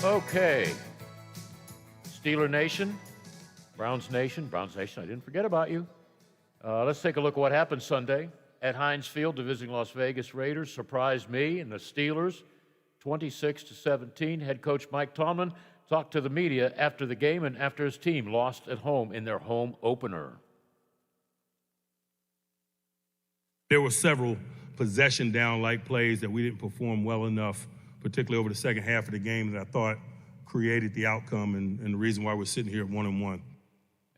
Okay. Steeler Nation, Browns Nation, I didn't forget about you. Let's take a look at what happened Sunday at Heinz Field. The visiting Las Vegas Raiders surprised me and the Steelers 26-17. Head coach Mike Tomlin talked to the media after the game and after his team lost at home in their home opener. There were several possession down-like plays that we didn't perform well enough, particularly over the second half of the game, that I thought created the outcome and the reason why we're sitting here at 1-1.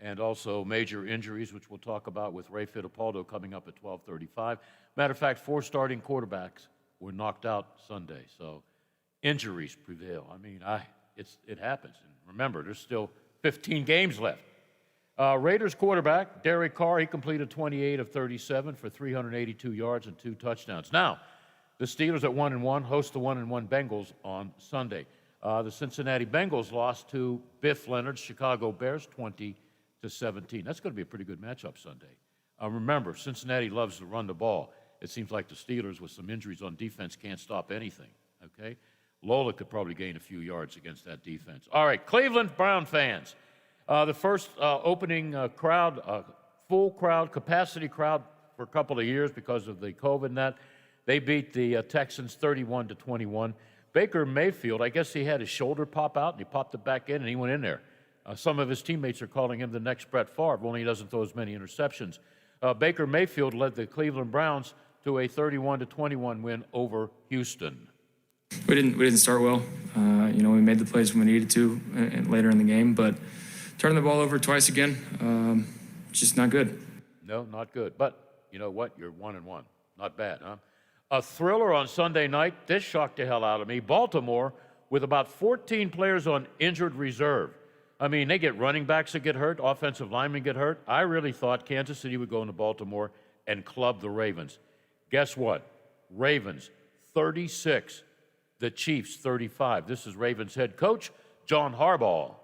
And also major injuries, which we'll talk about with Ray Fittipaldo coming up at 12:35. Matter of fact, 4 starting quarterbacks were knocked out Sunday, so injuries prevail. I mean, it happens. And remember, there's still 15 games left. Raiders quarterback Derek Carr, he completed 28 of 37 for 382 yards and 2 touchdowns. Now, the Steelers at 1-1 host the 1-1 Bengals on Sunday. The Cincinnati Bengals lost to Biff Leonard's Chicago Bears 20-17. That's going to be a pretty good matchup Sunday. Remember, Cincinnati loves to run the ball. It seems like the Steelers, with some injuries on defense, can't stop anything. Okay, Lola could probably gain a few yards against that defense. All right, Cleveland Brown fans. The first opening crowd, full crowd, capacity crowd for a couple of years because of the COVID and that. They beat the Texans 31-21. Baker Mayfield, I guess he had his shoulder pop out, and he popped it back in, and he went in there. Some of his teammates are calling him the next Brett Favre, only he doesn't throw as many interceptions. Baker Mayfield led the Cleveland Browns to a 31-21 win over Houston. We didn't start well. We made the plays when we needed to later in the game, but turning the ball over twice again, just not good. No, not good. But you know what? You're 1-1. Not bad, huh? A thriller on Sunday night. This shocked the hell out of me. Baltimore with about 14 players on injured reserve. I mean, they get running backs that get hurt, offensive linemen get hurt. I really thought Kansas City would go into Baltimore and club the Ravens. Guess what? Ravens 36, the Chiefs 35. This is Ravens head coach John Harbaugh.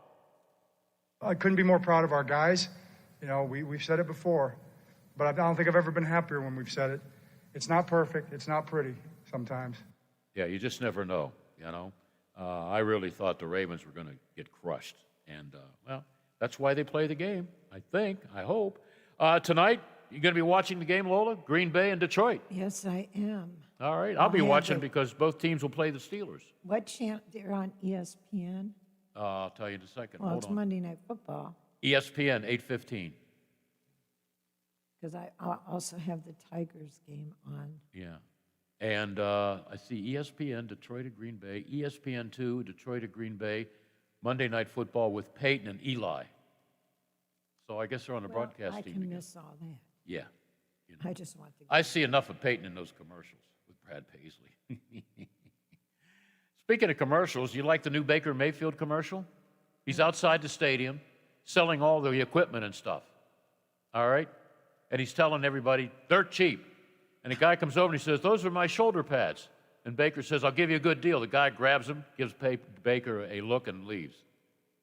I couldn't be more proud of our guys. We've said it before, but I don't think I've ever been happier when we've said it. It's not perfect. It's not pretty sometimes. Yeah, you just never know, I really thought the Ravens were going to get crushed. And, that's why they play the game, I hope. Tonight, you're going to be watching the game, Lola? Green Bay and Detroit. Yes, I am. All right, I'll be watching because both teams will play the Steelers. What channel? They're on ESPN? I'll tell you in a second. Well, Hold it's on. Monday Night Football. ESPN, 8:15. Because I also have the Tigers game on. Yeah. And I see ESPN, Detroit at Green Bay, ESPN2, Detroit at Green Bay, Monday Night Football with Peyton and Eli. So I guess they're on the broadcast I team can together. miss all that. Yeah. I just want the I see enough of Peyton in those commercials with Brad Paisley. Speaking of commercials, you like the new Baker Mayfield commercial? He's outside the stadium selling all the equipment and stuff. All right? And he's telling everybody, they're cheap. And a guy comes over and he says, those are my shoulder pads. And Baker says, I'll give you a good deal. The guy grabs them, gives Baker a look, and leaves.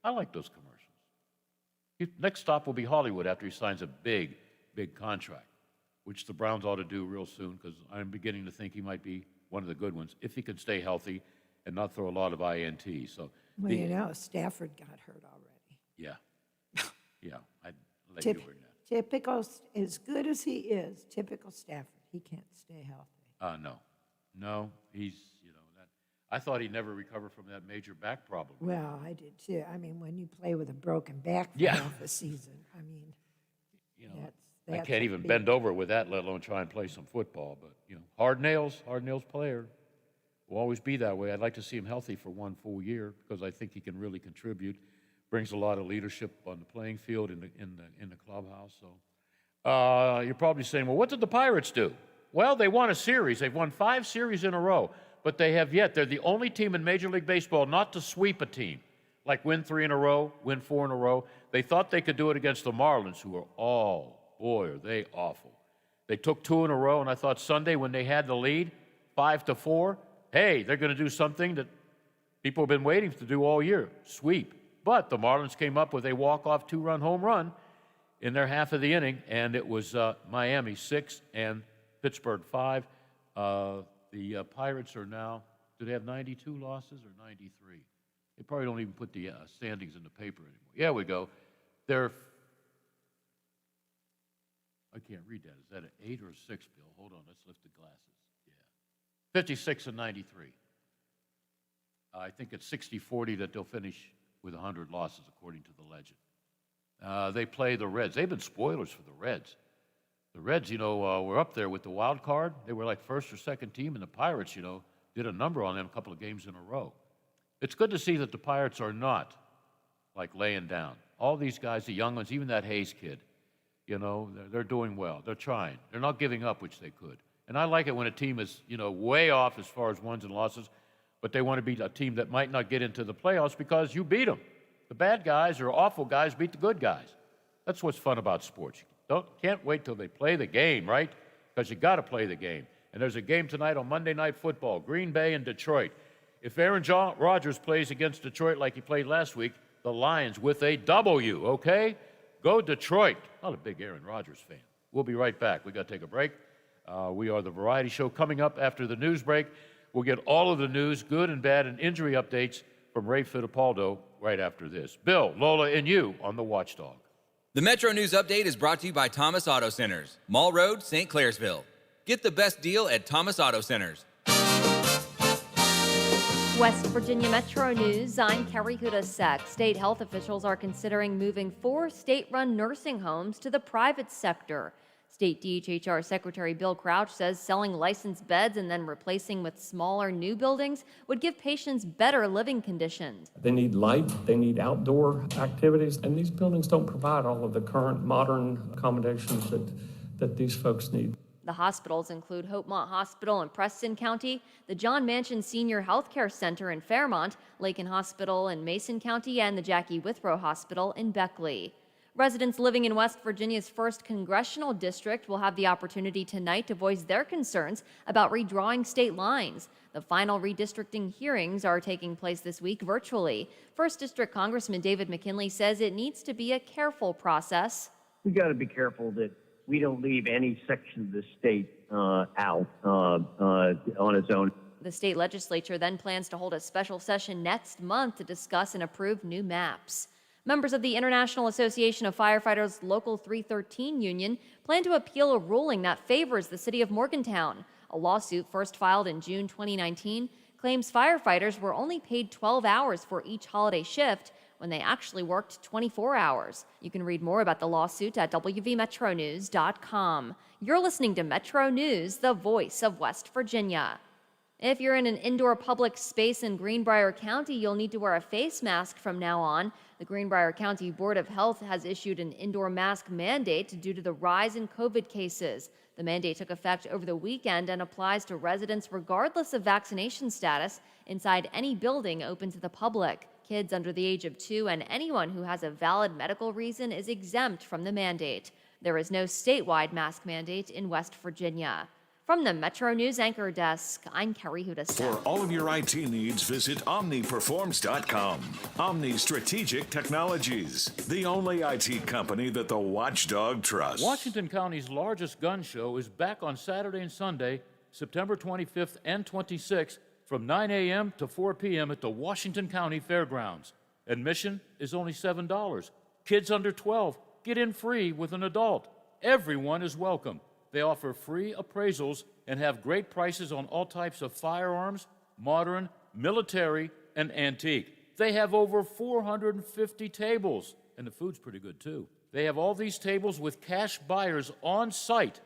I like those commercials. Next stop will be Hollywood after he signs a big, big contract, which the Browns ought to do real soon because I'm beginning to think he might be one of the good ones if he can stay healthy and not throw a lot of INTs. So, Well, Stafford got hurt already. Yeah. Yeah, I'd let you bring that. Typical, as good as he is, typical Stafford, he can't stay healthy. No, he's, that. I thought he'd never recover from that major back problem. Well, I did too. I mean, when you play with a broken back for half a season, I mean, I can't even bend over with that, let alone try and play some football. But, hard nails player. Will always be that way. I'd like to see him healthy for one full year because I think he can really contribute. Brings a lot of leadership on the playing field in the clubhouse. So you're probably saying, well, what did the Pirates do? Well, they won a series. They've won 5 series in a row, but they're the only team in Major League Baseball not to sweep a team, like win 3 in a row, win 4 in a row. They thought they could do it against the Marlins, who are boy, are they awful. They took 2 in a row, and I thought Sunday when they had the lead, 5-4, hey, they're going to do something that people have been waiting to do all year, sweep. But the Marlins came up with a walk-off 2-run home run in their half of the inning, and it was Miami 6 and Pittsburgh 5. The Pirates are now, do they have 92 losses or 93? They probably don't even put the standings in the paper anymore. Yeah, we go. They're, I can't read that. Is that an 8 or a 6, Bill? Hold on, let's lift the glasses. Yeah. 56 and 93. I think it's 60-40 that they'll finish with 100 losses, according to the legend. They play the Reds. They've been spoilers for the Reds. The Reds, were up there with the wild card. They were like first or second team, and the Pirates, did a number on them a couple of games in a row. It's good to see that the Pirates are not, like, laying down. All these guys, the young ones, even that Hayes kid, they're doing well. They're trying. They're not giving up, which they could. And I like it when a team is, way off as far as wins and losses, but they want to beat a team that might not get into the playoffs because you beat them. The bad guys or awful guys beat the good guys. That's what's fun about sports. Can't wait till they play the game, right? Because you got to play the game. And there's a game tonight on Monday Night Football, Green Bay and Detroit. If Aaron Rodgers plays against Detroit like he played last week, the Lions with a W, okay? Go Detroit. Not a big Aaron Rodgers fan. We'll be right back. We got to take a break. We are the Variety Show. Coming up after the news break, we'll get all of the news, good and bad, and injury updates from Ray Fittipaldo right after this. Bill, Lola, and you on the Watchdog. The Metro News Update is brought to you by Thomas Auto Centers, Mall Road, St. Clairsville. Get the best deal at Thomas Auto Centers. West Virginia Metro News, I'm Carrie Hudasek. State health officials are considering moving 4 state-run nursing homes to the private sector. State DHHR Secretary Bill Crouch says selling licensed beds and then replacing with smaller new buildings would give patients better living conditions. They need light, they need outdoor activities, and these buildings don't provide all of the current modern accommodations that these folks need. The hospitals include Hopemont Hospital in Preston County, the John Manchin Senior Health Care Center in Fairmont, Lakin Hospital in Mason County, and the Jackie Withrow Hospital in Beckley. Residents living in West Virginia's 1st Congressional District will have the opportunity tonight to voice their concerns about redrawing state lines. The final redistricting hearings are taking place this week virtually. 1st District Congressman David McKinley says it needs to be a careful process. We've got to be careful that we don't leave any section of the state out on its own. The state legislature then plans to hold a special session next month to discuss and approve new maps. Members of the International Association of Firefighters Local 313 union plan to appeal a ruling that favors the city of Morgantown. A lawsuit first filed in June 2019 claims firefighters were only paid 12 hours for each holiday shift when they actually worked 24 hours. You can read more about the lawsuit at wvmetronews.com. You're listening to Metro News, the voice of West Virginia. If you're in an indoor public space in Greenbrier County, you'll need to wear a face mask from now on. The Greenbrier County Board of Health has issued an indoor mask mandate due to the rise in COVID cases. The mandate took effect over the weekend and applies to residents regardless of vaccination status inside any building open to the public. Kids under the age of 2 and anyone who has a valid medical reason is exempt from the mandate. There is no statewide mask mandate in West Virginia. From the Metro News Anchor Desk, I'm Carrie Hudasek. For all of your IT needs, visit OmniPerforms.com. Omni Strategic Technologies, the only IT company that the Watchdog trusts. Washington County's largest gun show is back on Saturday and Sunday, September 25th and 26th, from 9 a.m. to 4 p.m. at the Washington County Fairgrounds. Admission is only $7. Kids under 12 get in free with an adult. Everyone is welcome. They offer free appraisals and have great prices on all types of firearms, modern, military, and antique. They have over 450 tables, and the food's pretty good too. They have all these tables with cash buyers on site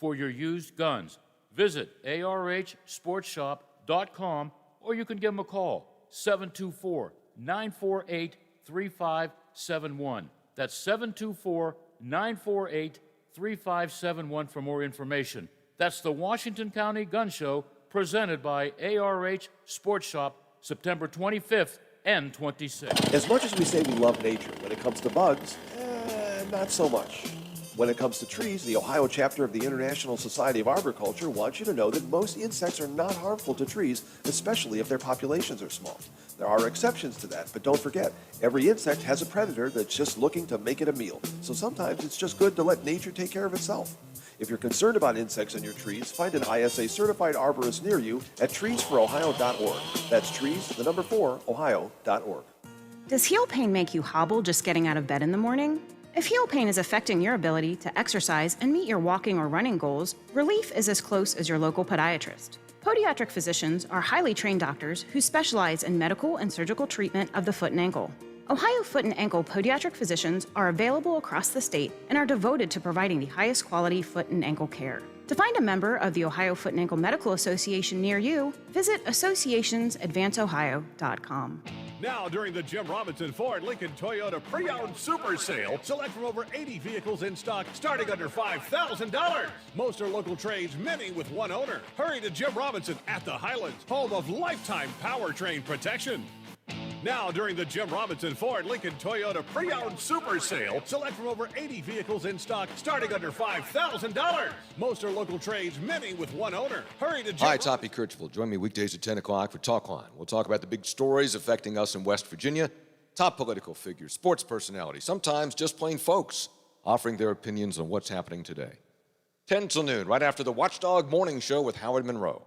for your used guns. Visit arhsportshop.com or you can give them a call, 724-948-3571. That's 724-948-3571 for more information. That's the Washington County Gun Show presented by ARH Sports Shop, September 25th and 26th. As much as we say we love nature, when it comes to bugs, not so much. When it comes to trees, the Ohio chapter of the International Society of Arboriculture wants you to know that most insects are not harmful to trees, especially if their populations are small. There are exceptions to that, but don't forget, every insect has a predator that's just looking to make it a meal. So sometimes it's just good to let nature take care of itself. If you're concerned about insects on your trees, find an ISA certified arborist near you at treesforohio.org. That's trees, the number 4, ohio.org. Does heel pain make you hobble just getting out of bed in the morning? If heel pain is affecting your ability to exercise and meet your walking or running goals, relief is as close as your local podiatrist. Podiatric physicians are highly trained doctors who specialize in medical and surgical treatment of the foot and ankle. Ohio Foot and Ankle podiatric physicians are available across the state and are devoted to providing the highest quality foot and ankle care. To find a member of the Ohio Foot and Ankle Medical Association near you, visit associationsadvanceohio.com. Now, during the Jim Robinson Ford Lincoln Toyota Pre-Owned Super Sale, select from over 80 vehicles in stock starting under $5,000. Most are local trades, many with one owner. Hurry to Jim Robinson at the Highlands, home of lifetime powertrain protection. Now, during the Jim Robinson Ford Lincoln Toyota Pre-Owned Super Sale, select from over 80 vehicles in stock starting under $5,000. Most are local trades, many with one owner. Hurry to Jim Hi, Toppy Kirchville. Join me weekdays at 10 o'clock for Talkline. We'll talk about the big stories affecting us in West Virginia, top political figures, sports personalities, sometimes just plain folks offering their opinions on what's happening today. 10 till noon, right after the Watchdog Morning Show with Howard Monroe.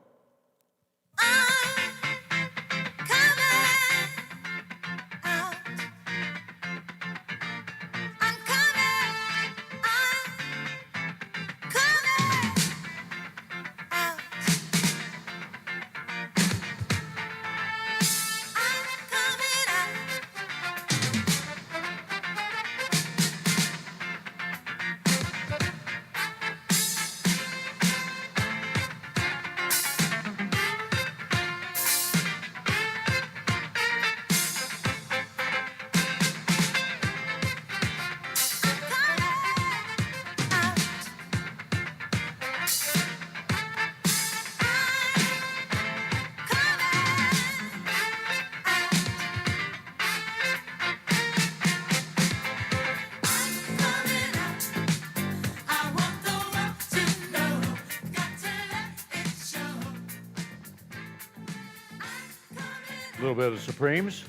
A little bit of the Supremes.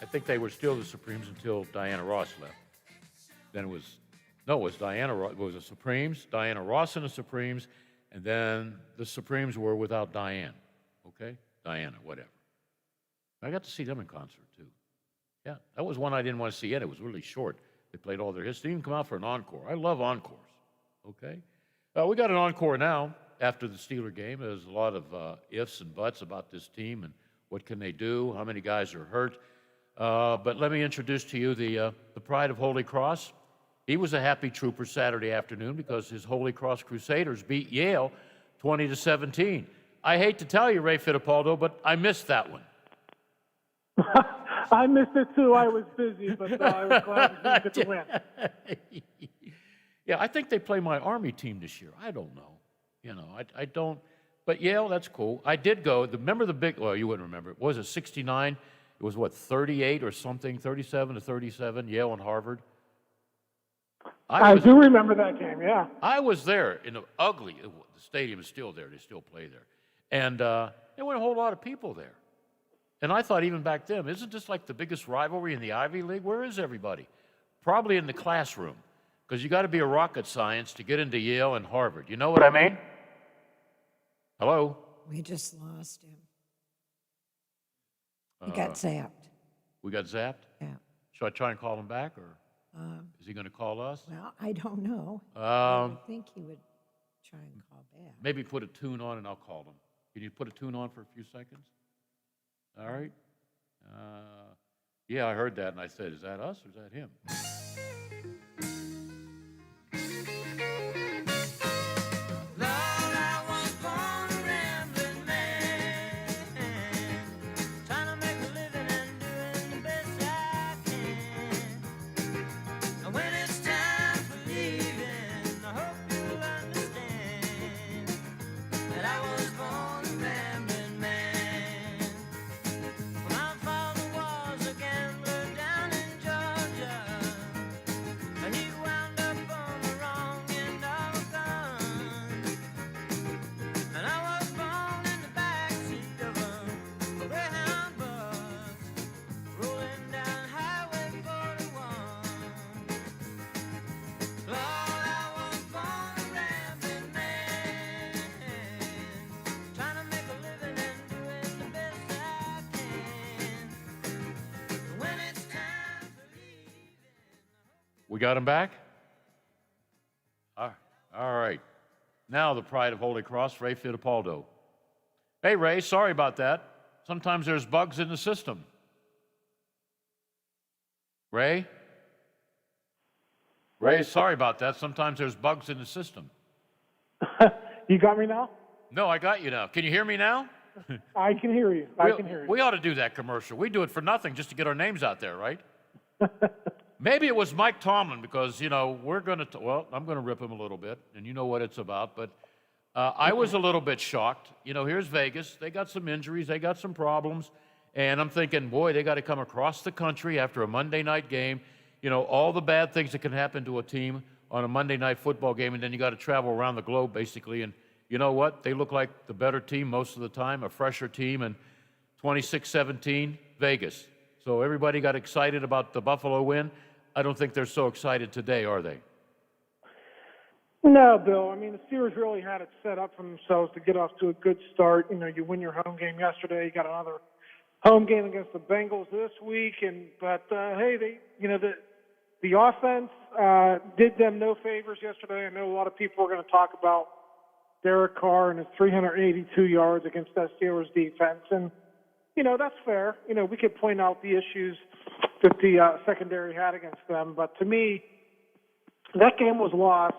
I think they were still the Supremes until Diana Ross left. Then it was Diana Ross. It was the Supremes, Diana Ross and the Supremes, and then the Supremes were without Diane. Okay? Diana, whatever. I got to see them in concert, too. Yeah, that was one I didn't want to see yet. It was really short. They played all their hits. They even come out for an encore. I love encores. Okay? We got an encore now after the Steeler game. There's a lot of ifs and buts about this team and what can they do, how many guys are hurt. But let me introduce to you the pride of Holy Cross. He was a happy trooper Saturday afternoon because his Holy Cross Crusaders beat Yale 20-17. I hate to tell you, Ray Fittipaldo, but I missed that one. I missed it too. I was busy, but I was glad to get the win. Yeah, I think they play my Army team this year. I don't know. You know, I don't. But Yale, that's cool. I did go. Remember the big, well, you wouldn't remember it. Was it 69? It was what, 38 or something, 37-37, Yale and Harvard? I do remember that game, yeah. I was there in the ugly, the stadium is still there. They still play there. And there weren't a whole lot of people there. And I thought even back then, isn't this like the biggest rivalry in the Ivy League? Where is everybody? Probably in the classroom, because you got to be a rocket science to get into Yale and Harvard. You know what I mean? Hello? We just lost him. He got zapped. We got zapped? Yeah. Should I try and call him back, or is he going to call us? Well, I don't know. I would think he would try and call back. Maybe put a tune on and I'll call him. Can you put a tune on for a few seconds? All right. Yeah, I heard that and I said, is that us or is that him? We got him back? All right. Now the pride of Holy Cross, Ray Fittipaldo. Hey, Ray, sorry about that. Sometimes there's bugs in the system. Ray? Ray, sorry about that. Sometimes there's bugs in the system. You got me now? No, I got you now. Can you hear me now? I can hear you. I can hear you. We ought to do that commercial. We do it for nothing just to get our names out there, right? Maybe it was Mike Tomlin because, you know, I'm going to rip him a little bit, and you know what it's about. But I was a little bit shocked. You know, here's Vegas. They got some injuries. They got some problems. And I'm thinking, boy, they got to come across the country after a Monday night game. You know, all the bad things that can happen to a team on a Monday night football game, and then you got to travel around the globe, basically. And you know what? They look like the better team most of the time, a fresher team, and 26-17, Vegas. So everybody got excited about the Buffalo win. I don't think they're so excited today, are they? No, Bill. I mean, the Steelers really had it set up for themselves to get off to a good start. You know, you win your home game yesterday. You got another home game against the Bengals this week, but hey, the offense did them no favors yesterday. I know a lot of people are going to talk about Derek Carr and his 382 yards against that Steelers defense, and you know that's fair. You know, we could point out the issues that the secondary had against them, but to me, that game was lost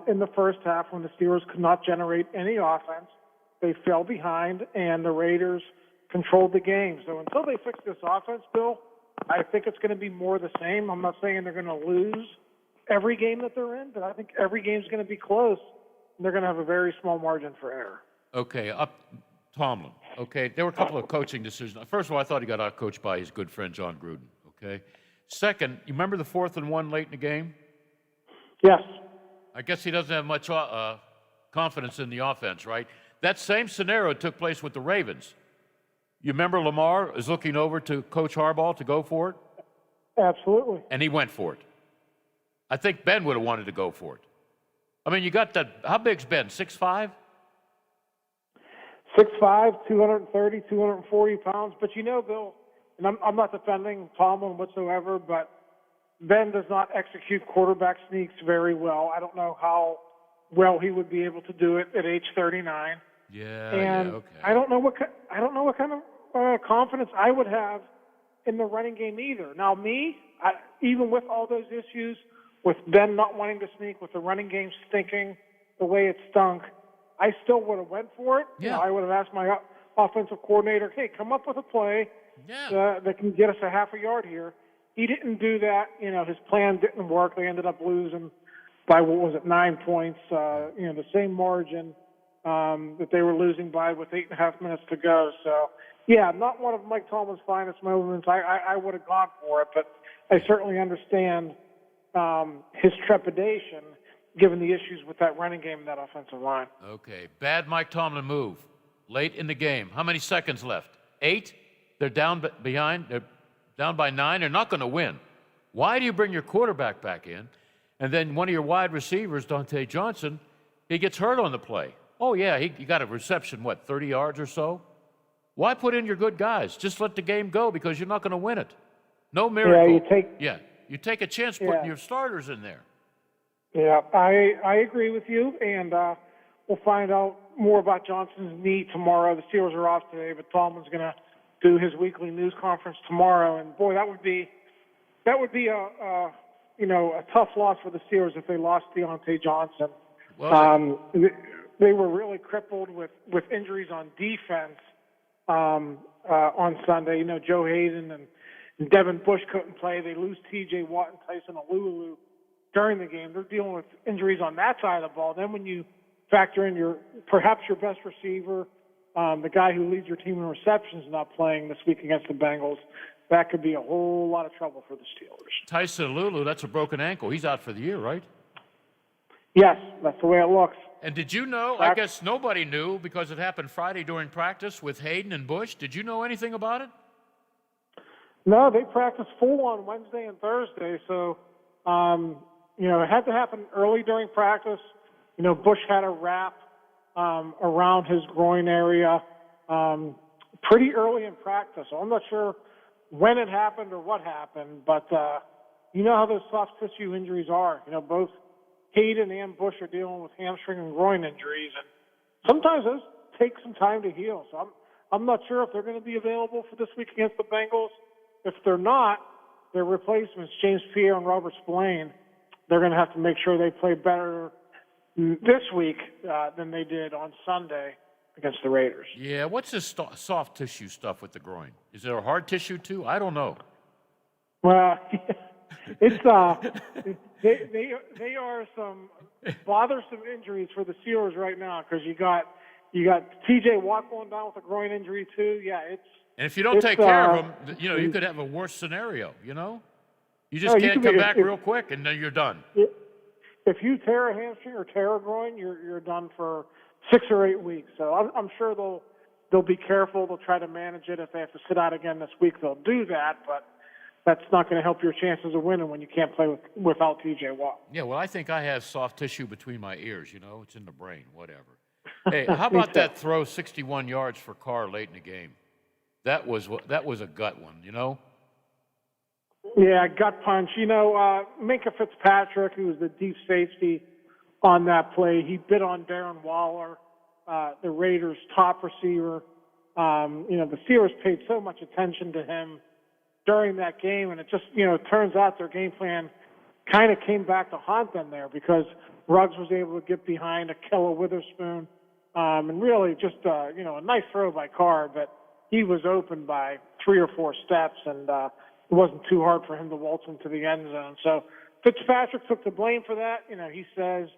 in the first half when the Steelers could not generate any offense. They fell behind, and the Raiders controlled the game. So until they fix this offense, Bill, I think it's going to be more the same. I'm not saying they're going to lose every game that they're in, but I think every game's going to be close, and they're going to have a very small margin for error. Okay, Tomlin. Okay, there were a couple of coaching decisions. First of all, I thought he got outcoached by his good friend John Gruden. Okay. Second, you remember the 4th and 1 late in the game? Yes. I guess he doesn't have much confidence in the offense, right? That same scenario took place with the Ravens. You remember Lamar is looking over to Coach Harbaugh to go for it? Absolutely. And he went for it. I think Ben would have wanted to go for it. I mean, you got that. How big's Ben? 6'5"? 6'5", 230, 240 pounds. But you know, Bill, and I'm not defending Tomlin whatsoever, but Ben does not execute quarterback sneaks very well. I don't know how well he would be able to do it at age 39. Yeah, okay. I don't know what kind of confidence I would have in the running game either. Now, even with all those issues, with Ben not wanting to sneak, with the running game stinking the way it stunk, I still would have went for it. Yeah. You know, I would have asked my offensive coordinator, hey, come up with a play that can get us a half a yard here. He didn't do that. You know, his plan didn't work. They ended up losing by, 9 points, the same margin that they were losing by with 8.5 minutes to go. So, yeah, not one of Mike Tomlin's finest moments. I would have gone for it, but I certainly understand his trepidation given the issues with that running game and that offensive line. Okay, bad Mike Tomlin move late in the game. How many seconds left? 8? They're down behind. They're down by 9. They're not going to win. Why do you bring your quarterback back in? And then one of your wide receivers, Dante Johnson, he gets hurt on the play. Oh, yeah, he got a reception, 30 yards or so? Why put in your good guys? Just let the game go because you're not going to win it. No miracle. You take a chance putting your starters in there. Yeah, I agree with you, and we'll find out more about Johnson's knee tomorrow. The Steelers are off today, but Tomlin's going to do his weekly news conference tomorrow, and boy, that would be a tough loss for the Steelers if they lost Deontay Johnson. Well, they were really crippled with injuries on defense on Sunday. You know, Joe Hayden and Devin Bush couldn't play. They lose T.J. Watt and Tyson Alulu during the game. They're dealing with injuries on that side of the ball. Then when you factor in perhaps your best receiver, the guy who leads your team in receptions not playing this week against the Bengals, that could be a whole lot of trouble for the Steelers. Tyson Alulu, that's a broken ankle. He's out for the year, right? Yes, that's the way it looks. And did you know, I guess nobody knew because it happened Friday during practice with Hayden and Bush. Did you know anything about it? No, they practiced full on Wednesday and Thursday, so it had to happen early during practice. You know, Bush had a wrap around his groin area pretty early in practice. So I'm not sure when it happened or what happened, but you know how those soft tissue injuries are. You know, both Hayden and Bush are dealing with hamstring and groin injuries, and sometimes those take some time to heal. So I'm not sure if they're going to be available for this week against the Bengals. If they're not, their replacements, James Pierre and Robert Spillane, they're going to have to make sure they play better this week than they did on Sunday against the Raiders. Yeah, what's this soft tissue stuff with the groin? Is there a hard tissue too? I don't know. Well, it's they are some bothersome injuries for the Steelers right now because you got T.J. Watt going down with a groin injury too. Yeah, And if you don't take care of them, you know, you could have a worse scenario, you know? You just can't come back real quick and then you're done. If you tear a hamstring or tear a groin, you're done for 6 or 8 weeks. So I'm sure they'll be careful. They'll try to manage it. If they have to sit out again this week, they'll do that. But that's not going to help your chances of winning when you can't play without T.J. Watt. Yeah, well, I think I have soft tissue between my ears, you know? It's in the brain, whatever. Hey, how about that throw 61 yards for Carr late in the game? That was a gut one, you know? Yeah, gut punch. You know, Minka Fitzpatrick, who was the deep safety on that play, he bit on Darren Waller, the Raiders' top receiver. You know, the Steelers paid so much attention to him during that game, and it just, you know, it turns out their game plan kind of came back to haunt them there because Ruggs was able to get behind Akella Witherspoon, and really just, you know, a nice throw by Carr, but he was open by 3 or 4 steps, and it wasn't too hard for him to waltz into the end zone. So Fitzpatrick took the blame for that. You know, he says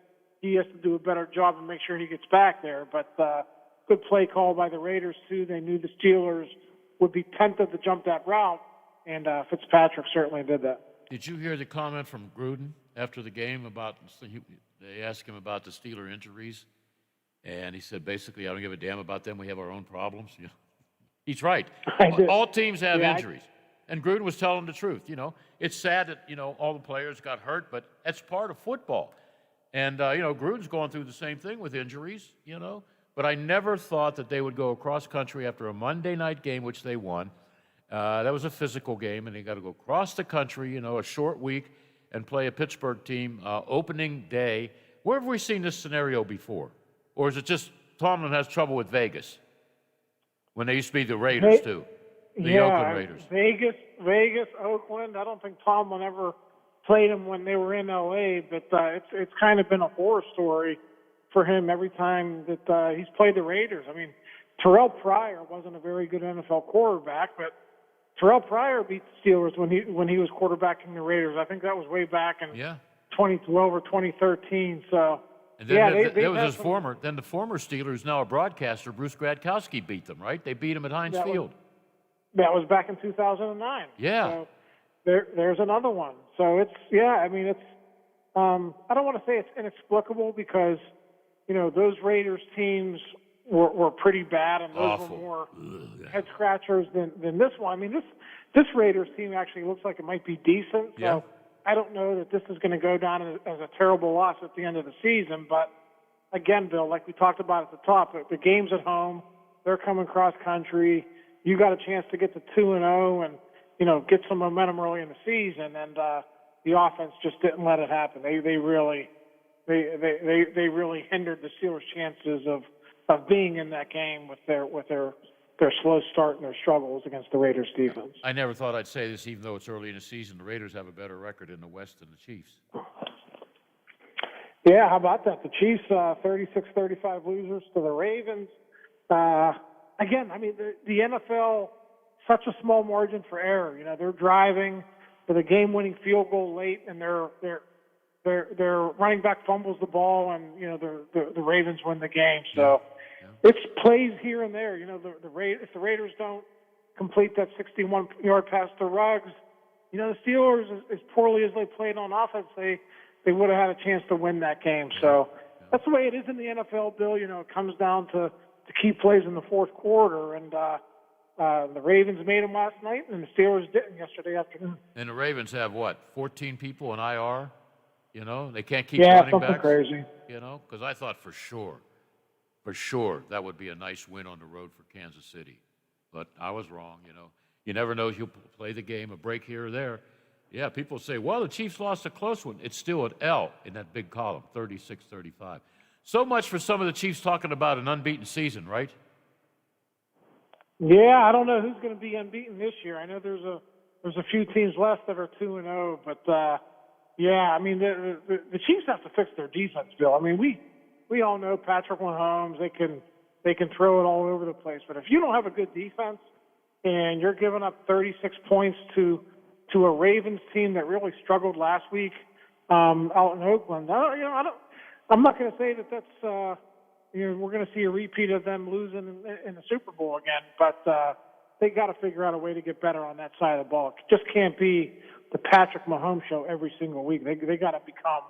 he has to do a better job and make sure he gets back there. But good play call by the Raiders, too. They knew the Steelers would be tempted to jump that route, and Fitzpatrick certainly did that. Did you hear the comment from Gruden after the game about, they asked him about the Steeler injuries, and he said, basically, I don't give a damn about them. We have our own problems. You know, he's right. All teams have injuries. And Gruden was telling the truth, you know. It's sad that, you know, all the players got hurt, but that's part of football. And, you know, Gruden's going through the same thing with injuries, you know. But I never thought that they would go across country after a Monday night game, which they won. That was a physical game, and they got to go across the country, you know, a short week, and play a Pittsburgh team opening day. Where have we seen this scenario before? Or is it just Tomlin has trouble with Vegas when they used to be the Raiders, too? The Oakland Raiders. Vegas, Oakland. I don't think Tomlin ever played them when they were in L.A., but it's kind of been a horror story for him every time that he's played the Raiders. I mean, Terrell Pryor wasn't a very good NFL quarterback, but Terrell Pryor beat the Steelers when he was quarterbacking the Raiders. I think that was way back in 2012 or 2013. So. And then the former Steelers, now a broadcaster, Bruce Gradkowski, beat them, right? They beat him at Heinz Field. That was back in 2009. Yeah. So there's another one. So it's, I mean, it's, I don't want to say it's inexplicable because, you know, those Raiders teams were pretty bad and those were more head scratchers than this one. I mean, this Raiders team actually looks like it might be decent. So I don't know that this is going to go down as a terrible loss at the end of the season. But again, Bill, like we talked about at the top, the game's at home. They're coming cross country. You got a chance to get to 2-0 and, you know, get some momentum early in the season. And the offense just didn't let it happen. They really hindered the Steelers' chances of being in that game with their slow start and their struggles against the Raiders defense. I never thought I'd say this, even though it's early in the season. The Raiders have a better record in the West than the Chiefs. Yeah, how about that? The Chiefs, 36-35 losers to the Ravens. Again, I mean, the NFL, such a small margin for error. You know, they're driving for the game-winning field goal late, and their running back fumbles the ball, and you know the Ravens win the game. So it's plays here and there. You know, if the Raiders don't complete that 61-yard pass to Ruggs, you know, the Steelers, as poorly as they played on offense, they would have had a chance to win that game. So that's the way it is in the NFL, Bill. You know, it comes down to key plays in the fourth quarter, and the Ravens made them last night, and the Steelers didn't yesterday afternoon. And the Ravens have, 14 people in IR? You know, they can't keep running something backs? Crazy. You know, because I thought for sure, that would be a nice win on the road for Kansas City. But I was wrong, you know. You never know if you'll play the game, a break here or there. Yeah, people say, well, the Chiefs lost a close one. It's still an L in that big column, 36-35. So much for some of the Chiefs talking about an unbeaten season, right? Yeah, I don't know who's going to be unbeaten this year. I know there's a few teams left that are 2-0, but yeah, I mean the Chiefs have to fix their defense, Bill. I mean we all know Patrick Mahomes. They can throw it all over the place, but if you don't have a good defense and you're giving up 36 points to a Ravens team that really struggled last week out in Oakland, I'm not going to say that's we're going to see a repeat of them losing in the Super Bowl again, but they got to figure out a way to get better on that side of the ball. It just can't be the Patrick Mahomes show every single week. They got to become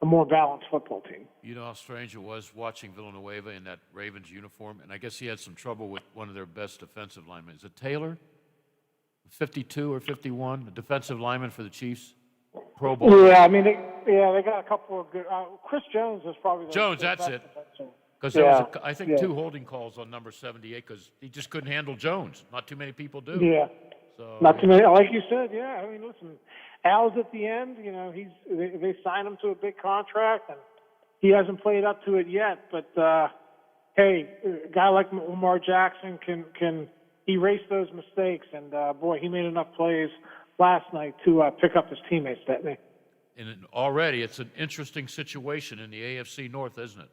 a more balanced football team. You know how strange it was watching Villanueva in that Ravens uniform? And I guess he had some trouble with one of their best defensive linemen. Is it Taylor? 52 or 51, the defensive lineman for the Chiefs? Pro Bowl. Yeah, I mean, they got a couple of good. Chris Jones is probably the Jones, best that's it. defensive. Because there was, I think, 2 holding calls on number 78 because he just couldn't handle Jones. Not too many people do. Yeah. So, Not too many. Like you said, yeah. I mean, listen, Al's at the end. You know, they signed him to a big contract, and he hasn't played up to it yet. But hey, a guy like Lamar Jackson can erase those mistakes. And boy, he made enough plays last night to pick up his teammates that day. And already, it's an interesting situation in the AFC North, isn't it?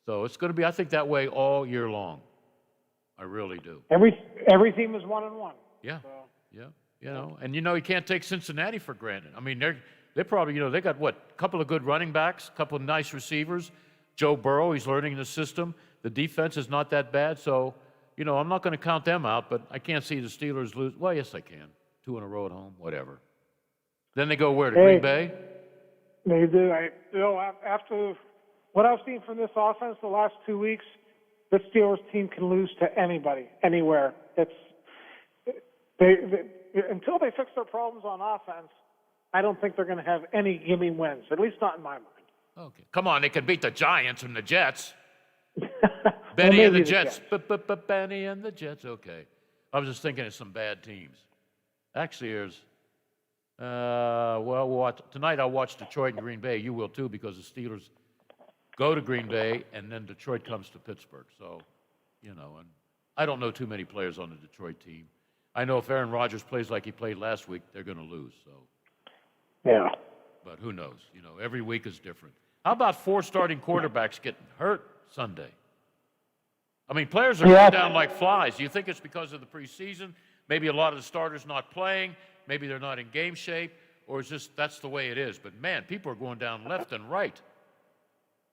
So it's going to be, I think, that way all year long. I really do. Every team is 1-1. Yeah, so. Yeah. You know, and you can't take Cincinnati for granted. I mean, they're probably, they got a couple of good running backs, a couple of nice receivers. Joe Burrow, he's learning the system. The defense is not that bad, so I'm not going to count them out. But I can't see the Steelers lose. Well, yes, I can. 2 in a row at home, whatever. Then they go where, to Green Bay? They do. After what I've seen from this offense the last 2 weeks, this Steelers team can lose to anybody, anywhere. Until they fix their problems on offense, I don't think they're going to have any gimme wins, at least not in my mind. Okay. Come on, they can beat the Giants and the Jets. Benny and the Jets. Benny and the Jets. Okay. I was just thinking of some bad teams. Actually, there's, tonight I'll watch Detroit and Green Bay. You will too, because the Steelers go to Green Bay, and then Detroit comes to Pittsburgh. So, and I don't know too many players on the Detroit team. I know if Aaron Rodgers plays like he played last week, they're going to lose. So, yeah. But who knows? Every week is different. How about 4 starting quarterbacks getting hurt Sunday? I mean, players are going down like flies. Do you think it's because of the preseason? Maybe a lot of the starters not playing. Maybe they're not in game shape. Or is just that's the way it is? But, man, people are going down left and right.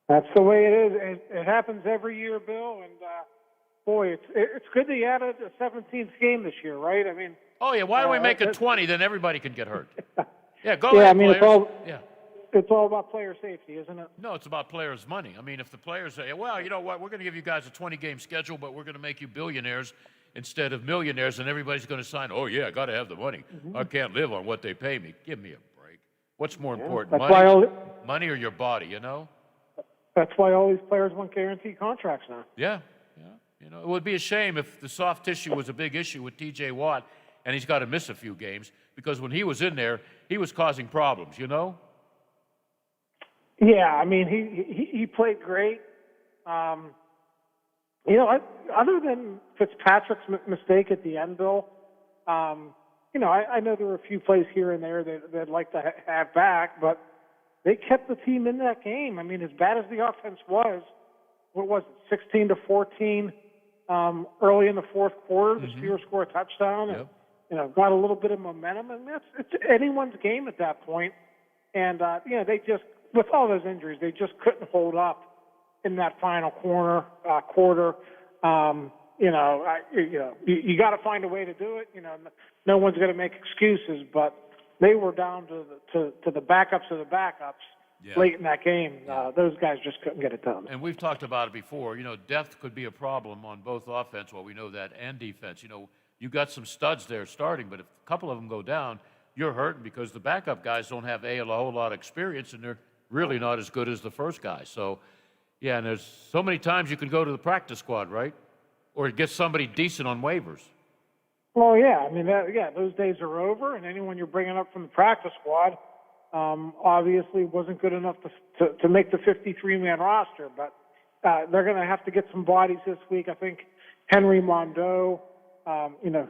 That's the way it is. It happens every year, Bill. And, boy, it's good they added a 17th game this year, right? I mean. Oh, yeah. Why don't we make it 20? Then everybody can get hurt. Yeah, go ahead, I mean, players. It's all about player safety, isn't it? No, it's about players' money. I mean, if the players say, well, you know what, we're going to give you guys a 20-game schedule, but we're going to make you billionaires instead of millionaires, and everybody's going to sign, oh, yeah, I got to have the money. Mm-hmm. I can't live on what they pay me. Give me a break. What's more important, money or your body, That's why all these players want guaranteed contracts now. Yeah. It would be a shame if the soft tissue was a big issue with T.J. Watt, and he's got to miss a few games, because when he was in there, he was causing problems, Yeah, I mean, he played great. Other than Fitzpatrick's mistake at the end, Bill, I know there were a few plays here and there that they'd like to have back, but they kept the team in that game. I mean, as bad as the offense was, what was it, 16-14 early in the fourth quarter? The Steelers score a touchdown and, got a little bit of momentum. And it's anyone's game at that point. And, they just, with all those injuries, they just couldn't hold up in that final quarter. You got to find a way to do it. No one's going to make excuses, but they were down to the backups of the backups late in that game. Those guys just couldn't get it done. And we've talked about it before. Depth could be a problem on both offense, well, we know that, and defense. You got some studs there starting, but if a couple of them go down, you're hurting because the backup guys don't have a whole lot of experience, and they're really not as good as the first guy. So, yeah, and there's so many times you can go to the practice squad, right? Or get somebody decent on waivers. Well, yeah, I mean, those days are over, and anyone you're bringing up from the practice squad obviously wasn't good enough to make the 53-man roster. But they're going to have to get some bodies this week. I think Henry Mondeau,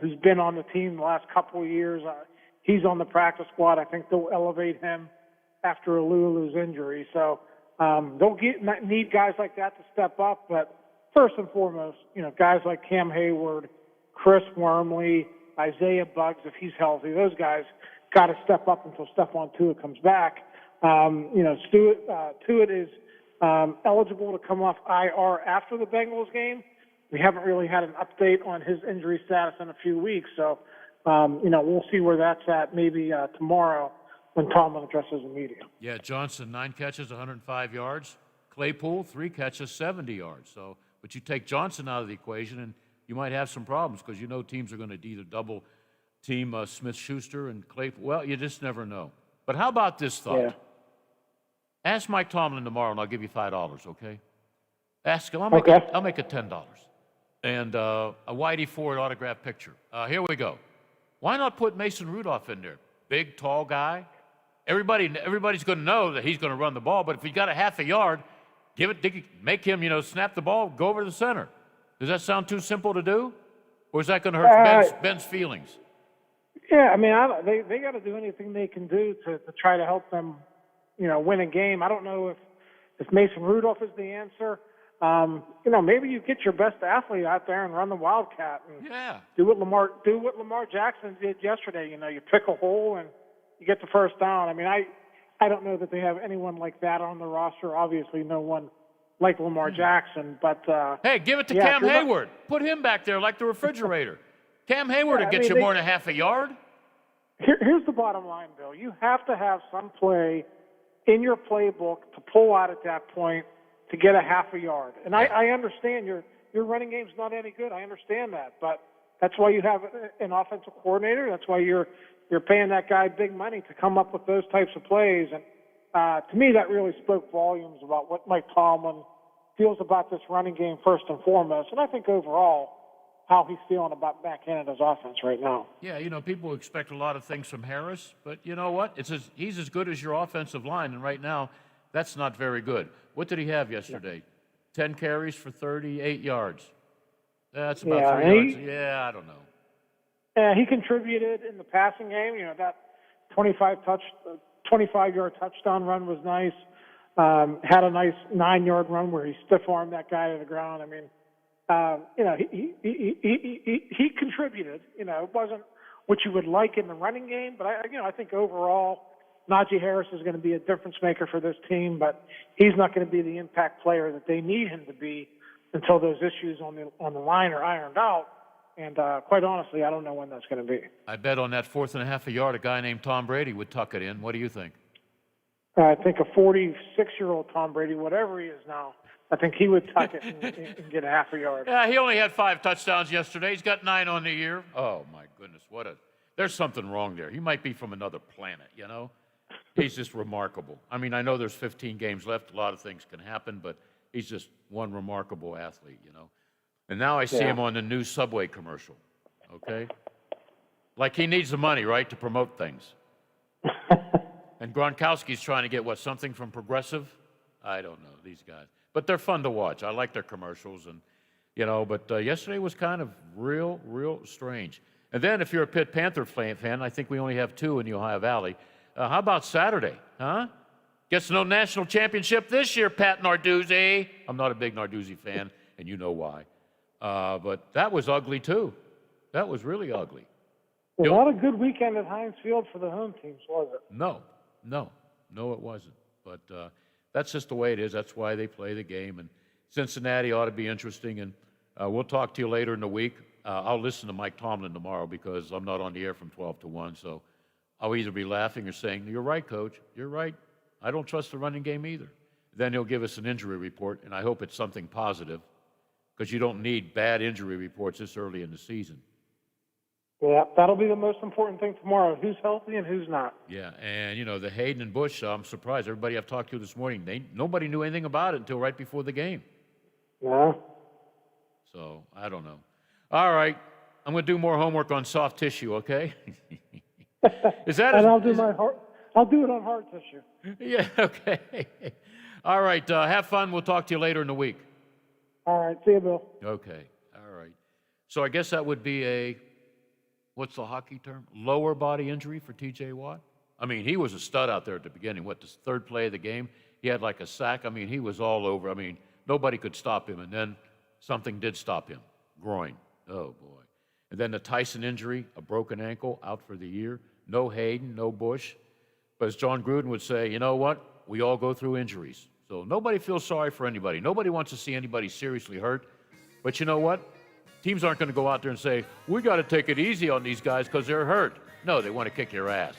who's been on the team the last couple of years, he's on the practice squad. I think they'll elevate him after Alulu's injury. So they'll need guys like that to step up. But first and foremost, guys like Cam Hayward, Chris Wormley, Isaiah Buggs, if he's healthy, those guys got to step up until Stephon Tuitt comes back. Tuitt is eligible to come off IR after the Bengals game. We haven't really had an update on his injury status in a few weeks, so we'll see where that's at maybe tomorrow when Tomlin addresses the media. Yeah, Johnson, 9 catches, 105 yards. Claypool, 3 catches, 70 yards. So, but you take Johnson out of the equation, and you might have some problems because teams are going to either double team Smith-Schuster and Claypool. Well, you just never know. But how about this thought? Yeah. Ask Mike Tomlin tomorrow, and I'll give you $5, okay? Ask him. I'll make it $10. And a Whitey Ford autographed picture. Here we go. Why not put Mason Rudolph in there? Big, tall guy. Everybody's going to know that he's going to run the ball, but if he got a half a yard, make him, snap the ball, go over to the center. Does that sound too simple to do? Or is that going to hurt Ben's feelings? Yeah, I mean, they got to do anything they can do to try to help them, win a game. I don't know if Mason Rudolph is the answer. Maybe you get your best athlete out there and run the Wildcat and do what Lamar Jackson did yesterday. You pick a hole and you get the first down. I mean, I don't know that they have anyone like that on the roster. Obviously, no one like Lamar Jackson, but hey, give it to Cam Hayward. Put him back there like the refrigerator. Cam Hayward will get you more than a half a yard. Here's the bottom line, Bill. You have to have some play in your playbook to pull out at that point to get a half a yard. And I understand your running game's not any good. I understand that, but that's why you have an offensive coordinator. That's why you're paying that guy big money to come up with those types of plays. And to me, that really spoke volumes about what Mike Tomlin feels about this running game first and foremost. And I think overall, how he's feeling about Matt Canada's offense right now. Yeah, people expect a lot of things from Harris, but you know what? He's as good as your offensive line, and right now, that's not very good. What did he have yesterday? 10 carries for 38 yards. That's about 3 yards. Yeah, I don't know. Yeah, he contributed in the passing game. That 25-yard touchdown run was nice. Had a nice 9-yard run where he stiff-armed that guy to the ground. I mean, he contributed. It wasn't what you would like in the running game, but I think overall, Najee Harris is going to be a difference maker for this team, but he's not going to be the impact player that they need him to be until those issues on the line are ironed out. And quite honestly, I don't know when that's going to be. I bet on that 4th and a half a yard, a guy named Tom Brady would tuck it in. What do you think? I think a 46-year-old Tom Brady, whatever he is now, I think he would tuck it and get a half a yard. Yeah, he only had 5 touchdowns yesterday. He's got 9 on the year. Oh, my goodness. There's something wrong there. He might be from another planet, He's just remarkable. I mean, I know there's 15 games left. A lot of things can happen, but he's just one remarkable athlete, And now I see him on the new Subway commercial, okay? Like he needs the money, right, to promote things. And Gronkowski's trying to get, something from Progressive? I don't know, these guys. But they're fun to watch. I like their commercials, and but yesterday was kind of real strange. And then if you're a Pitt Panther fan, I think we only have 2 in the Ohio Valley. How about Saturday, huh? Gets no national championship this year, Pat Narduzzi. I'm not a big Narduzzi fan, and you know why. But that was ugly, too. That was really ugly. Well, not a good weekend at Heinz Field for the home teams, was it? No, it wasn't. But that's just the way it is. That's why they play the game. And Cincinnati ought to be interesting. And we'll talk to you later in the week. I'll listen to Mike Tomlin tomorrow because I'm not on the air from 12 to 1. So I'll either be laughing or saying, "You're right, Coach. You're right. I don't trust the running game either." Then he'll give us an injury report, and I hope it's something positive because you don't need bad injury reports this early in the season. Yeah, that'll be the most important thing tomorrow, who's healthy and who's not. Yeah, and, the Hayden and Bush, I'm surprised. Everybody I've talked to this morning, nobody knew anything about it until right before the game. Yeah. So, I don't know. All right, I'm going to do more homework on soft tissue, okay? Is that and I'll do it on hard tissue. Yeah, okay. All right, have fun. We'll talk to you later in the week. All right, see you, Bill. Okay, all right. So I guess that would be what's the hockey term? Lower body injury for TJ Watt? I mean, he was a stud out there at the beginning. The third play of the game? He had like a sack. I mean, he was all over. I mean, nobody could stop him. And then something did stop him. Groin. Oh, boy. And then the Tyson injury, a broken ankle, out for the year. No Hayden, no Bush. But as John Gruden would say, you know what? We all go through injuries. So nobody feels sorry for anybody. Nobody wants to see anybody seriously hurt. But you know what? Teams aren't going to go out there and say, we got to take it easy on these guys because they're hurt. No, they want to kick your ass.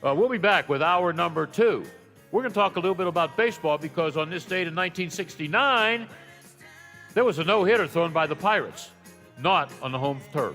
We'll be back with hour number 2. We're going to talk a little bit about baseball because on this date in 1969, there was a no-hitter thrown by the Pirates, not on the home turf.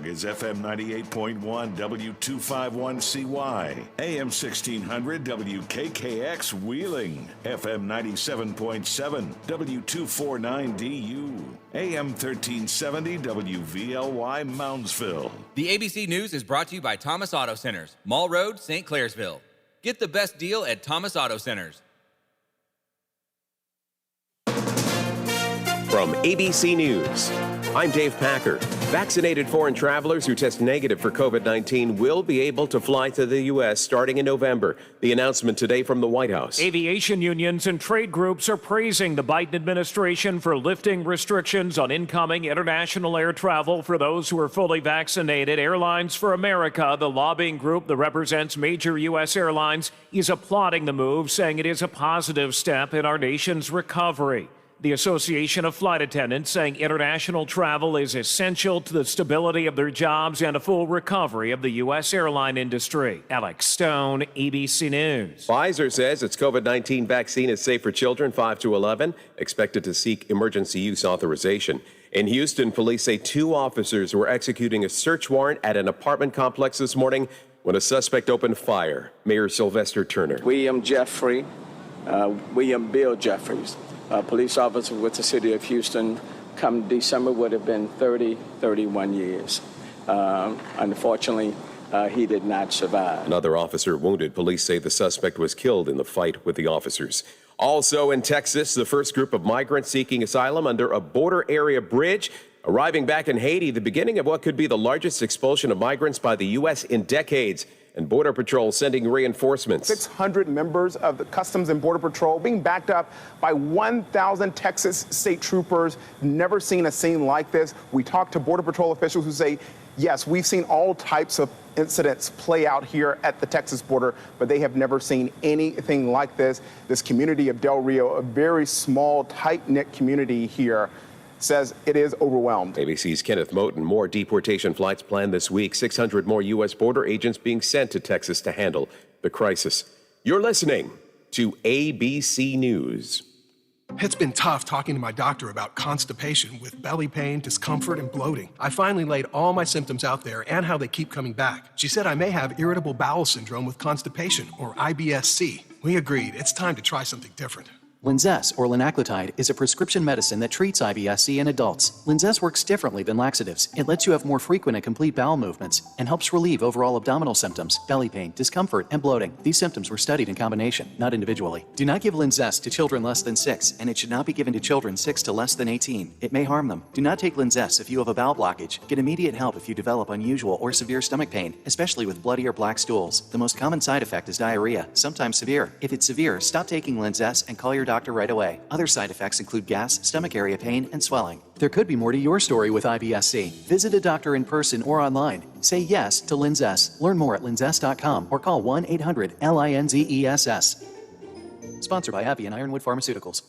Is FM 98.1 W251CY, AM 1600 WKKX Wheeling, FM 97.7 W249DU, AM 1370 WVLY Moundsville. The ABC News is brought to you by Thomas Auto Centers, Mall Road, St. Clairsville. Get the best deal at Thomas Auto Centers. From ABC News, I'm Dave Packer. Vaccinated foreign travelers who test negative for COVID-19 will be able to fly to the U.S. starting in November. The announcement today from the White House. Aviation unions and trade groups are praising the Biden administration for lifting restrictions on incoming international air travel for those who are fully vaccinated. Airlines for America, the lobbying group that represents major U.S. airlines, is applauding the move, saying it is a positive step in our nation's recovery. The Association of Flight Attendants saying international travel is essential to the stability of their jobs and a full recovery of the U.S. airline industry. Alex Stone, ABC News. Pfizer says its COVID-19 vaccine is safe for children 5 to 11, expected to seek emergency use authorization. In Houston, police say 2 officers were executing a search warrant at an apartment complex this morning when a suspect opened fire. Mayor Sylvester Turner. William Bill Jeffries. A police officer with the city of Houston come December would have been 31 years. Unfortunately, he did not survive. Another officer wounded. Police say the suspect was killed in the fight with the officers. Also in Texas, the first group of migrants seeking asylum under a border area bridge arriving back in Haiti, the beginning of what could be the largest expulsion of migrants by the U.S. in decades. And Border Patrol sending reinforcements. 600 members of the Customs and Border Patrol being backed up by 1,000 Texas state troopers. Never seen a scene like this. We talked to Border Patrol officials who say, yes, we've seen all types of incidents play out here at the Texas border, but they have never seen anything like this. This community of Del Rio, a very small, tight-knit community here, says it is overwhelmed. ABC's Kenneth Moten. More deportation flights planned this week. 600 more U.S. border agents being sent to Texas to handle the crisis. You're listening to ABC News. It's been tough talking to my doctor about constipation with belly pain, discomfort, and bloating. I finally laid all my symptoms out there and how they keep coming back. She said I may have irritable bowel syndrome with constipation, or IBS-C. We agreed it's time to try something different. Linzess, or linaclotide, is a prescription medicine that treats IBS-C in adults. Linzess works differently than laxatives. It lets you have more frequent and complete bowel movements and helps relieve overall abdominal symptoms, belly pain, discomfort, and bloating. These symptoms were studied in combination, not individually. Do not give Linzess to children less than 6, and it should not be given to children 6 to less than 18. It may harm them. Do not take Linzess if you have a bowel blockage. Get immediate help if you develop unusual or severe stomach pain, especially with bloody or black stools. The most common side effect is diarrhea, sometimes severe. If it's severe, stop taking Linzess and call your doctor doctor right away. Other side effects include gas, stomach area pain, and swelling. There could be more to your story with IBS-C. Visit a doctor in person or online. Say yes to Linzess. Learn more at linzess.com or call 1-800-LINZESS. Sponsored by AbbVie and Ironwood Pharmaceuticals.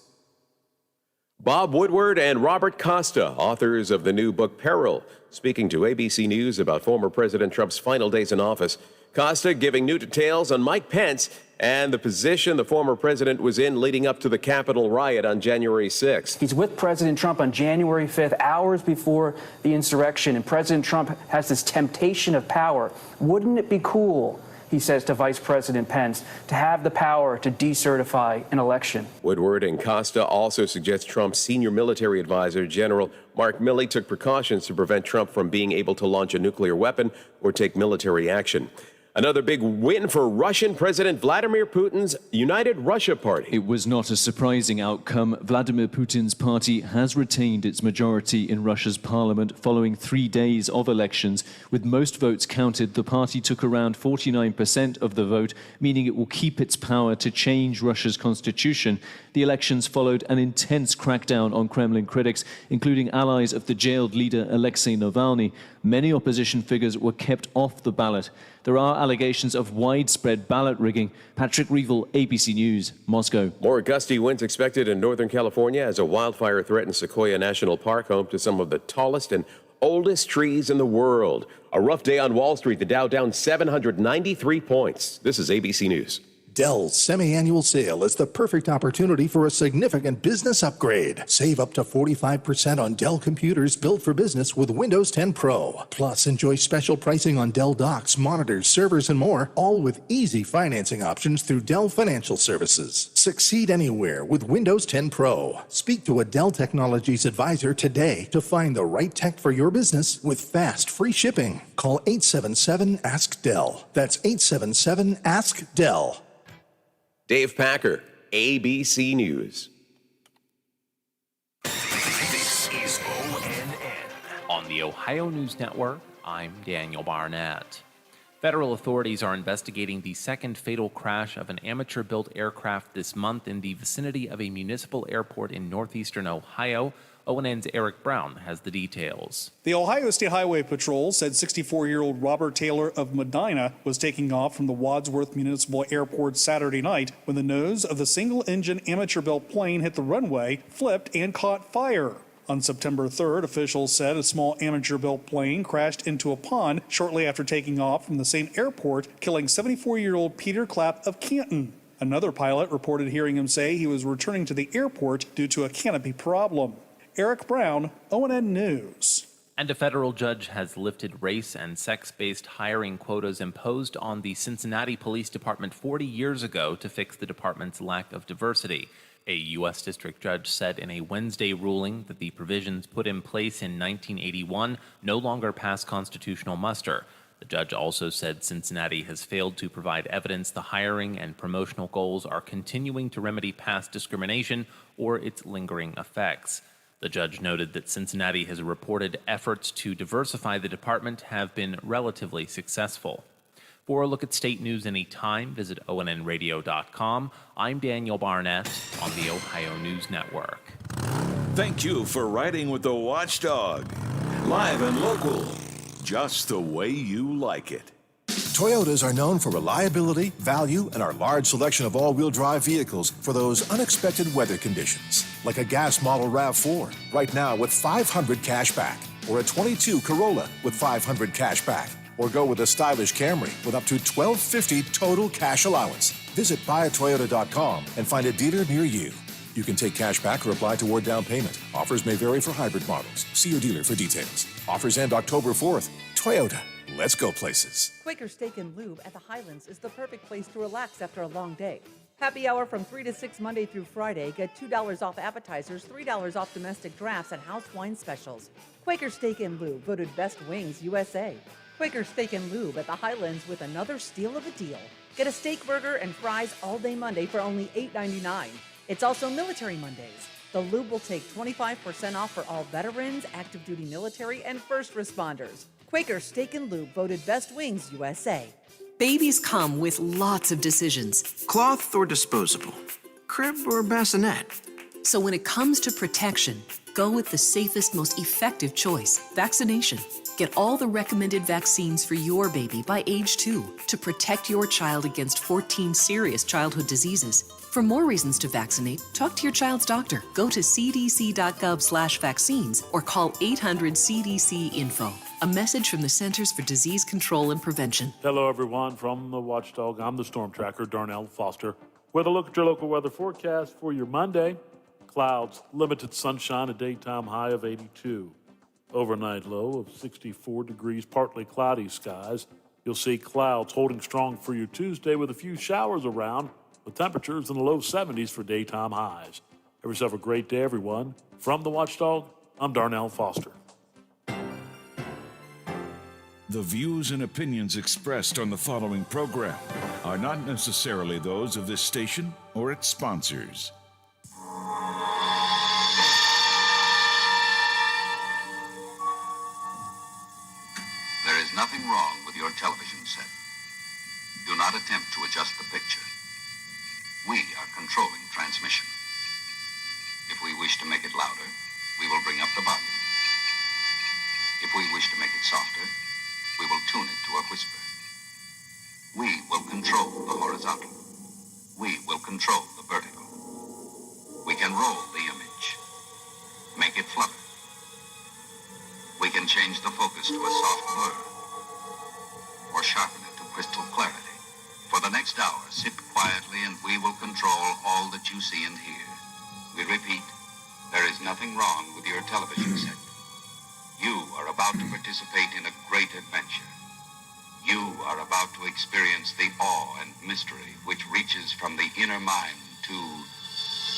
Bob Woodward and Robert Costa, authors of the new book Peril, speaking to ABC News about former President Trump's final days in office. Costa giving new details on Mike Pence and the position the former president was in leading up to the Capitol riot on January 6th. He's with President Trump on January 5th, hours before the insurrection, and President Trump has this temptation of power. Wouldn't it be cool, he says to Vice President Pence, to have the power to decertify an election? Woodward and Costa also suggest Trump's senior military advisor, General Mark Milley, took precautions to prevent Trump from being able to launch a nuclear weapon or take military action. Another big win for Russian President Vladimir Putin's United Russia Party. It was not a surprising outcome. Vladimir Putin's party has retained its majority in Russia's parliament following 3 days of elections. With most votes counted, the party took around 49% of the vote, meaning it will keep its power to change Russia's constitution. The elections followed an intense crackdown on Kremlin critics, including allies of the jailed leader Alexei Navalny. Many opposition figures were kept off the ballot. There are allegations of widespread ballot rigging. Patrick Reevell, ABC News, Moscow. More gusty winds expected in Northern California as a wildfire threatens Sequoia National Park, home to some of the tallest and oldest trees in the world. A rough day on Wall Street, the Dow down 793 points. This is ABC News. Dell's semi-annual sale is the perfect opportunity for a significant business upgrade. Save up to 45% on Dell computers built for business with Windows 10 Pro. Plus, enjoy special pricing on Dell docks, monitors, servers, and more, all with easy financing options through Dell Financial Services. Succeed anywhere with Windows 10 Pro. Speak to a Dell Technologies advisor today to find the right tech for your business with fast, free shipping. Call 877-ASK-DELL. That's 877-ASK-DELL. Dave Packer, ABC News. This is ONN. On the Ohio News Network, I'm Daniel Barnett. Federal authorities are investigating the second fatal crash of an amateur-built aircraft this month in the vicinity of a municipal airport in northeastern Ohio. ONN's Eric Brown has the details. The Ohio State Highway Patrol said 64-year-old Robert Taylor of Medina was taking off from the Wadsworth Municipal Airport Saturday night when the nose of the single-engine amateur-built plane hit the runway, flipped, and caught fire. On September 3rd, officials said a small amateur-built plane crashed into a pond shortly after taking off from the same airport, killing 74-year-old Peter Clapp of Canton. Another pilot reported hearing him say he was returning to the airport due to a canopy problem. Eric Brown, ONN News. And a federal judge has lifted race and sex-based hiring quotas imposed on the Cincinnati Police Department 40 years ago to fix the department's lack of diversity. A U.S. district judge said in a Wednesday ruling that the provisions put in place in 1981 no longer pass constitutional muster. The judge also said Cincinnati has failed to provide evidence the hiring and promotional goals are continuing to remedy past discrimination or its lingering effects. The judge noted that Cincinnati has reported efforts to diversify the department have been relatively successful. For a look at state news anytime, visit ONNradio.com. I'm Daniel Barnett on the Ohio News Network. Thank you for riding with the Watchdog. Live and local, just the way you like it. Toyotas are known for reliability, value, and our large selection of all-wheel drive vehicles for those unexpected weather conditions. Like a gas model RAV4, right now with $500 cash back. Or a 22 Corolla with $500 cash back. Or go with a stylish Camry with up to $1,250 total cash allowance. Visit buyatoyota.com and find a dealer near you. You can take cash back or apply toward down payment. Offers may vary for hybrid models. See your dealer for details. Offers end October 4th. Toyota. Let's go places. Quaker Steak and Lube at the Highlands is the perfect place to relax after a long day. Happy hour from 3 to 6 Monday through Friday. Get $2 off appetizers, $3 off domestic drafts, and house wine specials. Quaker Steak and Lube, voted Best Wings USA. Quaker Steak and Lube at the Highlands with another steal of a deal. Get a steak burger and fries all day Monday for only $8.99. It's also Military Mondays. The Lube will take 25% off for all veterans, active duty military, and first responders. Quaker Steak and Lube, voted Best Wings USA. Babies come with lots of decisions. Cloth or disposable? crib or bassinet? So when it comes to protection, go with the safest, most effective choice, vaccination. Get all the recommended vaccines for your baby by age 2 to protect your child against 14 serious childhood diseases. For more reasons to vaccinate, talk to your child's doctor. Go to cdc.gov/vaccines or call 800-CDC-INFO. A message from the Centers for Disease Control and Prevention. Hello, everyone. From the Watchdog, I'm the Storm Tracker, Darnell Foster. With a look at your local weather forecast for your Monday. Clouds, limited sunshine, a daytime high of 82. Overnight low of 64 degrees, partly cloudy skies. You'll see clouds holding strong for your Tuesday with a few showers around, with temperatures in the low 70s for daytime highs. Have yourself a great day, everyone. From the Watchdog, I'm Darnell Foster. The views and opinions expressed on the following program are not necessarily those of this station or its sponsors. There is nothing wrong with your television set. Do not attempt to adjust the picture. We are controlling transmission. If we wish to make it louder, we will bring up the volume. If we wish to make it softer, we will tune it to a whisper. We will control the horizontal. We will control the vertical. We can roll the image, make it flutter. We can change the focus to a soft blur, or sharpen it to crystal clarity. For the next hour, sit quietly and we will control all that you see and hear. We repeat, there is nothing wrong with your television set. You are about to participate in a great adventure. You are about to experience the awe and mystery which reaches from the inner mind to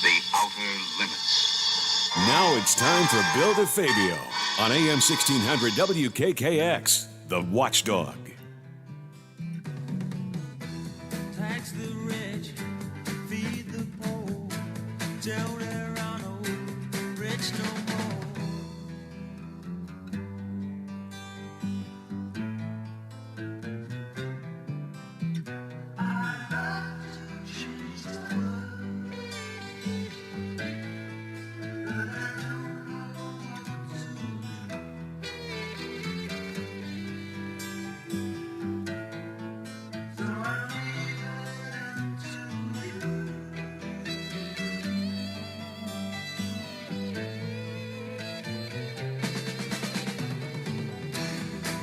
the outer limits. Now it's time for Bill DeFabio on AM 1600 WKKX, The Watchdog. Tax the rich, feed the poor, tell there are no rich no more.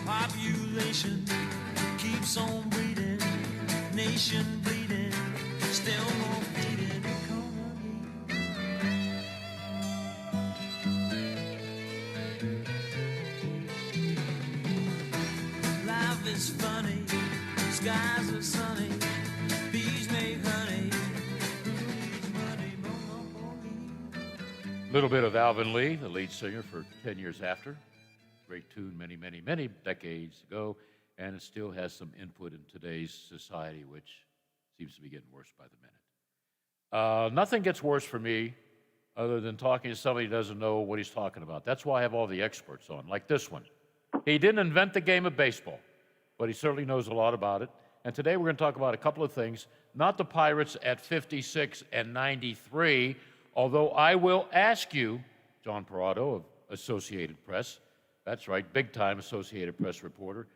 Population keeps on breeding, nation bleeding, still more faded economy. Life is funny, skies are sunny, bees make honey. A little bit of Alvin Lee, the lead singer for 10 Years After. Great tune many, many, many decades ago, and it still has some input in today's society, which seems to be getting worse by the minute. Nothing gets worse for me other than talking to somebody who doesn't know what he's talking about. That's why I have all the experts on, like this one. He didn't invent the game of baseball, but he certainly knows a lot about it. And today we're going to talk about a couple of things, not the Pirates at 56 and 93, although I will ask you, John Parado of Associated Press, that's right, big-time Associated Press reporter.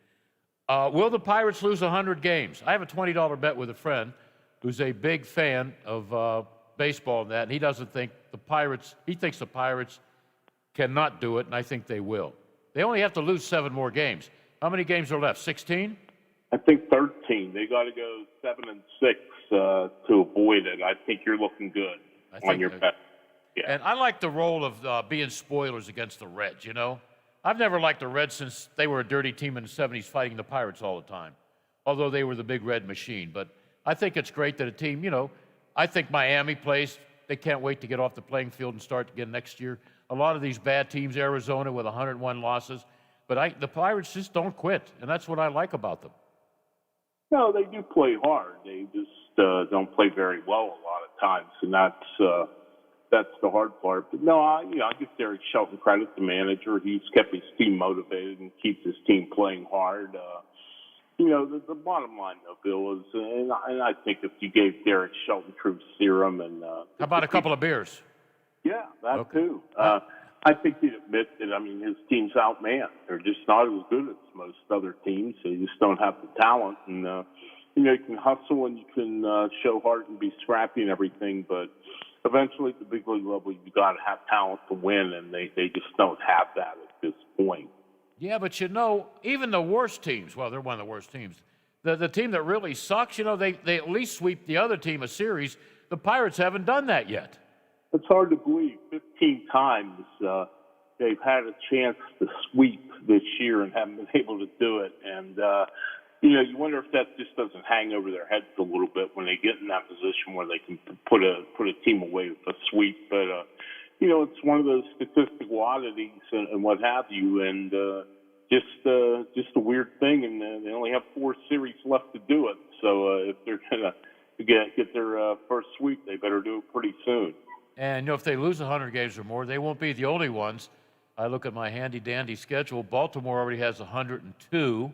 Will the Pirates lose 100 games? I have a $20 bet with a friend who's a big fan of baseball and that, and he doesn't think the Pirates, he thinks the Pirates cannot do it, and I think they will. They only have to lose 7 more games. How many games are left, 16? I think 13. They got to go 7 and 6 to avoid it. I think you're looking good on your bet. Yeah. And I like the role of being spoilers against the Reds, you know? I've never liked the Reds since they were a dirty team in the 70s fighting the Pirates all the time, although they were the big red machine. But I think it's great that a team, you know, I think Miami plays, they can't wait to get off the playing field and start again next year. A lot of these bad teams, Arizona with 101 losses, but the Pirates just don't quit, and that's what I like about them. No, they do play hard. They just don't play very well a lot of times, and that's the hard part. But no, I give Derek Shelton credit, the manager. He's kept his team motivated and keeps his team playing hard. the bottom line, though, Bill, is, and I think if you gave Derek Shelton Troop serum and How about a couple of beers? yeah, that too. I think he'd admit that. I mean, his team's outmanned. They're just not as good as most other teams. They just don't have the talent, and you can hustle and you can show heart and be scrappy and everything, but eventually at the big league level, you've got to have talent to win, and they just don't have that at this point. Yeah, but even the worst teams, well, they're one of the worst teams. The team that really sucks, they at least sweep the other team a series. The Pirates haven't done that yet. It's hard to believe. 15 times they've had a chance to sweep this year and haven't been able to do it. And, you wonder if that just doesn't hang over their heads a little bit when they get in that position where they can put a team away with a sweep. But, it's one of those statistical oddities and what have you. And just a weird thing. And they only have 4 series left to do it. So if they're going to get their first sweep, they better do it pretty soon. And, if they lose 100 games or more, they won't be the only ones. I look at my handy-dandy schedule. Baltimore already has 102.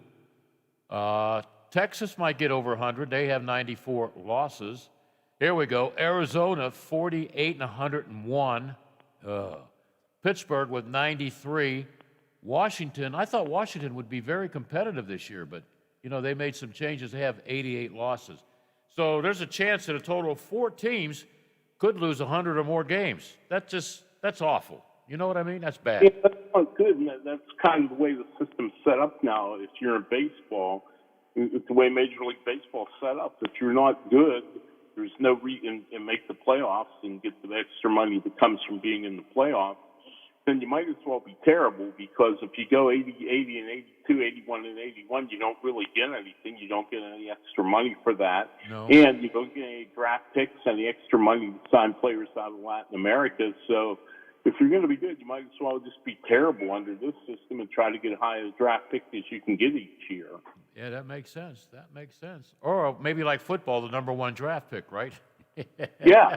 Texas might get over 100. They have 94 losses. Here we go. Arizona, 48 and 101. Pittsburgh with 93. Washington, I thought Washington would be very competitive this year, but, they made some changes. They have 88 losses. So there's a chance that a total of 4 teams could lose 100 or more games. That's awful. You know what I mean? That's bad. Yeah, that's not good. And that's kind of the way the system's set up now. If you're in baseball, it's the way Major League Baseball's set up. If you're not good, there's no reason to make the playoffs and get the extra money that comes from being in the playoffs. Then you might as well be terrible, because if you go 80 and 82, 81 and 81, you don't really get anything. You don't get any extra money for that. No. And you don't get any draft picks, any extra money to sign players out of Latin America. So if you're going to be good, you might as well just be terrible under this system and try to get as high a draft pick as you can get each year. Yeah, that makes sense. Or maybe like football, the number 1 draft pick, right? Yeah,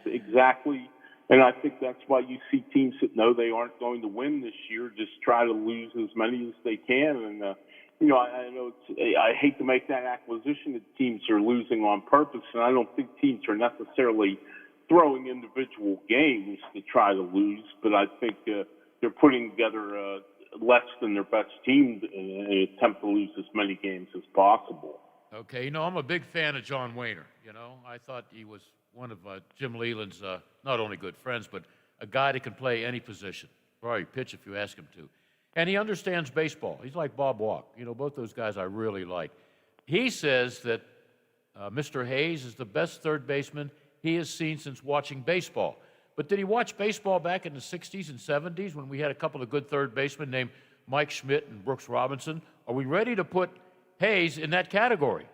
exactly. And I think that's why you see teams that know they aren't going to win this year just try to lose as many as they can. And, I know I hate to make that acquisition that teams are losing on purpose, and I don't think teams are necessarily throwing individual games to try to lose, but I think they're putting together less than their best team in an attempt to lose as many games as possible. Okay, I'm a big fan of John Wayner. I thought he was one of Jim Leland's not only good friends, but a guy that can play any position. Probably pitch if you ask him to. And he understands baseball. He's like Bob Walk. Both those guys I really like. He says that Mr. Hayes is the best third baseman he has seen since watching baseball. But did he watch baseball back in the 60s and 70s when we had a couple of good third basemen named Mike Schmidt and Brooks Robinson? Are we ready to put Hayes in that category?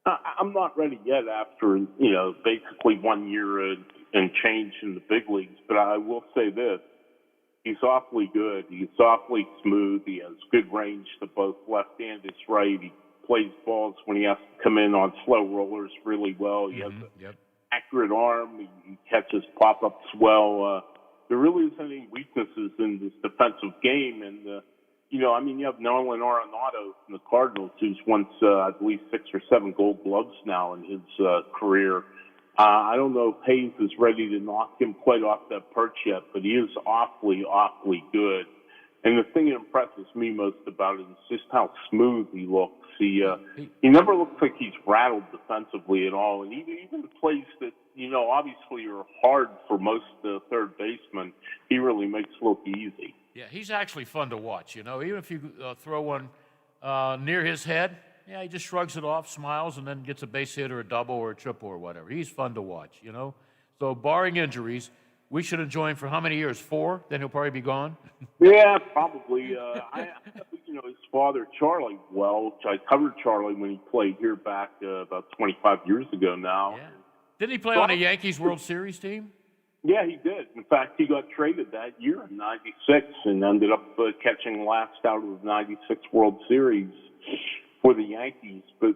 I'm not ready yet after, basically 1 year and change in the big leagues. But I will say this. He's awfully good. He's awfully smooth. He has good range to both left and his right. He plays balls when he has to come in on slow rollers really well. He has an accurate arm. He catches pop-ups well. There really isn't any weaknesses in this defensive game. And, you have Nolan Arenado from the Cardinals, who's won, I believe, 6 or 7 Gold Gloves now in his career. I don't know if Hayes is ready to knock him quite off that perch yet, but he is awfully, awfully good. And the thing that impresses me most about it is just how smooth he looks. He never looks like he's rattled defensively at all. And even the plays that, obviously are hard for most third basemen, he really makes look easy. Yeah, he's actually fun to watch, Even if you throw one near his head, he just shrugs it off, smiles, and then gets a base hit or a double or a triple or whatever. He's fun to watch, So barring injuries, we should enjoy him for how many years? 4? Then he'll probably be gone? Yeah, probably. His father, Charlie, I covered Charlie when he played here back about 25 years ago now. Yeah. Didn't he play on a Yankees World Series team? Yeah, he did. In fact, he got traded that year in '96 and ended up catching last out of the '96 World Series for the Yankees. But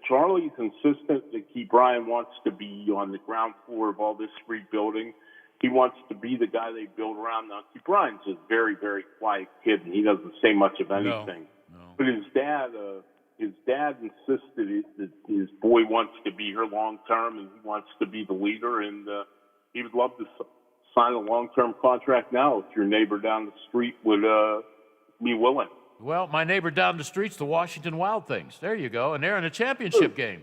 Charlie's insistent that Key Bryan wants to be on the ground floor of all this rebuilding. He wants to be the guy they build around. Now, Key Bryan's a very, very quiet kid, and he doesn't say much of anything. No. But his dad, his dad insisted that his boy wants to be here long term and he wants to be the leader, and he would love to sign a long-term contract now if your neighbor down the street would be willing. Well, my neighbor down the street's the Washington Wild Things. There you go. And they're in a championship game.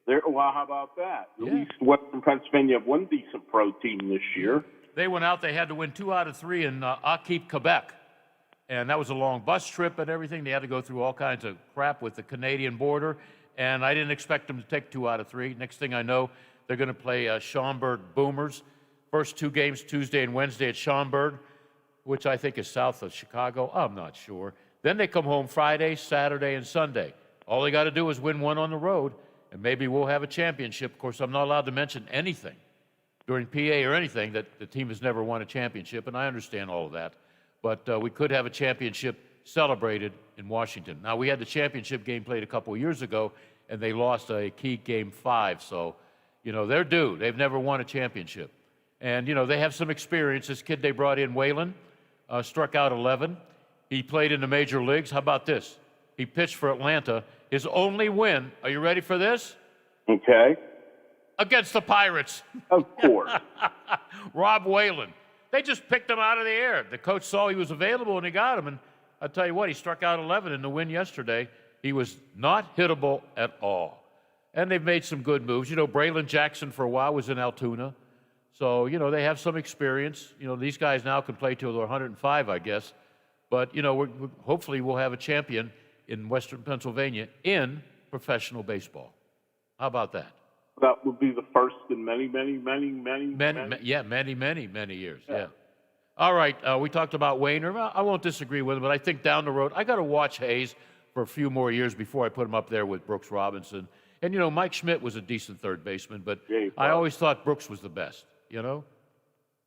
Well, how about that? At least Western Pennsylvania have one decent pro team this year. They went out. They had to win 2 out of 3 in Aquip, Quebec. And that was a long bus trip and everything. They had to go through all kinds of crap with the Canadian border. And I didn't expect them to take 2 out of 3. Next thing I know, they're going to play Schaumburg Boomers. First 2 games, Tuesday and Wednesday at Schaumburg, which I think is south of Chicago. I'm not sure. Then they come home Friday, Saturday, and Sunday. All they got to do is win 1 on the road, and maybe we'll have a championship. Of course, I'm not allowed to mention anything during PA or anything that the team has never won a championship, and I understand all of that. But we could have a championship celebrated in Washington. Now, we had the championship game played a couple of years ago, and they lost a key game 5. So, they're due. They've never won a championship. And, they have some experience. This kid they brought in, Whalen, struck out 11. He played in the major leagues. How about this? He pitched for Atlanta. His only win, are you ready for this? Okay. Against the Pirates. Of course. Rob Whalen. They just picked him out of the air. The coach saw he was available, and he got him. And I'll tell you what, he struck out 11 in the win yesterday. He was not hittable at all. And they've made some good moves. Braylon Jackson for a while was in Altoona. So, they have some experience. These guys now can play till they're 105, I guess. But, hopefully we'll have a champion in Western Pennsylvania in professional baseball. How about that? That would be the first in many, many, many, many, many years, yeah. All right, we talked about Wayner. I won't disagree with him, but I think down the road, I got to watch Hayes for a few more years before I put him up there with Brooks Robinson. And, Mike Schmidt was a decent third baseman, but I always thought Brooks was the best.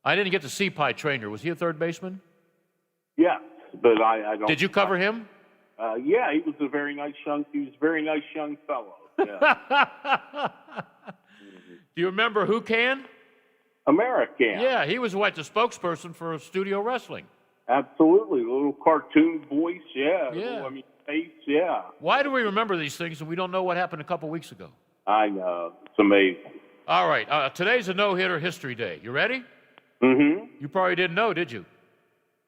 I didn't get to see Pie Traynor. Was he a third baseman? Yes, but I don't. Did you cover him? Yeah, he was a very nice young fellow. Yeah. Do you remember Who Can? American. Yeah, he was the spokesperson for Studio Wrestling. Absolutely, a little cartoon voice. Yeah. Face. Yeah. Why do we remember these things and we don't know what happened a couple weeks ago? I know. It's amazing. All right. Today's a no-hitter history day. You ready? Mm-hmm. You probably didn't know, did you?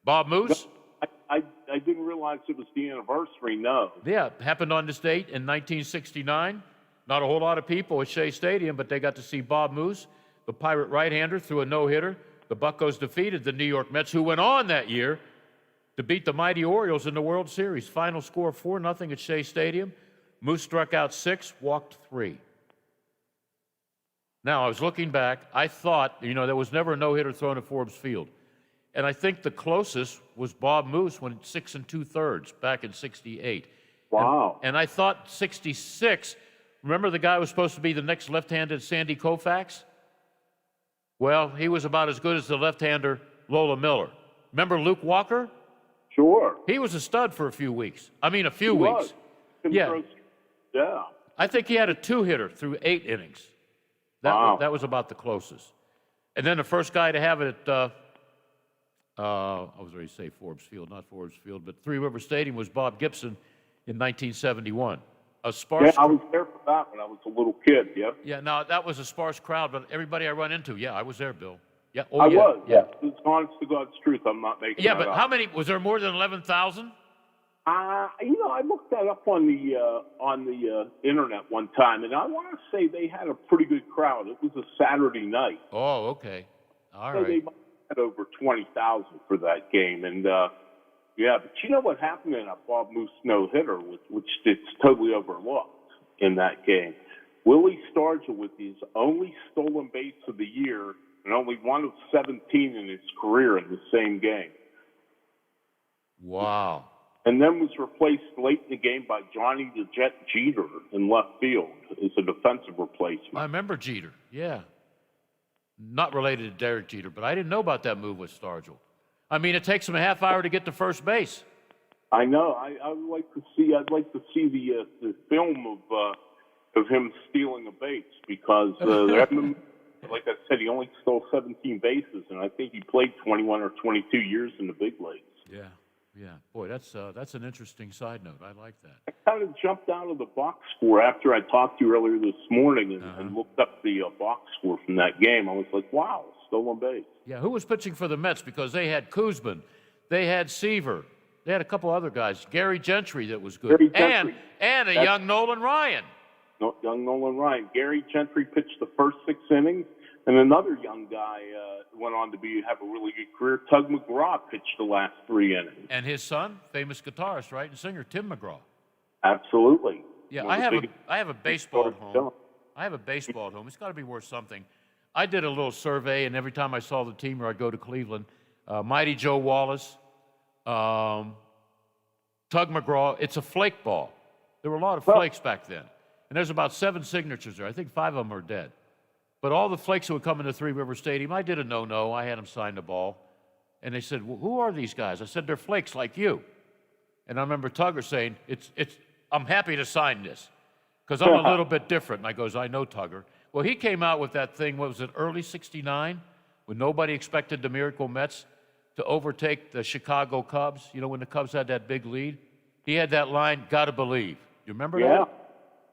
Bob Moose? No, I didn't realize it was the anniversary, no. Yeah, it happened on this date in 1969. Not a whole lot of people at Shea Stadium, but they got to see Bob Moose, the Pirate right-hander, threw a no-hitter. The Buccos defeated the New York Mets, who went on that year to beat the mighty Orioles in the World Series. Final score 4-0 at Shea Stadium. Moose struck out 6, walked 3. Now, I was looking back. I thought, there was never a no-hitter thrown at Forbes Field. And I think the closest was Bob Moose when 6 2/3 back in 68. Wow. And I thought 66, remember the guy who was supposed to be the next left-handed Sandy Koufax? Well, he was about as good as the left-hander Lola Miller. Remember Luke Walker? Sure. He was a stud for a few weeks. A few He weeks. was. Yeah. I think he had a 2-hitter through 8 innings. That was about the closest. And then the first guy to have it at, I was ready to say Forbes Field, not Forbes Field, but Three River Stadium was Bob Gibson in 1971. A sparse. Yeah, I was there for that when I was a little kid, yep. Yeah, no, that was a sparse crowd, but everybody I run into, I was there, Bill. Yeah, I was. It's honest to God's truth. I'm not making Yeah, that but up. how many, was there more than 11,000? I looked that up on the internet one time, and I want to say they had a pretty good crowd. It was a Saturday night. Oh, okay. All So right. they might have had over 20,000 for that game, and but you know what happened in that Bob Moose no-hitter, which it's totally overlooked in that game. Willie Stargell with his only stolen base of the year and only one of 17 in his career in the same game. Wow. And then was replaced late in the game by Johnny the Jet Jeter in left field as a defensive replacement. I remember Jeter, yeah. Not related to Derek Jeter, but I didn't know about that move with Stargell. It takes him a half hour to get to first base. I know. I'd like to see the film of him stealing a base because like I said, he only stole 17 bases, and I think he played 21 or 22 years in the big leagues. Yeah. Yeah, boy, that's an interesting side note. I like that. I kind of jumped out of the box score after I talked to you earlier this morning and looked up the box score from that game. I was like, wow, stolen base. Yeah, who was pitching for the Mets? Because they had Kuzman, they had Seaver, they had a couple other guys, Gary Gentry that was good, and a young Nolan Ryan. Young Nolan Ryan. Gary Gentry pitched the first 6 innings, and another young guy went on to have a really good career. Tug McGraw pitched the last 3 innings. And his son, famous guitarist, right, and singer Tim McGraw. Absolutely. Yeah, I have a baseball at home. I have a baseball at home. It's got to be worth something. I did a little survey, and every time I saw the team, or I'd go to Cleveland, Mighty Joe Wallace, Tug McGraw. It's a flake ball. There were a lot of flakes back then. And there's about 7 signatures there. I think 5 of them are dead. But all the flakes that would come into Three River Stadium, I did a no-no. I had them sign the ball. And they said, well, who are these guys? I said, they're flakes like you. And I remember Tugger saying, I'm happy to sign this because I'm a little bit different. And I goes, I know Tugger. Well, he came out with that thing, what was it, early 69, when nobody expected the Miracle Mets to overtake the Chicago Cubs. You know, when the Cubs had that big lead? He had that line, gotta believe. You remember that?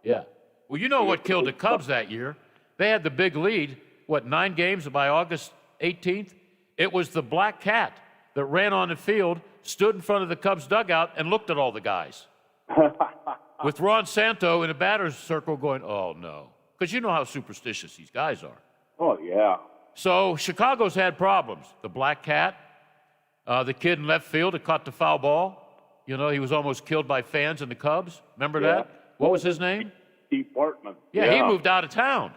Yeah. Well, you know what killed the Cubs that year? They had the big lead, 9 games by August 18th? It was the black cat that ran on the field, stood in front of the Cubs dugout, and looked at all the guys. With Ron Santo in a batter's circle going, oh, no. Because you know how superstitious these guys are. Oh, yeah. So Chicago's had problems. The black cat, the kid in left field that caught the foul ball. You know, he was almost killed by fans in the Cubs. Remember that? What was his name? Steve Bartman. Yeah, he moved out of town.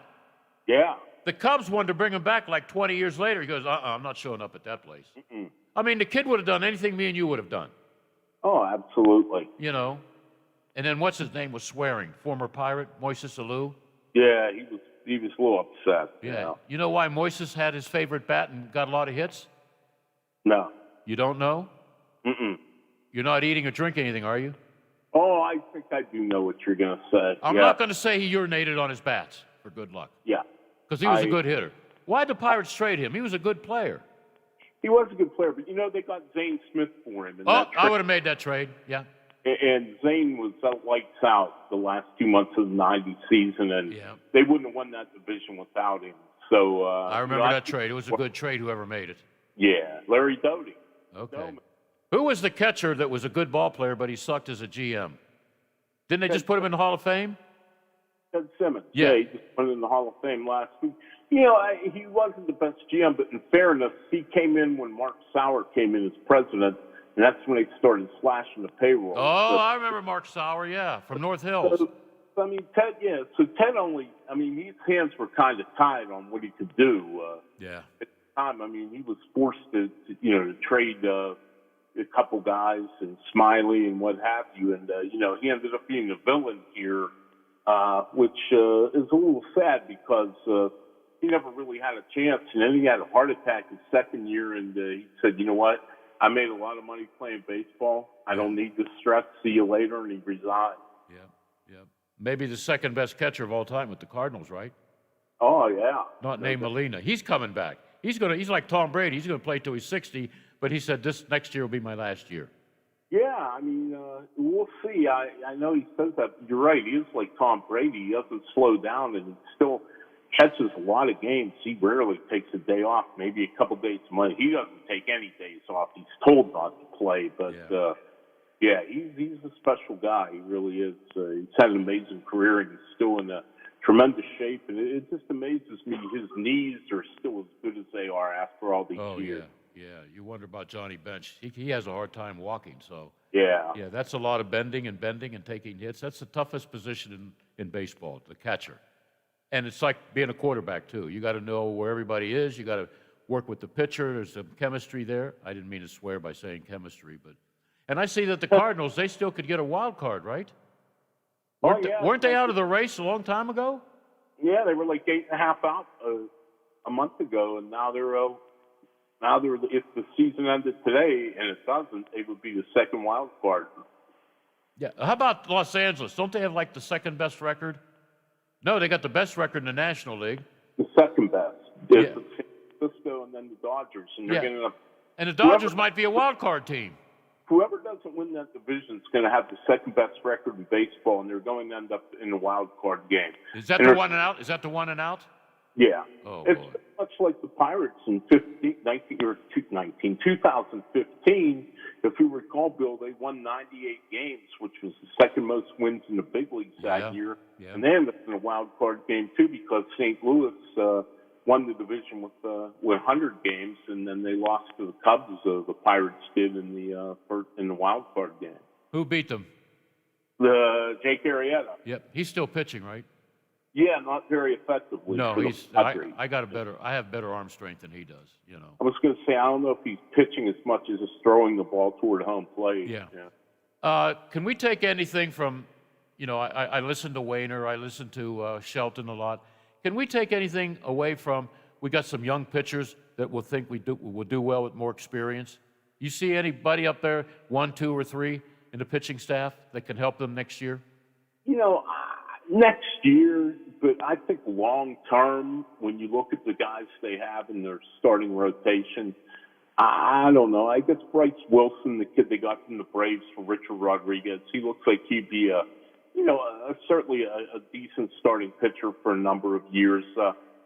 Yeah. The Cubs wanted to bring him back like 20 years later. He goes, I'm not showing up at that place. Mm-mm. I mean, the kid would have done anything me and you would have done. Oh, absolutely. You know? And then what's his name was swearing? Former Pirate, Moises Alou? Yeah, he was a little upset. Yeah. You know why Moises had his favorite bat and got a lot of hits? No. You don't know? Mm-mm. You're not eating or drinking anything, are you? Oh, I think I do know what you're going to say. I'm not going to say he urinated on his bats for good luck. Yeah. Because he was a good hitter. Why'd the Pirates trade him? He was a good player. He was a good player, but, you know, they got Zane Smith for him. And I would have made that trade, yeah. And Zane was lights out the last 2 months of the 90 season, and they wouldn't have won that division without him. So I remember that trade. It was a good trade, whoever made it. Yeah, Larry Doty. Okay. Who was the catcher that was a good ball player, but he sucked as a GM? Didn't they just put him in the Hall of Fame? Ted Simmons. Yeah. He just put him in the Hall of Fame last week. You know, he wasn't the best GM, but in fairness, he came in when Mark Sauer came in as president, and that's when they started slashing the payroll. Oh, I remember Mark Sauer, from North Hills. So, I mean, Ted, so Ted his hands were kind of tied on what he could do. Yeah. At the time, I mean, he was forced to trade a couple guys and Smiley and what have you, and, he ended up being a villain here, which is a little sad because he never really had a chance, and then he had a heart attack his second year, and he said, you know what, I made a lot of money playing baseball. I don't need the stress. See you later, and he resigned. Yeah. Maybe the second best catcher of all time with the Cardinals, right? Oh, yeah. Not named Molina. He's coming back. He's like Tom Brady. He's going to play till he's 60, but he said this next year will be my last year. Yeah, I mean, we'll see. I know he says that. You're right. He is like Tom Brady. He doesn't slow down, and he still catches a lot of games. He rarely takes a day off, maybe a couple days a month. He doesn't take any days off. He's told not to play, but he's a special guy. He really is. He's had an amazing career, and he's still in a tremendous shape. And it just amazes me. His knees are still as good as they are after all these years. Yeah. You wonder about Johnny Bench. He has a hard time walking, so. Yeah, that's a lot of bending and taking hits. That's the toughest position in baseball, the catcher. And it's like being a quarterback, too. You got to know where everybody is. You got to work with the pitcher. There's some chemistry there. I didn't mean to swear by saying chemistry, but. And I see that the Cardinals, they still could get a wild card, right? Weren't they out of the race a long time ago? Yeah, they were like 8.5 out a month ago, and now they're if the season ended today, and it doesn't, they would be the second wild card. Yeah. How about Los Angeles? Don't they have like the second best record? No, they got the best record in the National League. The second best. It's San Francisco and then the Dodgers, and they're getting up. And the Dodgers might be a wild card team. whoever doesn't win that division is going to have the second best record in baseball, and they're going to end up in the wild card game. Is that the one and out? Is that the one and out? Yeah. Oh, it's boy. much like the Pirates in 2015. If you recall, Bill, they won 98 games, which was the second most wins in the big leagues that year. Yeah. And they ended up in a wild card game, too, because St. Louis won the division with 100 games, and then they lost to the Cubs. The Pirates did in the wild card game. Who beat them? Jake Arrieta. Yep. He's still pitching, right? Yeah, not very effectively. No, for the he's. Padres. I have better arm strength than he does. You know. I was going to say, I don't know if he's pitching as much as just throwing the ball toward home plate. Yeah. Can we take anything from, I listen to Wayner, I listen to Shelton a lot. Can we take anything away from, we got some young pitchers that will think will do well with more experience? You see anybody up there, 1, 2, or 3 in the pitching staff that can help them next year? Next year, but I think long term, when you look at the guys they have in their starting rotation, I don't know. I guess Bryce Wilson, the kid they got from the Braves for Richard Rodriguez, he looks like he'd be certainly a decent starting pitcher for a number of years.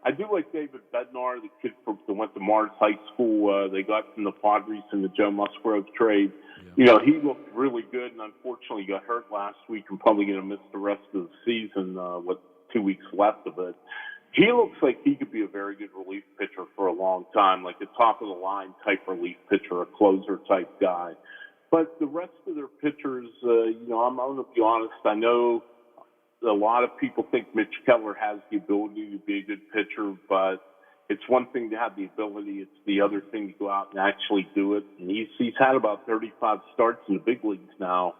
I do like David Bednar, the kid that went to Mars High School. They got from the Padres in the Joe Musgrove trade. Yeah. He looked really good, and unfortunately got hurt last week and probably going to miss the rest of the season with 2 weeks left of it. He looks like he could be a very good relief pitcher for a long time, like a top-of-the-line type relief pitcher, a closer-type guy. But the rest of their pitchers, I'm going to be honest, I know a lot of people think Mitch Keller has the ability to be a good pitcher, but it's one thing to have the ability. It's the other thing to go out and actually do it. And he's had about 35 starts in the big leagues now,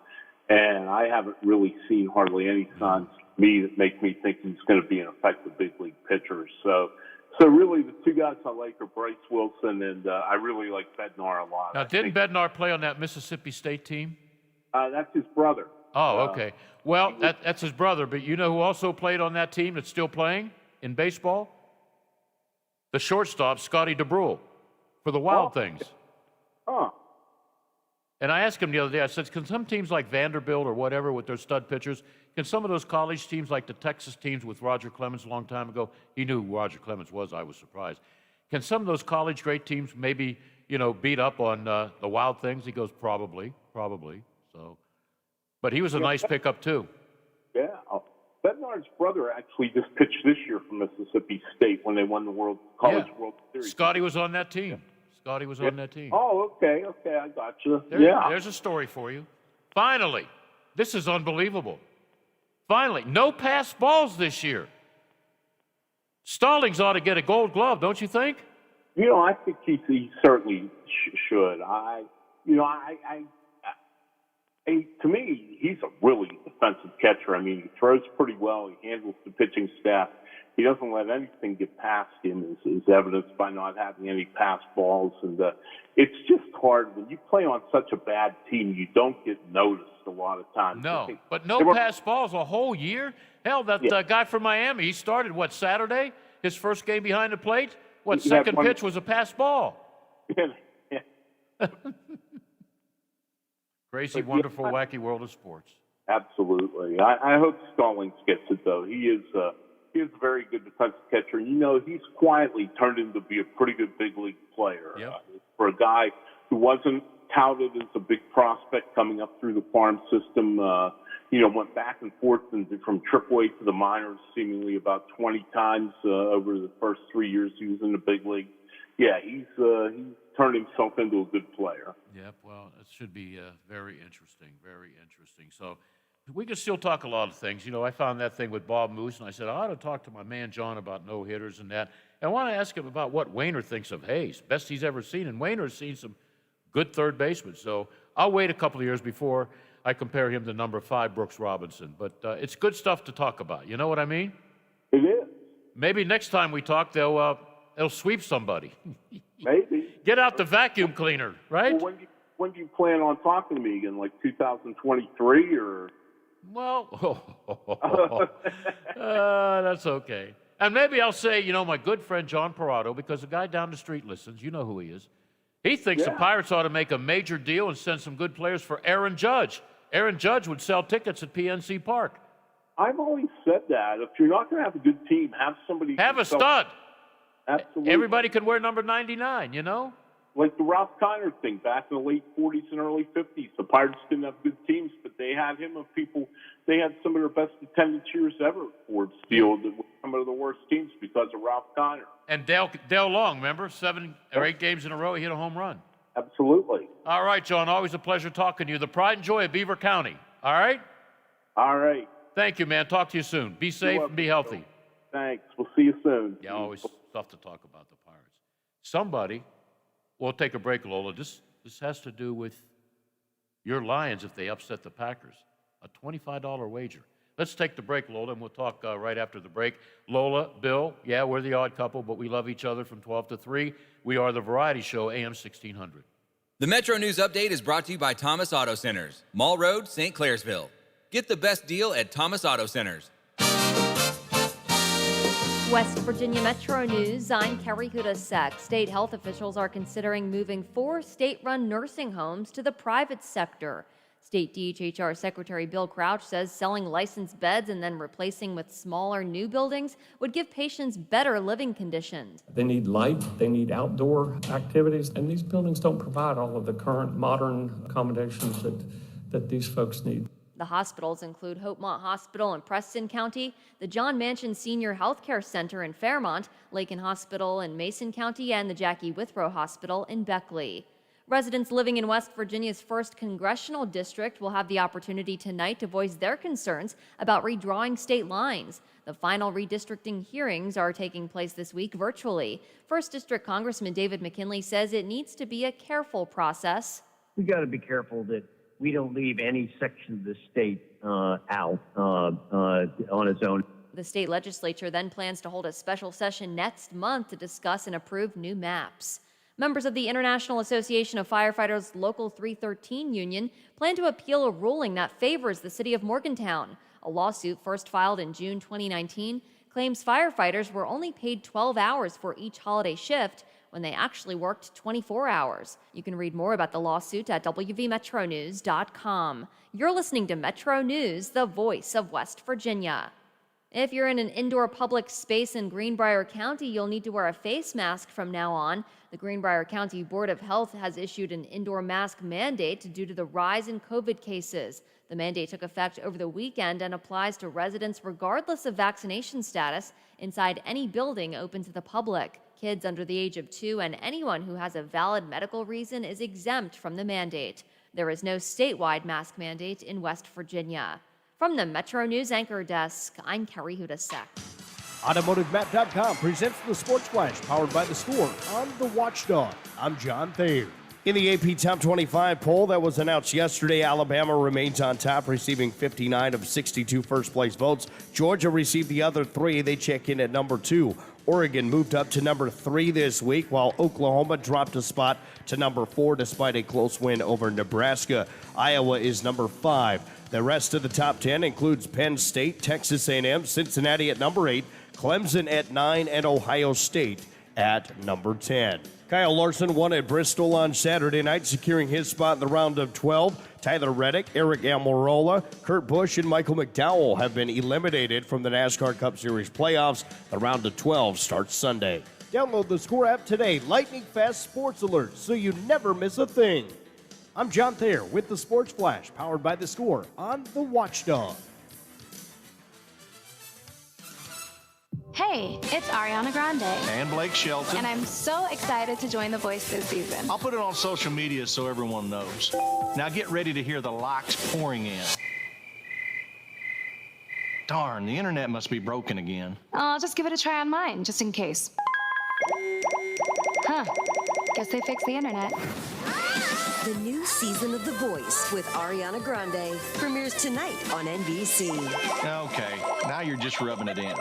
and I haven't really seen hardly any signs to me that make me think he's going to be an effective big league pitcher. So really, the two guys I like are Bryce Wilson, and I really like Bednar a lot. Now, didn't Bednar play on that Mississippi State team? That's his brother. Oh, okay. Well, that's his brother, but you know who also played on that team that's still playing in baseball? The shortstop, Scotty DeBrule, for the Wild Things. Huh. And I asked him the other day, I said, can some teams like Vanderbilt or whatever with their stud pitchers, can some of those college teams like the Texas teams with Roger Clemens a long time ago, he knew who Roger Clemens was, I was surprised. Can some of those college great teams maybe, beat up on the Wild Things? He goes, probably. So, but he was a nice pickup too. Yeah. Bednar's brother actually just pitched this year for Mississippi State when they won the College World Series. Scotty was on that team. On that team. Oh, okay, I got you. There's a story for you. Finally, this is unbelievable. Finally, no pass balls this year. Stallings ought to get a Gold Glove, don't you think? I think he certainly should. To me, he's a really defensive catcher. I mean, he throws pretty well. He handles the pitching staff. He doesn't let anything get past him, as evidenced by not having any pass balls. And it's just hard. When you play on such a bad team, you don't get noticed a lot of times. No, but no pass balls a whole year? Hell, that guy from Miami, he started, Saturday? His first game behind the plate? Second pitch was a pass ball. Crazy, wonderful, wacky world of sports. Absolutely. I hope Stallings gets it, though. He is a very good defensive catcher. He's quietly turned into be a pretty good big league player. Yep. For a guy who wasn't touted as a big prospect coming up through the farm system, went back and forth from AAA to the minors seemingly about 20 times over the first 3 years he was in the big league. Yeah, he's turned himself into a good player. Yep, well, it should be very interesting. So we can still talk a lot of things. I found that thing with Bob Moose, and I said, I ought to talk to my man John about no-hitters and that. And I want to ask him about what Wayner thinks of Hayes, best he's ever seen. And Wayner's seen some good third basemen. So I'll wait a couple of years before I compare him to number 5, Brooks Robinson. But it's good stuff to talk about. You know what I mean? It is. Maybe next time we talk, they'll sweep somebody. Maybe. Get out the vacuum cleaner, right? Well, when do you plan on talking to me again? Like 2023 or? Well, that's okay. And maybe I'll say, my good friend John Parado, because the guy down the street listens, you know who he is. He thinks the Pirates ought to make a major deal and send some good players for Aaron Judge. Aaron Judge would sell tickets at PNC Park. I've always said that. If you're not going to have a good team, have somebody. Have a stud. Absolutely. Everybody can wear number 99, you know? Like the Ralph Kiner thing back in the late 40s and early 50s. The Pirates didn't have good teams, but they had him of people. They had some of their best attendance years ever at Ford Field with some of the worst teams because of Ralph Kiner. And Dale Long, remember? 7 or 8 games in a row, he hit a home run. Absolutely. All right, John, always a pleasure talking to you. The pride and joy of Beaver County, all right? All right. Thank you, man. Talk to you soon. Be safe and be healthy. Thanks. We'll see you soon. Yeah, always stuff to talk about the Pirates. Somebody, we'll take a break, Lola. This has to do with your Lions if they upset the Packers. A $25 wager. Let's take the break, Lola, and we'll talk right after the break. Lola, Bill, yeah, we're the odd couple, but we love each other from 12 to 3. We are the Variety Show, AM 1600. The Metro News Update is brought to you by Thomas Auto Centers, Mall Road, St. Clairsville. Get the best deal at Thomas Auto Centers. West Virginia Metro News, I'm Carrie Hudasek. State health officials are considering moving 4 state-run nursing homes to the private sector. State DHHR Secretary Bill Crouch says selling licensed beds and then replacing with smaller new buildings would give patients better living conditions. They need light, they need outdoor activities, and these buildings don't provide all of the current modern accommodations that these folks need. The hospitals include Hopemont Hospital in Preston County, the John Manchin Senior Health Care Center in Fairmont, Lakin Hospital in Mason County, and the Jackie Withrow Hospital in Beckley. Residents living in West Virginia's 1st Congressional District will have the opportunity tonight to voice their concerns about redrawing state lines. The final redistricting hearings are taking place this week virtually. 1st District Congressman David McKinley says it needs to be a careful process. We got to be careful that we don't leave any section of the state out on its own. The state legislature then plans to hold a special session next month to discuss and approve new maps. Members of the International Association of Firefighters Local 313 union plan to appeal a ruling that favors the city of Morgantown. A lawsuit first filed in June 2019 claims firefighters were only paid 12 hours for each holiday shift when they actually worked 24 hours. You can read more about the lawsuit at wvmetronews.com. You're listening to Metro News, the voice of West Virginia. If you're in an indoor public space in Greenbrier County, you'll need to wear a face mask from now on. The Greenbrier County Board of Health has issued an indoor mask mandate due to the rise in COVID cases. The mandate took effect over the weekend and applies to residents regardless of vaccination status inside any building open to the public. Kids under the age of 2 and anyone who has a valid medical reason is exempt from the mandate. There is no statewide mask mandate in West Virginia. From the Metro News Anchor Desk, I'm Carrie Hudasek. AutomotiveMap.com presents the Sports Flash, powered by The Score on The Watchdog. I'm John Thayer. In the AP Top 25 poll that was announced yesterday, Alabama remains on top, receiving 59 of 62 first-place votes. Georgia received the other 3. They check in at number 2. Oregon moved up to number 3 this week, while Oklahoma dropped a spot to number 4 despite a close win over Nebraska. Iowa is number 5. The rest of the top 10 includes Penn State, Texas A&M, Cincinnati at number 8, Clemson at 9, and Ohio State at number 10. Kyle Larson won at Bristol on Saturday night, securing his spot in the round of 12. Tyler Reddick, Eric Almirola, Kurt Busch, and Michael McDowell have been eliminated from the NASCAR Cup Series playoffs. The round of 12 starts Sunday. Download the Score app today. Lightning fast sports alerts so you never miss a thing. I'm John Thayer with the Sports Flash, powered by The Score on The Watchdog. Hey, it's Ariana Grande. And Blake Shelton. And I'm so excited to join The Voice this season. I'll put it on social media so everyone knows. Now get ready to hear the likes pouring in. Darn, the internet must be broken again. I'll just give it a try on mine, just in case. Huh. Guess they fixed the internet. The new season of The Voice with Ariana Grande premieres tonight on NBC. Okay, now you're just rubbing it in.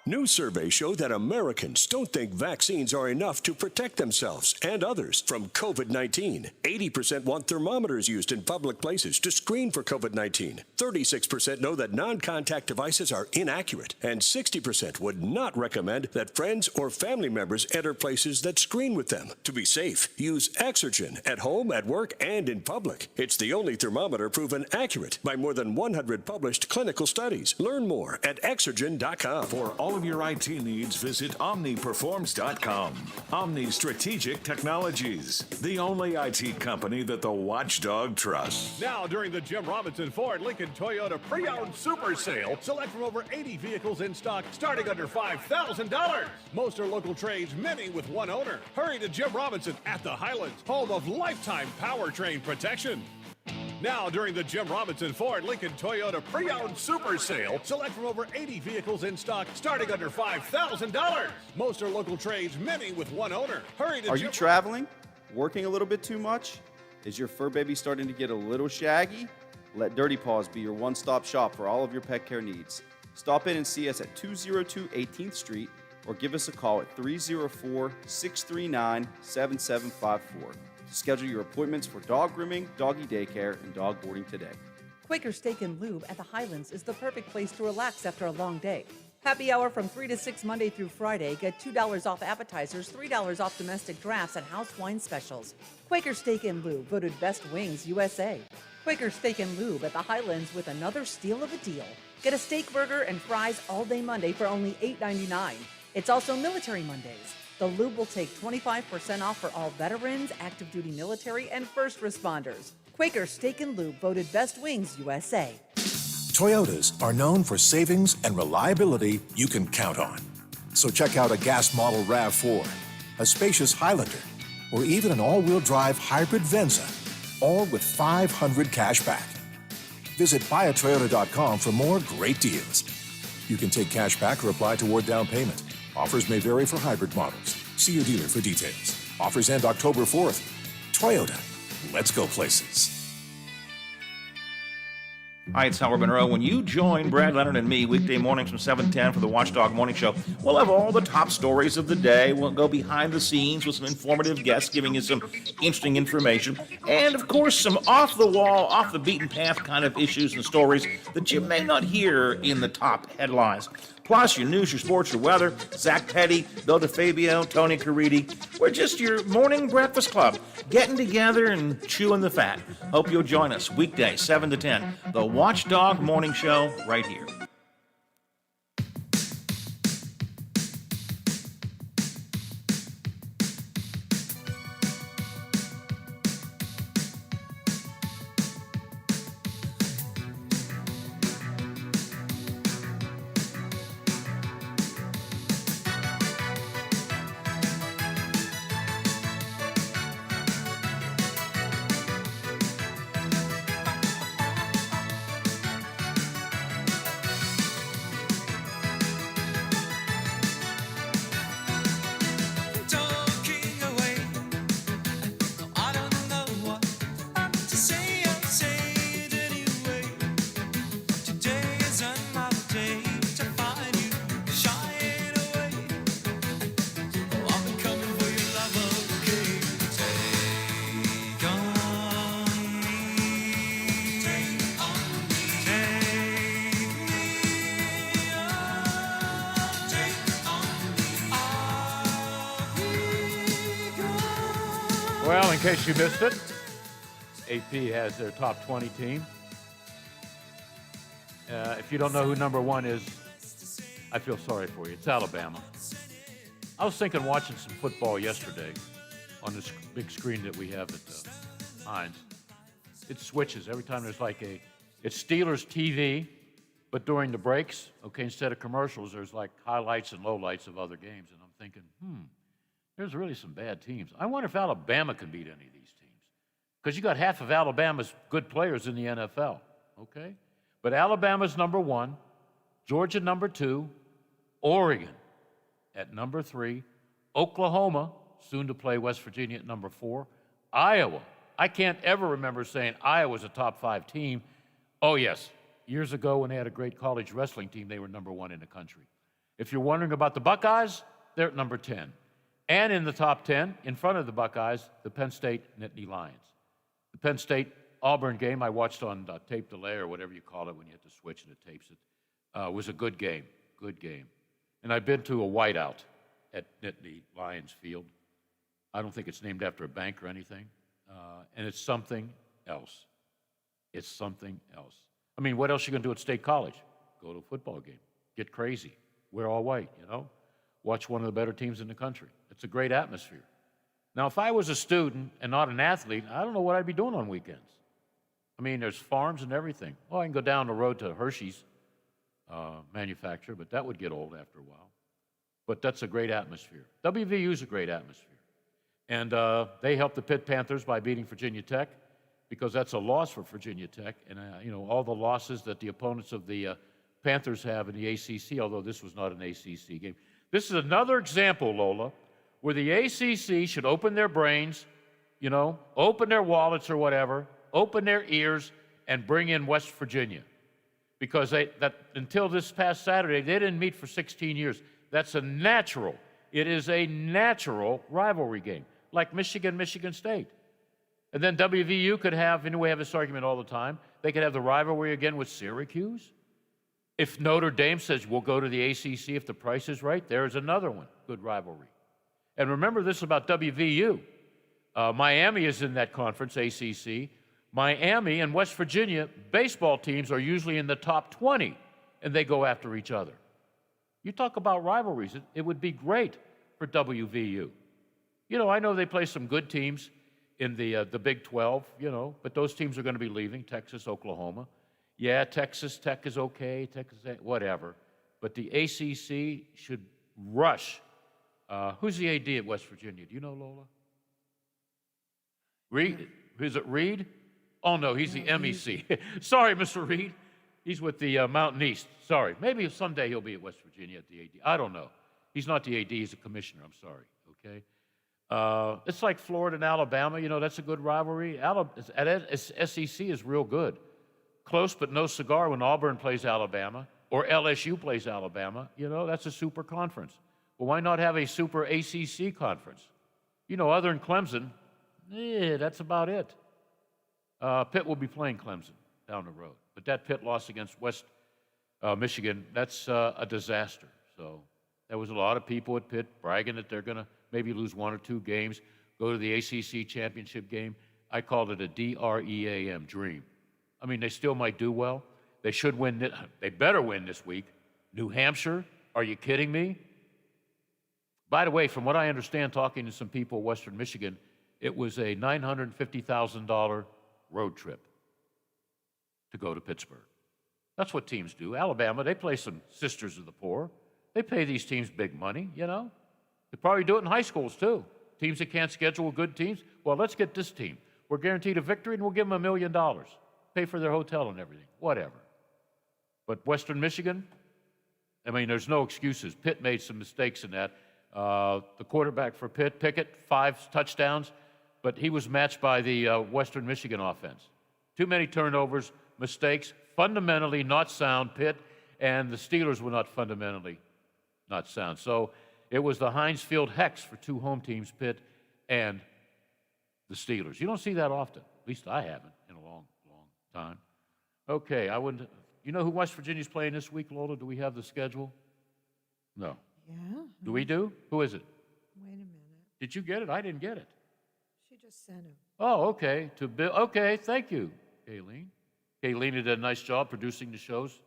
New surveys show that Americans don't think vaccines are enough to protect themselves and others from COVID-19. 80% want thermometers used in public places to screen for COVID-19. 36% know that non-contact devices are inaccurate. And 60% would not recommend that friends or family members enter places that screen with them. To be safe, use Exergen at home, at work, and in public. It's the only thermometer proven accurate by more than 100 published clinical studies. Learn more at Exergen.com. For all of your IT needs, visit OmniPerforms.com. Omni Strategic Technologies, the only IT company that the watchdog trusts. Now, during the Jim Robinson Ford Lincoln Toyota pre-owned super sale, select from over 80 vehicles in stock starting under $5,000. Most are local trades, many with one owner. Hurry to Jim Robinson at the Highlands, home of lifetime powertrain protection. Now, during the Jim Robinson Ford Lincoln Toyota pre-owned super sale, select from over 80 vehicles in stock starting under $5,000. Most are local trades, many with one owner. Hurry to Are you traveling? Working a little bit too much? Is your fur baby starting to get a little shaggy? Let Dirty Paws be your one-stop shop for all of your pet care needs. Stop in and see us at 202 18th Street or give us a call at 304-639-7754. Schedule your appointments for dog grooming, doggy daycare, and dog boarding today. Quaker Steak and Lube at the Highlands is the perfect place to relax after a long day. Happy hour from 3 to 6 Monday through Friday. Get $2 off appetizers, $3 off domestic drafts, and house wine specials. Quaker Steak and Lube, voted Best Wings USA. Quaker Steak and Lube at the Highlands with another steal of a deal. Get a steak burger and fries all day Monday for only $8.99. It's also Military Mondays. The Lube will take 25% off for all veterans, active duty military, and first responders. Quaker Steak and Lube, voted Best Wings USA. Toyotas are known for savings and reliability you can count on. So check out a gas model RAV4, a spacious Highlander, or even an all-wheel drive hybrid Venza, all with $500 cash back. Visit buyatoyota.com for more great deals. You can take cash back or apply toward down payment. Offers may vary for hybrid models. See your dealer for details. Offers end October 4th. Toyota. Let's go places. Hi, it's Howard Monroe. When you join Brad Leonard and me weekday mornings from 7 to 10 for the Watchdog Morning Show, we'll have all the top stories of the day. We'll go behind the scenes with some informative guests giving you some interesting information. And, of course, some off-the-wall, off-the-beaten-path kind of issues and stories that you may not hear in the top headlines. Plus, your news, your sports, your weather. Zach Petty, Bill DeFabio, Tony Caridi. We're just your morning breakfast club, getting together and chewing the fat. Hope you'll join us weekday, 7 to 10. The Watchdog Morning Show, right here. Well, in case you missed it, AP has their top 20 team. If you don't know who number one is, I feel sorry for you. It's Alabama. I was thinking watching some football yesterday on this big screen that we have at Heinz. It switches every time there's it's Steelers TV, but during the breaks, instead of commercials, there's like highlights and lowlights of other games. And I'm thinking, there's really some bad teams. I wonder if Alabama can beat any of these teams. Because you got half of Alabama's good players in the NFL, okay? But Alabama's number one, Georgia number two, Oregon at number three, Oklahoma, soon to play West Virginia at number four, Iowa. I can't ever remember saying Iowa's a top five team. Oh, yes. Years ago when they had a great college wrestling team, they were number one in the country. If you're wondering about the Buckeyes, they're at number 10. And in the top 10, in front of the Buckeyes, the Penn State Nittany Lions. The Penn State-Auburn game I watched on tape delay or whatever you call it when you have to switch and it tapes it, was a good game, good game. And I've been to a whiteout at Nittany Lions Field. I don't think it's named after a bank or anything. And it's something else. It's something else. I mean, what else are you going to do at State College? Go to a football game. Get crazy. Wear all white, you know? Watch one of the better teams in the country. It's a great atmosphere. Now, if I was a student and not an athlete, I don't know what I'd be doing on weekends. I mean, there's farms and everything. Well, I can go down the road to Hershey's manufacturer, but that would get old after a while. But that's a great atmosphere. WVU is a great atmosphere. And they helped the Pitt Panthers by beating Virginia Tech, because that's a loss for Virginia Tech. And, you know, all the losses that the opponents of the Panthers have in the ACC, although this was not an ACC game. This is another example, Lola, where the ACC should open their brains, you know, open their wallets or whatever, open their ears, and bring in West Virginia. Because until this past Saturday, they didn't meet for 16 years. That's a natural. It is a natural rivalry game, like Michigan State. And then WVU could have, and we have this argument all the time, they could have the rivalry again with Syracuse. If Notre Dame says we'll go to the ACC if the price is right, there's another one, good rivalry. And remember this about WVU. Miami is in that conference, ACC. Miami and West Virginia baseball teams are usually in the top 20, and they go after each other. You talk about rivalries, it would be great for WVU. You know, I know they play some good teams in the Big 12, you know, but those teams are going to be leaving, Texas, Oklahoma. Yeah, Texas Tech is okay, Texas, whatever. But the ACC should rush. Who's the AD at West Virginia? Do you know, Lola? Reed? Is it Reed? Oh, no, he's the MEC. Sorry, Mr. Reed. He's with the Mountain East. Sorry. Maybe someday he'll be at West Virginia at the AD. I don't know. He's not the AD. He's a commissioner. I'm sorry. Okay? It's like Florida and Alabama. You know, that's a good rivalry. SEC is real good. Close but no cigar when Auburn plays Alabama or LSU plays Alabama. You know, that's a super conference. Well, why not have a super ACC conference? You know, other than Clemson, that's about it. Pitt will be playing Clemson down the road. But that Pitt loss against West Michigan, that's a disaster. So there was a lot of people at Pitt bragging that they're going to maybe lose one or two games, go to the ACC championship game. I called it a DREAM, dream. I mean, they still might do well. They should win. They better win this week. New Hampshire? Are you kidding me? By the way, from what I understand, talking to some people in Western Michigan, it was a $950,000 road trip to go to Pittsburgh. That's what teams do. Alabama, they play some Sisters of the Poor. They pay these teams big money, you know. They probably do it in high schools, too. Teams that can't schedule good teams, well, let's get this team. We're guaranteed a victory, and we'll give them $1 million. Pay for their hotel and everything, whatever. But Western Michigan, I mean, there's no excuses. Pitt made some mistakes in that. The quarterback for Pitt, Pickett, 5 touchdowns, but he was matched by the Western Michigan offense. Too many turnovers, mistakes, fundamentally not sound, Pitt, and the Steelers were not fundamentally not sound. So it was the Heinz Field Hex for 2 home teams, Pitt and the Steelers. You don't see that often. At least I haven't in a long time. Okay, I wouldn't. You know who West Virginia's playing this week, Lola? Do we have the schedule? No. Yeah. Do we do? Who is it? Wait a minute. Did you get it? I didn't get it. She just sent him. Oh, okay. To Bill. Okay, thank you, Kayleen. Kayleen did a nice job producing the shows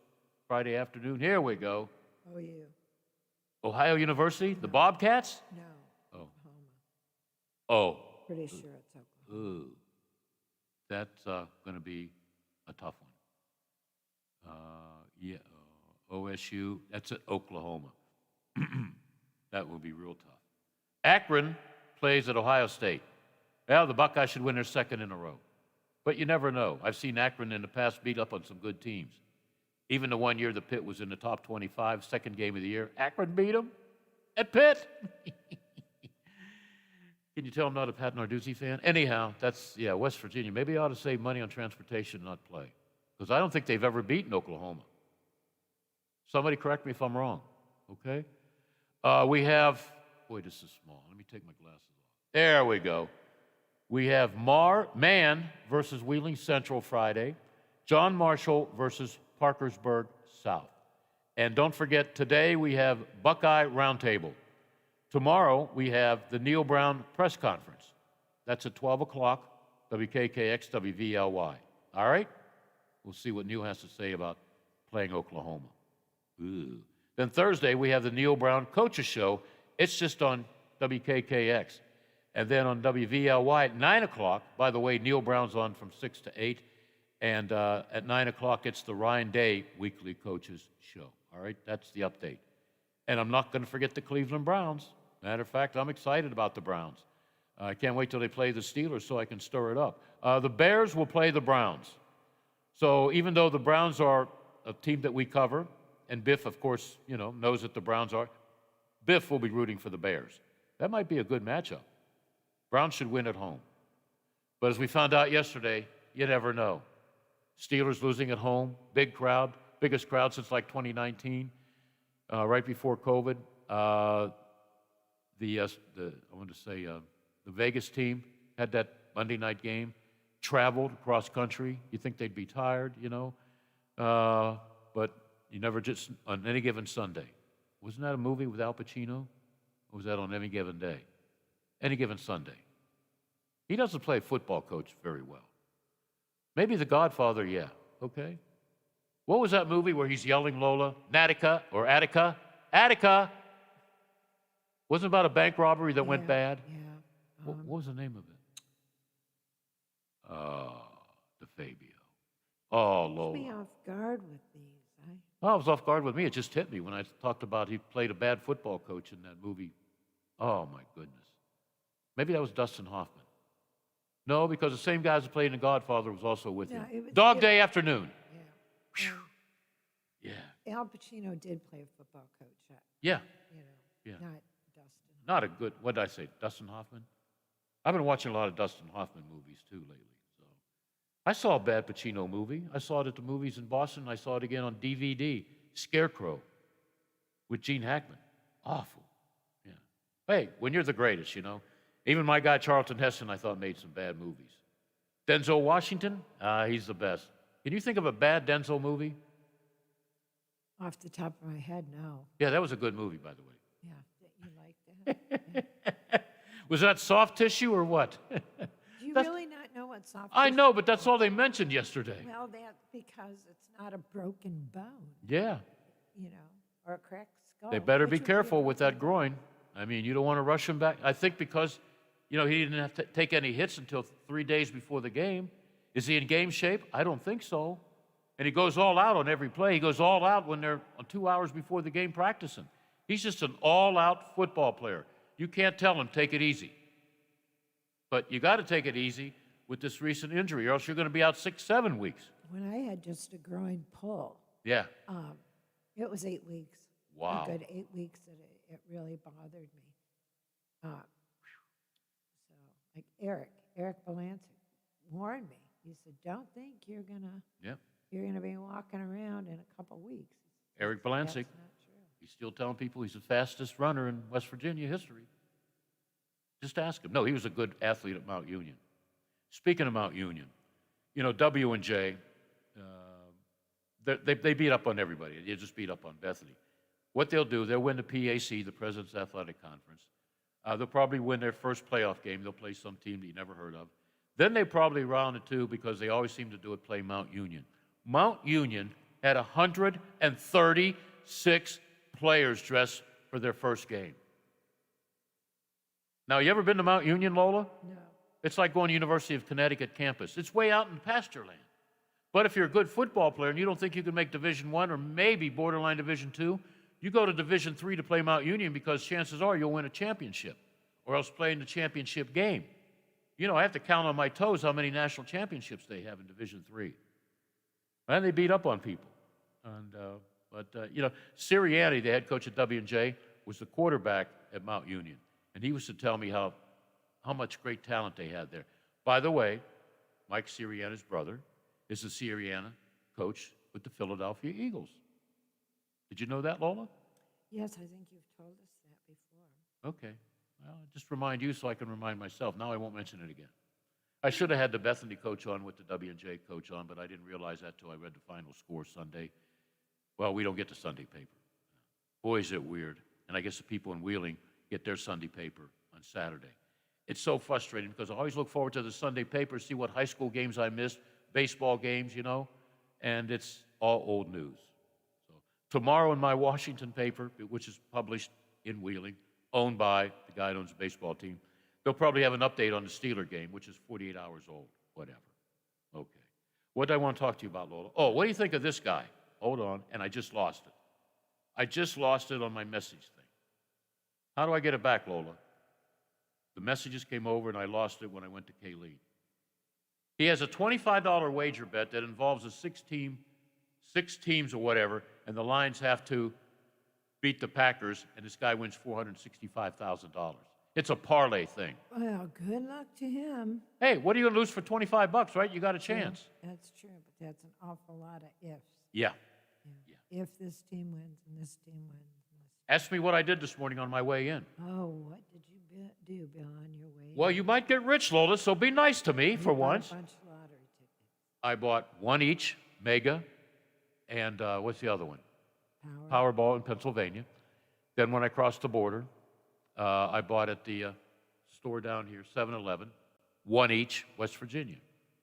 Friday afternoon. Here we go. Oh, you. Ohio University, the Bobcats? No. Oh. Oklahoma. Oh. Pretty sure it's Oklahoma. Ooh. That's going to be a tough one. OSU, that's at Oklahoma. That will be real tough. Akron plays at Ohio State. Well, the Buckeyes should win their second in a row. But you never know. I've seen Akron in the past beat up on some good teams. Even the one year the Pitt was in the top 25, second game of the year, Akron beat them at Pitt. Can you tell I'm not a Pat Narduzzi fan? Anyhow, that's, West Virginia. Maybe I ought to save money on transportation and not play. Because I don't think they've ever beaten Oklahoma. Somebody correct me if I'm wrong. okay? We have, boy, this is small. Let me take my glasses off. There we go. We have Man versus Wheeling Central Friday, John Marshall versus Parkersburg South. And don't forget, today we have Buckeye Roundtable. Tomorrow we have the Neil Brown Press Conference. That's at 12 o'clock, WKKX, WVLY. All right? We'll see what Neil has to say about playing Oklahoma. Ooh. Then Thursday we have the Neil Brown Coaches Show. It's just on WKKX. And then on WVLY at 9 o'clock, by the way, Neil Brown's on from 6 to 8. And at 9 o'clock, it's the Ryan Day Weekly Coaches Show. All right? That's the update. And I'm not going to forget the Cleveland Browns. Matter of fact, I'm excited about the Browns. I can't wait till they play the Steelers so I can stir it up. The Bears will play the Browns. So even though the Browns are a team that we cover, and Biff, of course, knows that the Browns are, Biff will be rooting for the Bears. That might be a good matchup. Browns should win at home. But as we found out yesterday, you never know. Steelers losing at home, big crowd, biggest crowd since like 2019, right before COVID. The Vegas team had that Monday night game, traveled across country. You think they'd be tired, but you never just, on any given Sunday. Wasn't that a movie with Al Pacino? Or was that on Any Given Day? Any Given Sunday. He doesn't play football coach very well. Maybe The Godfather, yeah, okay? What was that movie where he's yelling Lola? Natica or Attica? Attica! Wasn't it about a bank robbery that went bad? Yeah. What was the name of it? DeFabio. Oh, Lola. Catch me off guard with these. Oh, it was off guard with me. It just hit me when I talked about he played a bad football coach in that movie. Oh, my goodness. Maybe that was Dustin Hoffman. No, because the same guys that played in The Godfather was also with him. Dog Day Afternoon. Yeah. Al Pacino did play a football coach. Yeah. Not Dustin. Not a good, what did I say, Dustin Hoffman? I've been watching a lot of Dustin Hoffman movies, too, lately. So I saw a bad Pacino movie. I saw it at the movies in Boston. I saw it again on DVD, Scarecrow, with Gene Hackman. Awful. Yeah. Hey, when you're the greatest, Even my guy, Charlton Heston, I thought made some bad movies. Denzel Washington, he's the best. Can you think of a bad Denzel movie? Off the top of my head, no. Yeah, that was a good movie, by the way. Yeah, you like that? Was that Soft Tissue or what? Do you really not know what soft I tissue know, but that's all they mentioned yesterday. Well, that's because it's not a broken bone, Yeah. or a cracked skull. They better which be would careful a with that groin. I mean, you don't want to rush him back. I think because, he didn't have to take any hits until 3 days before the game. Is he in game shape? I don't think so. And he goes all out on every play. He goes all out when they're 2 hours before the game practicing. He's just an all-out football player. You can't tell him, take it easy. But you got to take it easy with this recent injury, or else you're going to be out 6-7 weeks. When I had just a groin pull, Yeah. it was 8 weeks. Wow. A good 8 weeks that it really bothered me. So, like Eric Belancic warned me. He said, "Don't think you're gonna be walking around in a couple weeks." Eric Belancic. He's still telling people he's the fastest runner in West Virginia history. Just ask him. No, he was a good athlete at Mount Union. Speaking of Mount Union, W&J, they beat up on everybody. They just beat up on Bethany. What they'll do, they'll win the PAC, the President's Athletic Conference. They'll probably win their first playoff game. They'll play some team that you never heard of. Then they probably round it two, because they always seem to do it, play Mount Union. Mount Union had 136 players dressed for their first game. Now, you ever been to Mount Union, Lola? No. It's like going to University of Connecticut campus. It's way out in pasture land. But if you're a good football player and you don't think you can make Division I or maybe borderline Division II, you go to Division III to play Mount Union, because chances are you'll win a championship or else play in the championship game. I have to count on my toes how many national championships they have in Division III. And they beat up on people. But Sirianni, the head coach at W&J, was the quarterback at Mount Union. And he used to tell me how much great talent they had there. By the way, Mike Sirianni's brother is the Sirianni coach with the Philadelphia Eagles. Did you know that, Lola? Yes, I think you've told us that before. Okay. Well, just remind you so I can remind myself. Now I won't mention it again. I should have had the Bethany coach on with the W&J coach on, but I didn't realize that till I read the final score Sunday. Well, we don't get the Sunday paper. Boy, is it weird. And I guess the people in Wheeling get their Sunday paper on Saturday. It's so frustrating because I always look forward to the Sunday paper, see what high school games I missed, baseball games, you know, and it's all old news. So tomorrow in my Washington paper, which is published in Wheeling, owned by the guy who owns the baseball team, they'll probably have an update on the Steeler game, which is 48 hours old, whatever. Okay. What do I want to talk to you about, Lola? Oh, what do you think of this guy? Hold on, and I just lost it. I just lost it on my message thing. How do I get it back, Lola? The messages came over, and I lost it when I went to Kayleen. He has a $25 wager bet that involves a six teams or whatever, and the Lions have to beat the Packers, and this guy wins $465,000. It's a parlay thing. Well, good luck to him. Hey, what are you going to lose for $25, right? You got a chance. Yeah, that's true, but that's an awful lot of ifs. Yeah. If this team wins and this team wins. Ask me what I did this morning on my way in. Oh, what did you do, Bill, on your way Well, in? you might get rich, Lola, so be nice to me for You bought once. a bunch of lottery tickets. I bought one each, Mega, and what's the other one? Powerball in Pennsylvania. Then when I crossed the border, I bought at the store down here, 7-Eleven, one each, West Virginia.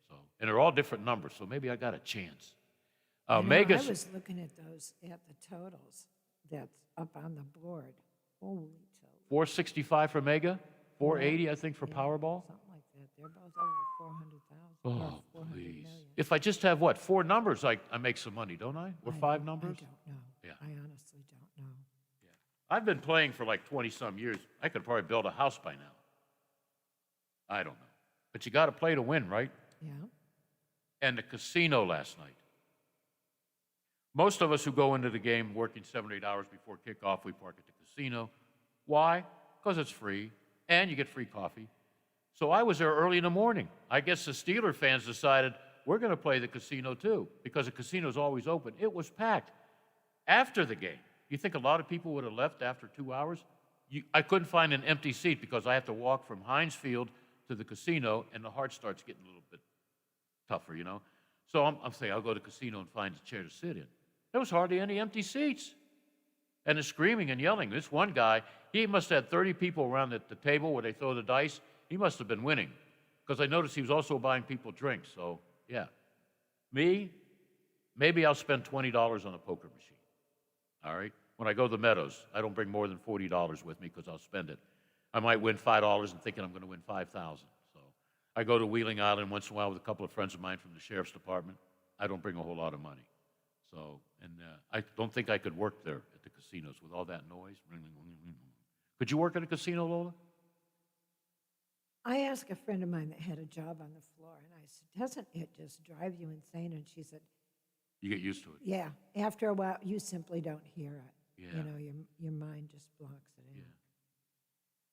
So, and they're all different numbers, so maybe I got a chance. I Mega's was looking at those, at the totals that's up on the board. Holy total. 465 for Mega, 480 I think for Powerball. Something like that. They're both over 400,000. Oh, or 400 please. million. If I just have, what, 4 numbers, I make some money, don't I? Or 5 numbers? I don't know. Yeah. I honestly don't know. I've been playing for like 20-some years. I could probably build a house by now. I don't know. But you got to play to win, right? Yeah. And the casino last night. Most of us who go into the game working 7 or 8 hours before kickoff, we park at the casino. Why? Because it's free, and you get free coffee. So I was there early in the morning. I guess the Steeler fans decided, we're going to play the casino too, because the casino's always open. It was packed. After the game, you think a lot of people would have left after 2 hours? I couldn't find an empty seat because I have to walk from Heinz Field to the casino, and the heart starts getting a little bit tougher, you know? So I'm saying, I'll go to the casino and find a chair to sit in. There was hardly any empty seats. And the screaming and yelling. This one guy, he must have had 30 people around at the table where they throw the dice. He must have been winning, because I noticed he was also buying people drinks. So, yeah. Me, maybe I'll spend $20 on a poker machine. All right? When I go to the Meadows, I don't bring more than $40 with me because I'll spend it. I might win $5 and thinking I'm going to win $5,000. So I go to Wheeling Island once in a while with a couple of friends of mine from the sheriff's department. I don't bring a whole lot of money. So, and I don't think I could work there at the casinos with all that noise. Could you work at a casino, Lola? I asked a friend of mine that had a job on the floor, and I said, doesn't it just drive you insane? And she said, You get used to it. yeah, after a while, you simply don't hear it. Yeah. You know, your mind just blocks it in.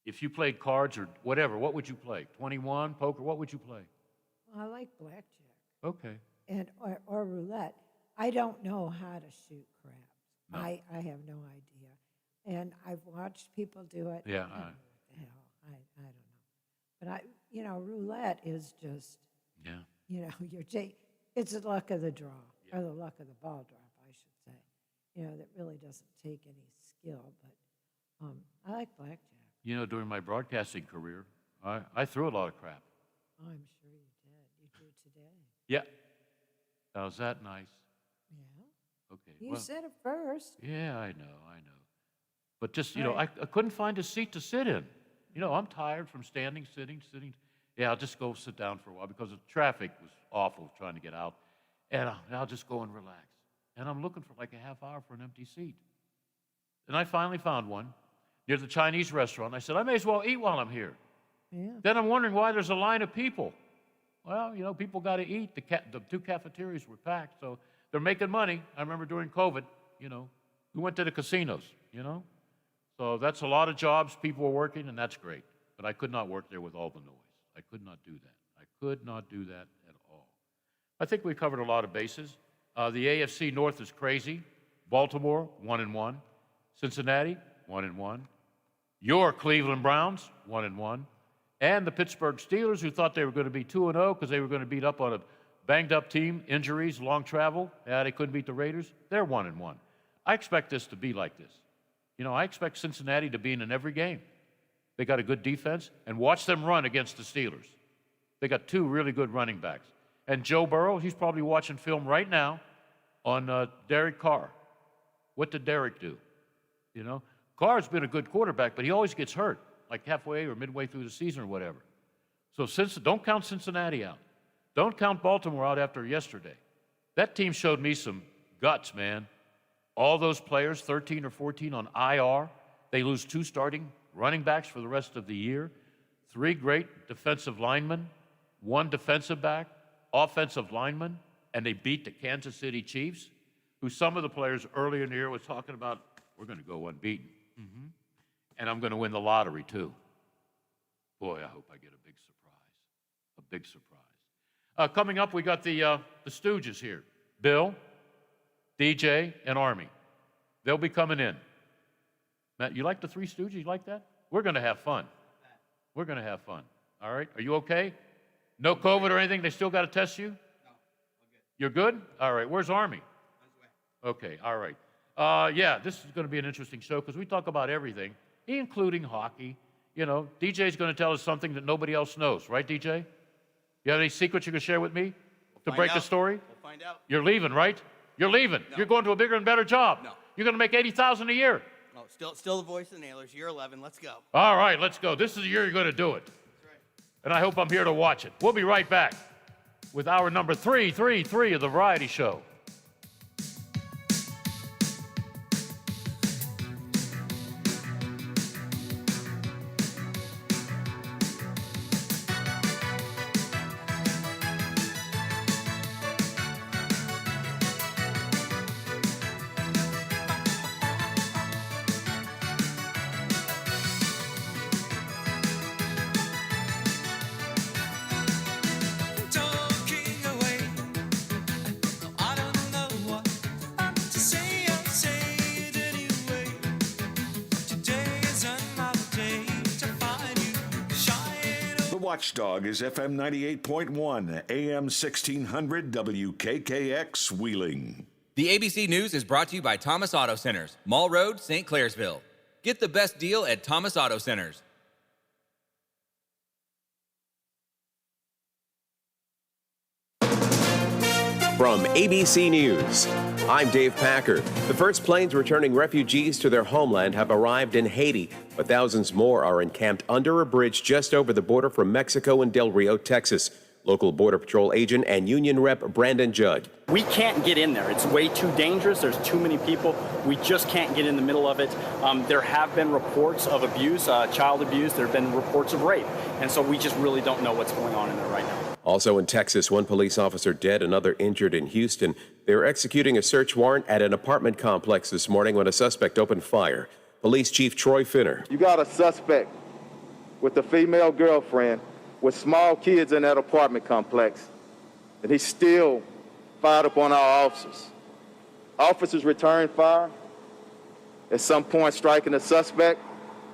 If you played cards or whatever, what would you play? 21, poker, what would you play? Well, I like blackjack Okay. and or roulette. I don't know how to shoot craps. No. I have no idea. And I've watched people do it. Yeah, I don't know what the hell. I don't know. But roulette is just, it's the luck of the draw, or the luck of the ball drop, I should say. That really doesn't take any skill, but I like blackjack. During my broadcasting career, I threw a lot of crap. Oh, I'm sure you did. You do today. Yeah. Now, is that nice? Yeah. Okay. You well, said it first. Yeah, I know. But just, I couldn't find a seat to sit in. I'm tired from standing, sitting. Yeah, I'll just go sit down for a while because the traffic was awful trying to get out. And I'll just go and relax. And I'm looking for like a half hour for an empty seat. And I finally found one near the Chinese restaurant. I said, I may as well eat while I'm here. Yeah. Then I'm wondering why there's a line of people. Well, people got to eat. The 2 cafeterias were packed, so they're making money. I remember during COVID, we went to the casinos, So that's a lot of jobs people were working, and that's great. But I could not work there with all the noise. I could not do that. I could not do that at all. I think we covered a lot of bases. The AFC North is crazy. Baltimore, 1-1. Cincinnati, 1-1. Your Cleveland Browns, 1-1. And the Pittsburgh Steelers, who thought they were going to be 2-0 because they were going to beat up on a banged-up team, injuries, long travel. Yeah, they couldn't beat the Raiders. They're 1-1. I expect this to be like this. I expect Cincinnati to be in every game. They got a good defense, and watch them run against the Steelers. They got two really good running backs. And Joe Burrow, he's probably watching film right now on Derek Carr. What did Derek do? Carr's been a good quarterback, but he always gets hurt, like halfway or midway through the season or whatever. So don't count Cincinnati out. Don't count Baltimore out after yesterday. That team showed me some guts, man. All those players, 13 or 14 on IR. They lose 2 starting running backs for the rest of the year. 3 great defensive linemen, 1 defensive back, offensive lineman, and they beat the Kansas City Chiefs, who some of the players earlier in the year was talking about, we're going to go unbeaten. And I'm going to win the lottery, too. Boy, I hope I get a big surprise. A big surprise. Coming up, we got the Stooges here. Bill, DJ, and Army. They'll be coming in. Matt, you like the 3 Stooges? You like that? We're going to have fun. We're going to have fun. All right? Are you okay? No COVID or anything? They still got to test you? No. You're good? All right. Where's Army? Okay. All right. Yeah, this is going to be an interesting show because we talk about everything, including hockey. DJ's going to tell us something that nobody else knows. Right, DJ? You have any secrets you can share with me to break the story? We'll find out. You're leaving, right? You're leaving. No. You're going to a bigger and better job. No. You're going to make $80,000 a year. No, still the voice of the Nailers. Year 11. Let's go. All right, let's go. This is the year you're going to do it. That's right. And I hope I'm here to watch it. We'll be right back with hour number 333 of the Variety Show. Watchdog is FM 98.1, AM 1600 WKKX Wheeling. The ABC News is brought to you by Thomas Auto Centers, Mall Road, St. Clairsville. Get the best deal at Thomas Auto Centers. From ABC News, I'm Dave Packer. The first planes returning refugees to their homeland have arrived in Haiti, but thousands more are encamped under a bridge just over the border from Mexico and Del Rio, Texas. Local Border Patrol agent and union rep Brandon Judd. We can't get in there. It's way too dangerous. There's too many people. We just can't get in the middle of it. There have been reports of abuse, child abuse. There have been reports of rape. And so we just really don't know what's going on in there right now. Also in Texas, 1 police officer dead, another injured in Houston. They were executing a search warrant at an apartment complex this morning when a suspect opened fire. Police Chief Troy Finner. You got a suspect with a female girlfriend with small kids in that apartment complex, and he still fired upon our officers. Officers returned fire, at some point striking the suspect.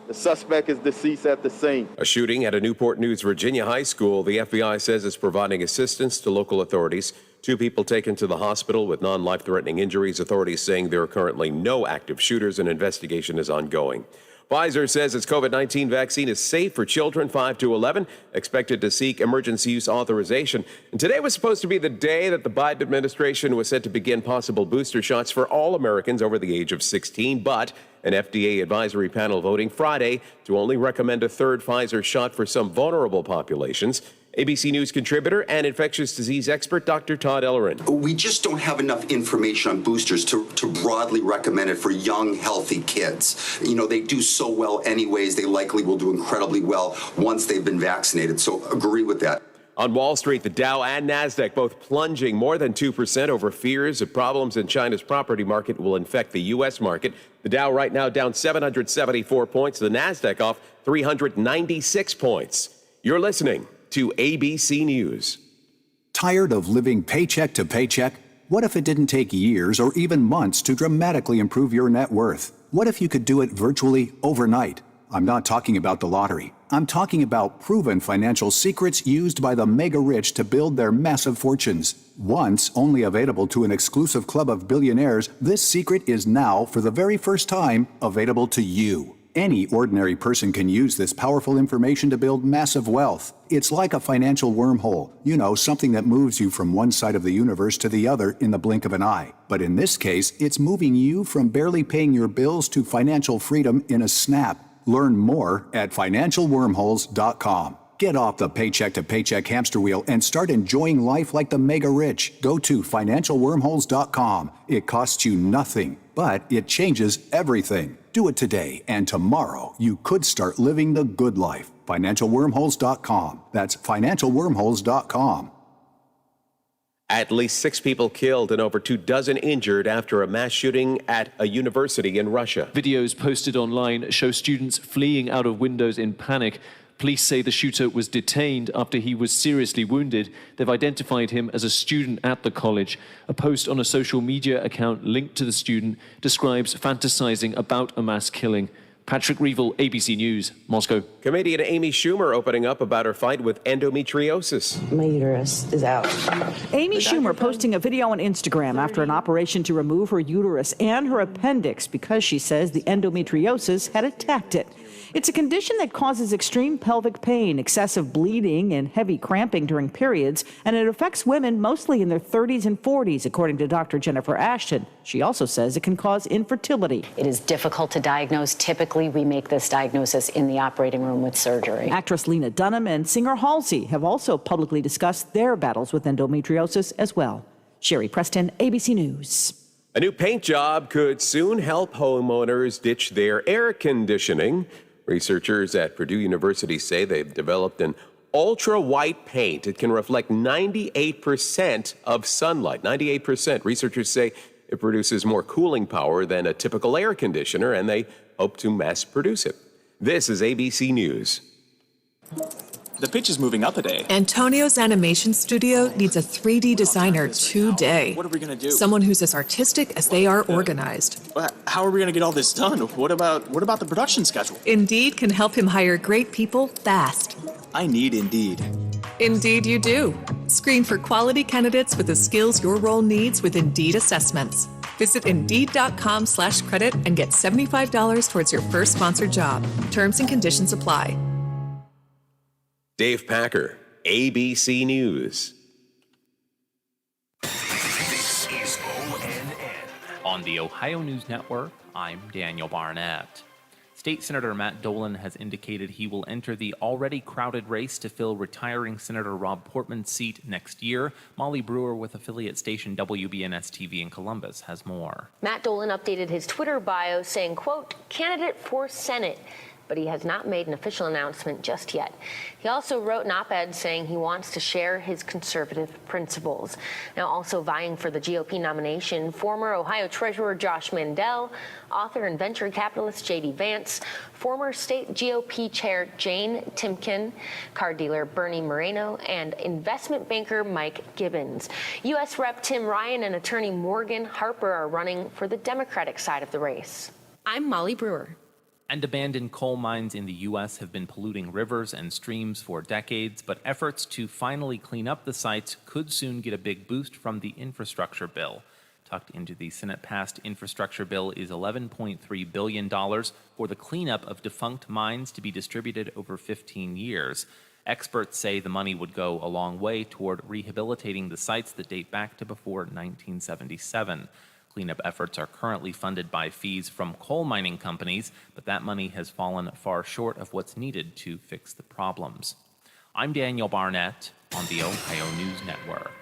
The suspect is deceased at the scene. A shooting at a Newport News, Virginia high school. The FBI says it's providing assistance to local authorities. 2 people taken to the hospital with non-life-threatening injuries. Authorities saying there are currently no active shooters. An investigation is ongoing. Pfizer says its COVID-19 vaccine is safe for children 5 to 11, expected to seek emergency use authorization. And today was supposed to be the day that the Biden administration was set to begin possible booster shots for all Americans over the age of 16, but an FDA advisory panel voting Friday to only recommend a 3rd Pfizer shot for some vulnerable populations. ABC News contributor and infectious disease expert Dr. Todd Ellerin. We just don't have enough information on boosters to broadly recommend it for young, healthy kids. They do so well anyways. They likely will do incredibly well once they've been vaccinated. So agree with that. On Wall Street, the Dow and Nasdaq both plunging more than 2% over fears of problems in China's property market will infect the U.S. market. The Dow right now down 774 points. The Nasdaq off 396 points. You're listening to ABC News. Tired of living paycheck to paycheck? What if it didn't take years or even months to dramatically improve your net worth? What if you could do it virtually overnight? I'm not talking about the lottery. I'm talking about proven financial secrets used by the mega rich to build their massive fortunes. Once only available to an exclusive club of billionaires, this secret is now, for the very first time, available to you. Any ordinary person can use this powerful information to build massive wealth. It's like a financial wormhole. You know, something that moves you from one side of the universe to the other in the blink of an eye. But in this case, it's moving you from barely paying your bills to financial freedom in a snap. Learn more at financialwormholes.com. Get off the paycheck to paycheck hamster wheel and start enjoying life like the mega rich. Go to financialwormholes.com. It costs you nothing, but it changes everything. Do it today, and tomorrow you could start living the good life. Financialwormholes.com. That's financialwormholes.com. At least 6 people killed and over 24 injured after a mass shooting at a university in Russia. Videos posted online show students fleeing out of windows in panic. Police say the shooter was detained after he was seriously wounded. They've identified him as a student at the college. A post on a social media account linked to the student describes fantasizing about a mass killing. Patrick Reevell, ABC News, Moscow. Comedian Amy Schumer opening up about her fight with endometriosis. My uterus is out. Amy Schumer posting a video on Instagram after an operation to remove her uterus and her appendix because she says the endometriosis had attacked it. It's a condition that causes extreme pelvic pain, excessive bleeding, and heavy cramping during periods, and it affects women mostly in their 30s and 40s, according to Dr. Jennifer Ashton. She also says it can cause infertility. It is difficult to diagnose. Typically, we make this diagnosis in the operating room with surgery. Actress Lena Dunham and singer Halsey have also publicly discussed their battles with endometriosis as well. Sherry Preston, ABC News. A new paint job could soon help homeowners ditch their air conditioning. Researchers at Purdue University say they've developed an ultra-white paint. It can reflect 98% of sunlight. 98%. Researchers say it produces more cooling power than a typical air conditioner, and they hope to mass produce it. This is ABC News. The pitch is moving up a day. Antonio's animation studio needs a 3D designer today. What are we going to do? Someone who's as artistic as they are organized. How are we going to get all this done? What about the production schedule? Indeed can help him hire great people fast. I need Indeed. Indeed you do. Screen for quality candidates with the skills your role needs with Indeed assessments. Visit Indeed.com/credit and get $75 towards your first sponsored job. Terms and conditions apply. Dave Packer, ABC News. This is ONN. On the Ohio News Network, I'm Daniel Barnett. State Senator Matt Dolan has indicated he will enter the already crowded race to fill retiring Senator Rob Portman's seat next year. Molly Brewer with affiliate station WBNS-TV in Columbus has more. Matt Dolan updated his Twitter bio saying, quote, candidate for Senate, but he has not made an official announcement just yet. He also wrote an op-ed saying he wants to share his conservative principles. Now also vying for the GOP nomination, former Ohio Treasurer Josh Mandel, author and venture capitalist J.D. Vance, former state GOP chair Jane Timken, car dealer Bernie Moreno, and investment banker Mike Gibbons. U.S. Rep. Tim Ryan and attorney Morgan Harper are running for the Democratic side of the race. I'm Molly Brewer. And abandoned coal mines in the U.S. have been polluting rivers and streams for decades, but efforts to finally clean up the sites could soon get a big boost from the infrastructure bill. Tucked into the Senate-passed infrastructure bill is $11.3 billion for the cleanup of defunct mines to be distributed over 15 years. Experts say the money would go a long way toward rehabilitating the sites that date back to before 1977. Cleanup efforts are currently funded by fees from coal mining companies, but that money has fallen far short of what's needed to fix the problems. I'm Daniel Barnett on the Ohio News Network.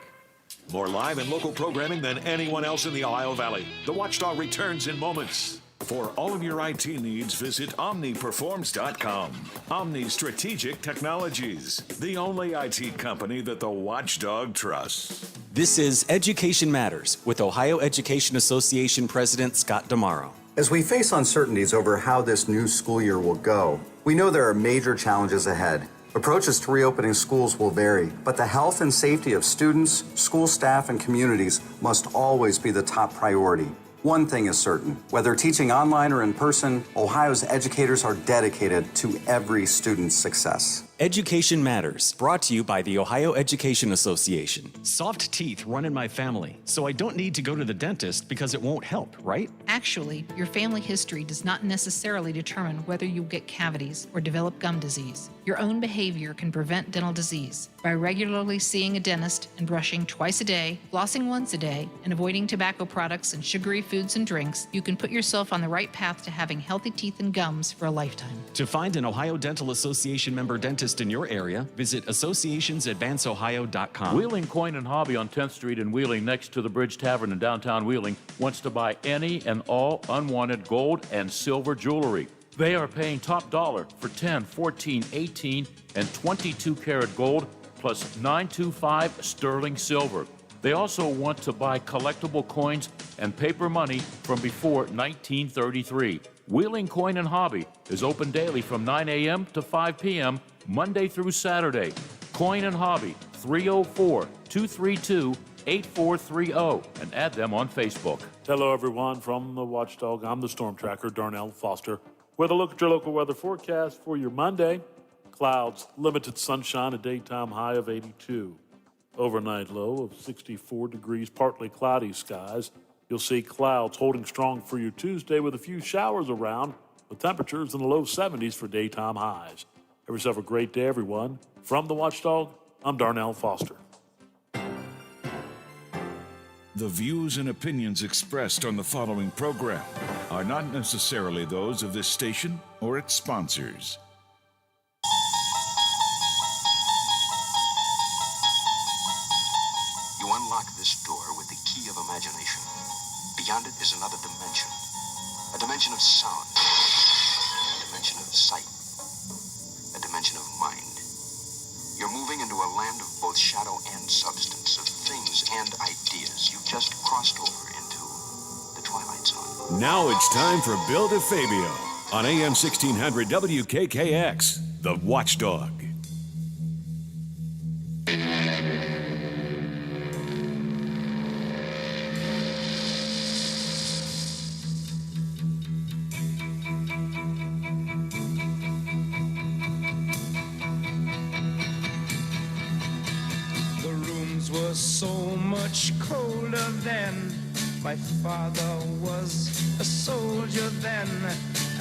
More live and local programming than anyone else in the Ohio Valley. The Watchdog returns in moments. For all of your IT needs, visit OmniPerforms.com. Omni Strategic Technologies, the only IT company that the Watchdog trusts. This is Education Matters with Ohio Education Association President Scott Damaro. As we face uncertainties over how this new school year will go, we know there are major challenges ahead. Approaches to reopening schools will vary, but the health and safety of students, school staff, and communities must always be the top priority. One thing is certain, whether teaching online or in person, Ohio's educators are dedicated to every student's success. Education Matters, brought to you by the Ohio Education Association. Soft teeth run in my family, so I don't need to go to the dentist because it won't help, right? Actually, your family history does not necessarily determine whether you'll get cavities or develop gum disease. Your own behavior can prevent dental disease. By regularly seeing a dentist and brushing twice a day, flossing once a day, and avoiding tobacco products and sugary foods and drinks, you can put yourself on the right path to having healthy teeth and gums for a lifetime. To find an Ohio Dental Association member dentist in your area, visit associationsadvanceohio.com. Wheeling Coin and Hobby on 10th Street in Wheeling, next to the Bridge Tavern in downtown Wheeling, wants to buy any and all unwanted gold and silver jewelry. They are paying top dollar for 10, 14, 18, and 22 karat gold plus 925 sterling silver. They also want to buy collectible coins and paper money from before 1933. Wheeling Coin and Hobby is open daily from 9 a.m. to 5 p.m. Monday through Saturday. Coin and Hobby, 304-232-8430, and add them on Facebook. Hello, everyone. From the Watchdog, I'm the Storm Tracker, Darnell Foster. With a look at your local weather forecast for your Monday. Clouds, limited sunshine, a daytime high of 82. Overnight low of 64 degrees, partly cloudy skies. You'll see clouds holding strong for your Tuesday with a few showers around, with temperatures in the low 70s for daytime highs. Have yourself a great day, everyone. From the Watchdog, I'm Darnell Foster. The views and opinions expressed on the following program are not necessarily those of this station or its sponsors. You unlock this door with the key of imagination. Beyond it is another dimension. A dimension of sound. A dimension of sight. A dimension of mind. You're moving into a land of both shadow and substance, of things and ideas. You've just crossed over into the Twilight Zone. Now it's time for Bill DeFabio on AM 1600 WKKX, The Watchdog. So much colder then. My father was a soldier then,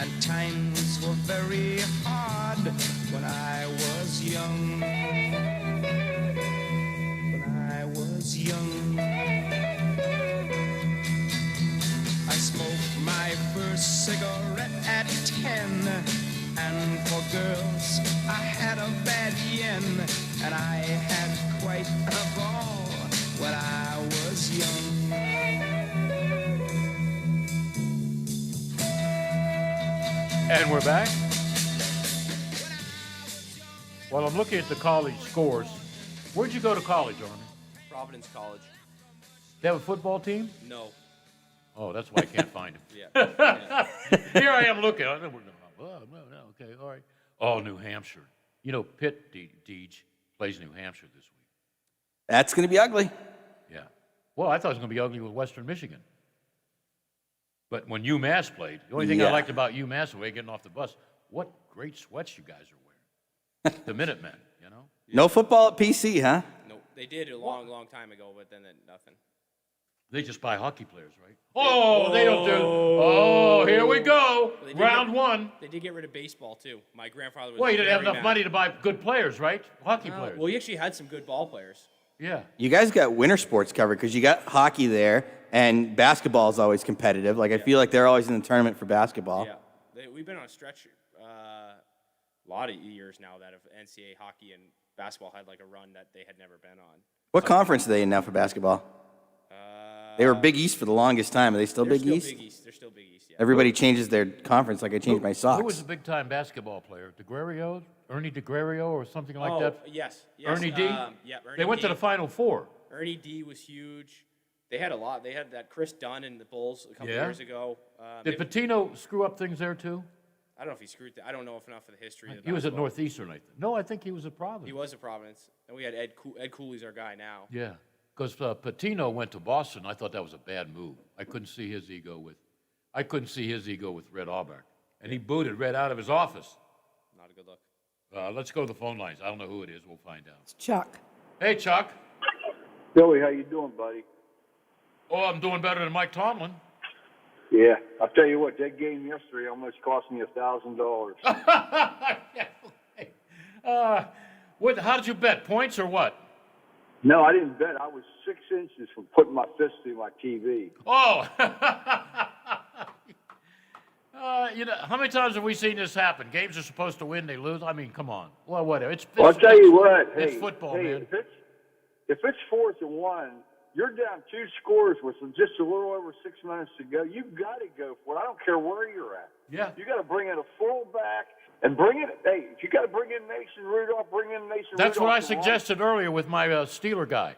and times were very hard when I was young. When I was young, I smoked my first cigarette at 10, and for girls I had a bad yen, and I had quite a ball when I was young. And we're back. Well, I'm looking at the college scores. Where'd you go to college, Army? Providence College. They have a football team? No. Oh, that's why I can't find him. Yeah. Here I am looking. I know we're no, okay, all right. Oh, New Hampshire. You know, Pitt, Deej, plays New Hampshire this week. That's going to be ugly. Yeah. Well, I thought it was going to be ugly with Western Michigan. But when UMass played, the only thing I liked about UMass, the way getting off the bus, what great sweats you guys are wearing. The Minutemen, you know? No football at PC, huh? No, they did a long, long time ago, but then nothing. They just buy hockey players, right? Oh, they don't do. Oh, here we go. Round one. They did get rid of baseball, too. My grandfather was. Well, you didn't have very enough mad. money to buy good players, right? Hockey players. Well, he actually had some good ball players. Yeah. You guys got winter sports covered because you got hockey there, and basketball is always competitive. Like, I feel like they're always in the tournament for basketball. Yeah. We've been on a stretch a lot of years now that if NCAA hockey and basketball had like a run that they had never been on. What conference are they in now for basketball? They were Big East for the longest time. Are they still Big East? They're still Big East, yeah. Everybody changes their conference like I changed my socks. Who was a big-time basketball player? DeGuerrio? Ernie DeGuerrio or something like that? Yes. Ernie D? Yeah, Ernie They went D. to the Final Four. Ernie D was huge. They had a lot. They had that Chris Dunn in the Bulls a couple Yeah. years ago. Did Patino screw up things there, too? I don't know if he screwed that. I don't know enough of the history of He was at basketball. Northeastern, I think. No, I think he was at Providence. He was at Providence. And we had Ed Cooley's our guy now. Yeah. because Patino went to Boston. I thought that was a bad move. I couldn't see his ego with Red Auerbach. And he booted Red out of his office. Not a good look. Let's go to the phone lines. I don't know who it is. We'll find out. It's Chuck. Hey, Chuck. Billy, how you doing, buddy? Oh, I'm doing better than Mike Tomlin. Yeah, I'll tell you what, that game yesterday almost cost me $1,000. How did you bet? Points or what? No, I didn't bet. I was 6 inches from putting my fist through my TV. Oh. How many times have we seen this happen? Games are supposed to win, they lose. I mean, come on. Well, whatever. I'll tell you what. It's Hey, football, hey, man. If it's 4th and 1, you're down 2 scores with just a little over 6 minutes to go. You've got to go for it. I don't care where you're at. Yeah. You got to bring in a fullback and bring in. Hey, if you got to bring in Mason Rudolph, bring in Mason. That's Rudolph what I suggested earlier with my Steeler guy,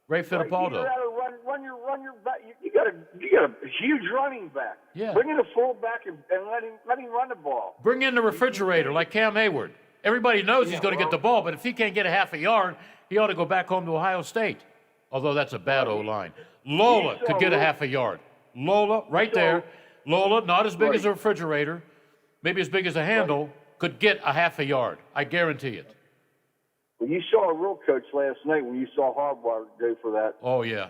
Ray Fittipaldo. You got to run your back. You got a huge running back. Yeah. Bring in a fullback and let him run the ball. Bring in the refrigerator like Cam Hayward. Everybody knows he's going to get the ball, but if he can't get a half a yard, he ought to go back home to Ohio State. Although that's a bad O-line. Lola could get a half a yard. Lola, right there. Lola, not as big as a refrigerator, maybe as big as a handle, could get a half a yard. I guarantee it. Well, you saw a real coach last night when you saw Harbaugh go for that. Oh, yeah.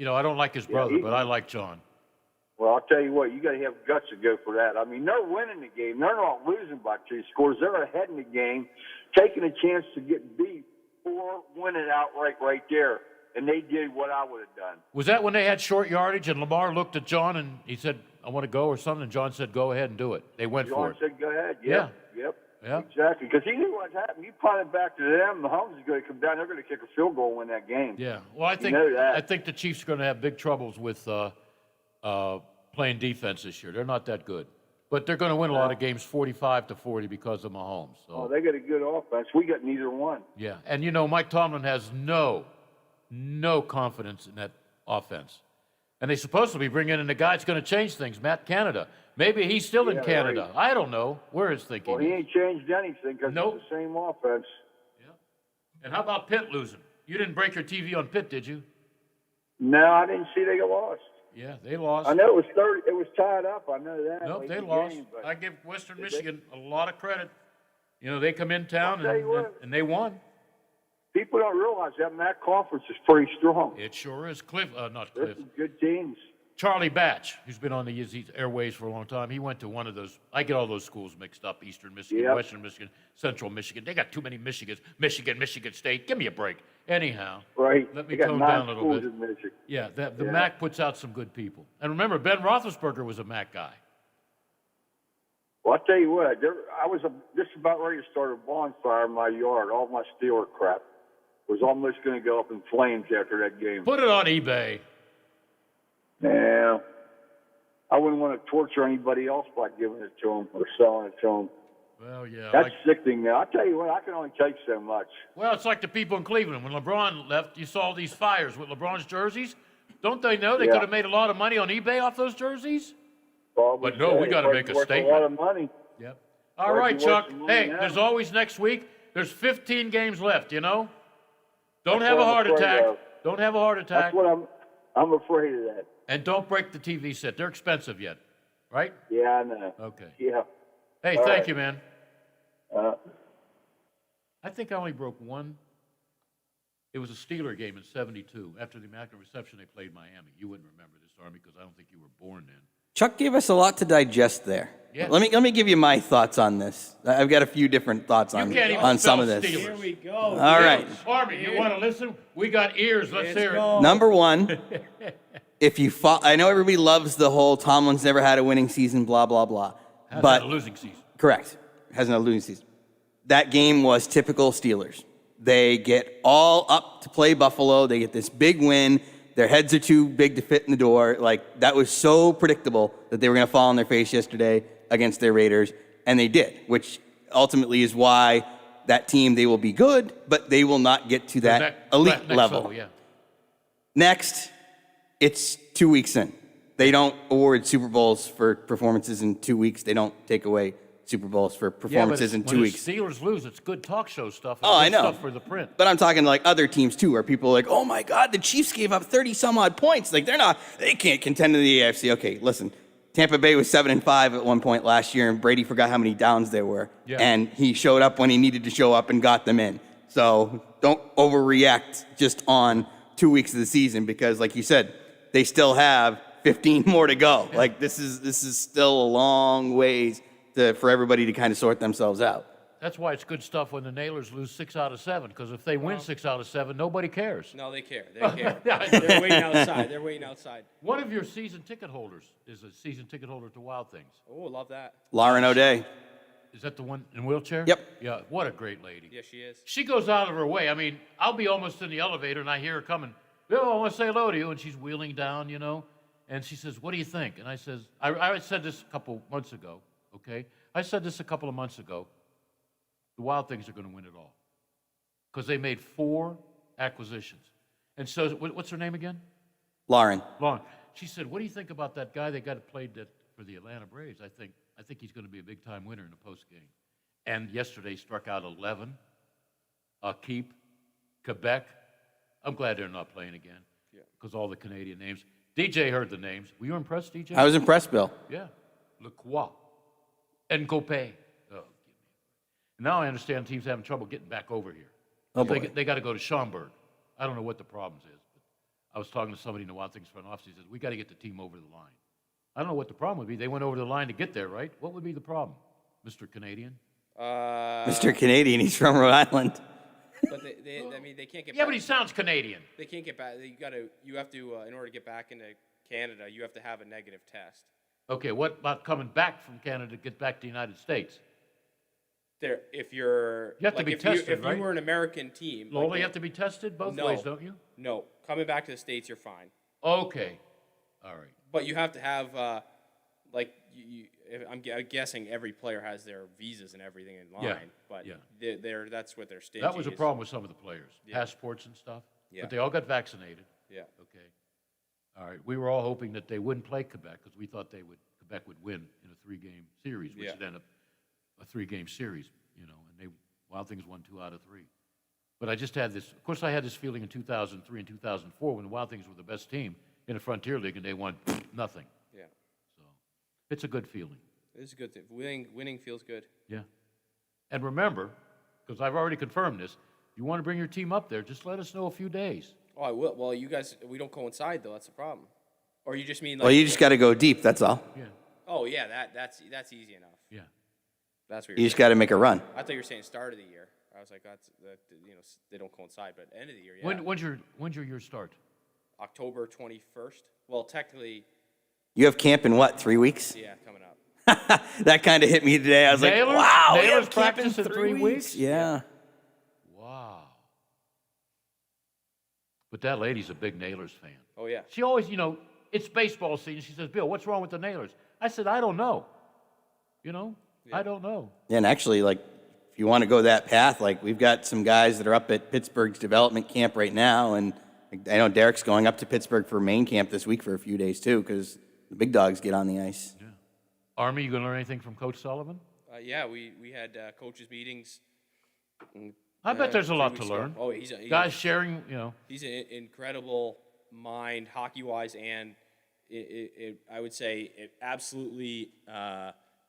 I don't like his brother, but I like John. Well, I'll tell you what, you got to have guts to go for that. I mean, they're winning the game. They're not losing by 2 scores. They're ahead in the game, taking a chance to get beat or win it outright right there. And they did what I would have done. Was that when they had short yardage and Lamar looked at John and he said, I want to go or something? And John said, go ahead and do it. They went for it. John said, go ahead. Yeah. Yep. Yeah. Exactly. Because he knew what happened. You punt it back to them, Mahomes is going to come down. They're going to kick a field goal and win that game. Yeah. Well, I think the Chiefs are going to have big troubles with playing defense this year. They're not that good. But they're going to win a lot of games 45-40 because of Mahomes. So. Oh, they got a good offense. We got neither one. Yeah. And, Mike Tomlin has no confidence in that offense. And they're supposed to be bringing in a guy that's going to change things, Matt Canada. Maybe he's still in Canada. Right. I don't know where his thinking Well, he ain't changed anything because it's the same offense. Yeah. And how about Pitt losing? You didn't break your TV on Pitt, did you? No, I didn't see they got lost. Yeah, they lost. I know it was 30. It was tied up. I know that. Nope, late they in the lost. game, but I give Western Michigan a lot of credit. They come in town and they won. People don't realize that MAC conference is pretty strong. It sure is. Not There's Cliff. some good teams. Charlie Batch, who's been on the airways for a long time, he went to one of those. I get all those schools mixed up: Eastern Michigan, Western Michigan, Central Michigan. They got too many Michigans. Michigan State. Give me a break. Anyhow, right? Let me They got tone 9 down a little schools bit. in Michigan. Yeah, the MAC puts out some good people. And remember, Ben Roethlisberger was a MAC guy. Well, I'll tell you what. I was just about ready to start a bonfire in my yard. All my Steeler crap was almost going to go up in flames after that game. Put it on eBay. Yeah. I wouldn't want to torture anybody else by giving it to them or selling it to them. Well, yeah. That's sickening now. I'll tell you what, I can only take so much. Well, it's like the people in Cleveland. When LeBron left, you saw all these fires with LeBron's jerseys. Don't they know they could have made a lot of money on eBay off those jerseys? But no, we got to make a statement. A lot of money. Yep. All right, Chuck. Hey, there's always next week. There's 15 games left, Don't have a heart attack. Don't have a heart attack. That's what I'm afraid of that. And don't break the TV set. They're expensive yet, right? Yeah, I know. Okay. Yeah. Hey, All thank right. you, man. I think I only broke one. It was a Steeler game in '72. After the Immaculate Reception, they played Miami. You wouldn't remember this, Army, because I don't think you were born then. Chuck gave us a lot to digest there. Yeah. Let me give you my thoughts on this. I've got a few different thoughts on some of this. Steelers. Here we go. All right. Army, you want to listen? We got ears. Let's hear it. Number one, if you I know everybody loves the whole Tomlin's never had a winning season, blah, blah, blah. But a losing season. Correct. Hasn't had a losing season. That game was typical Steelers. They get all up to play Buffalo. They get this big win. Their heads are too big to fit in the door. Like, that was so predictable that they were going to fall on their face yesterday against their Raiders, and they did, which ultimately is why that team, they will be good, but they will not get to that elite level. Next, it's 2 weeks in. They don't award Super Bowls for performances in 2 weeks. They don't take away Super Bowls for Yeah, but performances in 2 when weeks. the Steelers lose, it's good talk show stuff. Oh, I good know. Stuff for the print. But I'm talking like other teams too, where people are like, oh my God, the Chiefs gave up 30 some odd points. Like they can't contend in the AFC. Okay, listen, Tampa Bay was 7-5 at one point last year, and Brady forgot how many downs there were. Yeah. And he showed up when he needed to show up and got them in. So don't overreact just on 2 weeks of the season, because like you said, they still have 15 more to go. Yeah. Like this is still a long ways for everybody to kind of sort themselves out. That's why it's good stuff when the Nailers lose 6 out of 7, because if they win 6 out of 7, nobody cares. No, they care. They care. They're waiting outside. They're waiting outside. One of your season ticket holders is a season ticket holder to Wild Things. Oh, love that. Lauren O'Day. Is that the one in wheelchair? Yep. Yeah, what a great lady. Yeah, she is. She goes out of her way. I mean, I'll be almost in the elevator, and I hear her coming. Bill, I want to say hello to you. And she's wheeling down, you know. And she says, what do you think? And I says, I said this a couple months ago, okay? I said this a couple of months ago. The Wild Things are going to win it all. Because they made 4 acquisitions. And so, what's her name again? Lauren. Lauren. She said, what do you think about that guy they got played for the Atlanta Braves? I think he's going to be a big-time winner in the postgame. And yesterday struck out 11. Keep, Quebec. I'm glad they're not playing again. Because all the Canadian names. DJ heard the names. Were you impressed, DJ? I was impressed, Bill. Yeah. Lacroix. Ngopé. Oh, now I understand teams having trouble getting back over here. Oh, boy. They got to go to Schaumburg. I don't know what the problem is. But I was talking to somebody in the Wild Things front office. He says, we got to get the team over the line. I don't know what the problem would be. They went over the line to get there, right? What would be the problem, Mr. Canadian? Mr. Canadian, he's from Rhode Island. But I mean, they can't get. Yeah, back. but he sounds Canadian. They can't get back. You have to, in order to get back into Canada, you have to have a negative test. Okay, what about coming back from Canada to get back to the United States? If you're, you have to be tested, if right? you were an American team, Lola, you have to be tested both ways, don't you? No, coming back to the States, you're fine. Okay, all right. But you have to have, I'm guessing every player has their visas and everything in line. Yeah. But yeah. That's what their stage. That was a problem with some of the players, passports and stuff. Yeah. But they all got vaccinated. Yeah. Okay. All right. We were all hoping that they wouldn't play Quebec because we thought Quebec would win in a 3-game series, which would end up a 3-game series, you know. And Wild Things won 2 out of 3. But I just had this. Of course, I had this feeling in 2003 and 2004 when the Wild Things were the best team in the Frontier League and they won nothing. Yeah. So it's a good feeling. It's a good thing. Winning feels good. Yeah. And remember, because I've already confirmed this, you want to bring your team up there, just let us know a few days. Oh, I will. Well, you guys, we don't coincide though. That's the problem. Or you just mean like? Well, you just got to go deep. That's all. Yeah. Oh yeah, that's easy enough. Yeah. That's what You just got to make a run. I thought you were saying start of the year. I was like, they don't coincide, but end of the year. Yeah. When's your year start? October 21st. Well, technically. You have camp in what, 3 weeks? Yeah, coming up. That kind of hit me today. I was Nailers? like, wow, we Nailers have camp in practice in 3 weeks? Yeah. Wow. But that lady's a big Nailers fan. Oh, yeah. She always, it's baseball season. She says, Bill, what's wrong with the Nailers? I said, I don't know. I don't know. Yeah, and actually, if you want to go that path, we've got some guys that are up at Pittsburgh's development camp right now, and I know Derek's going up to Pittsburgh for main camp this week for a few days, too, because the big dogs get on the ice. Yeah. Army, you going to learn anything from Coach Sullivan? Yeah, we had coaches meetings. I bet there's a lot to learn. Oh, he's guys sharing, He's an incredible mind, hockey-wise, and I would say it absolutely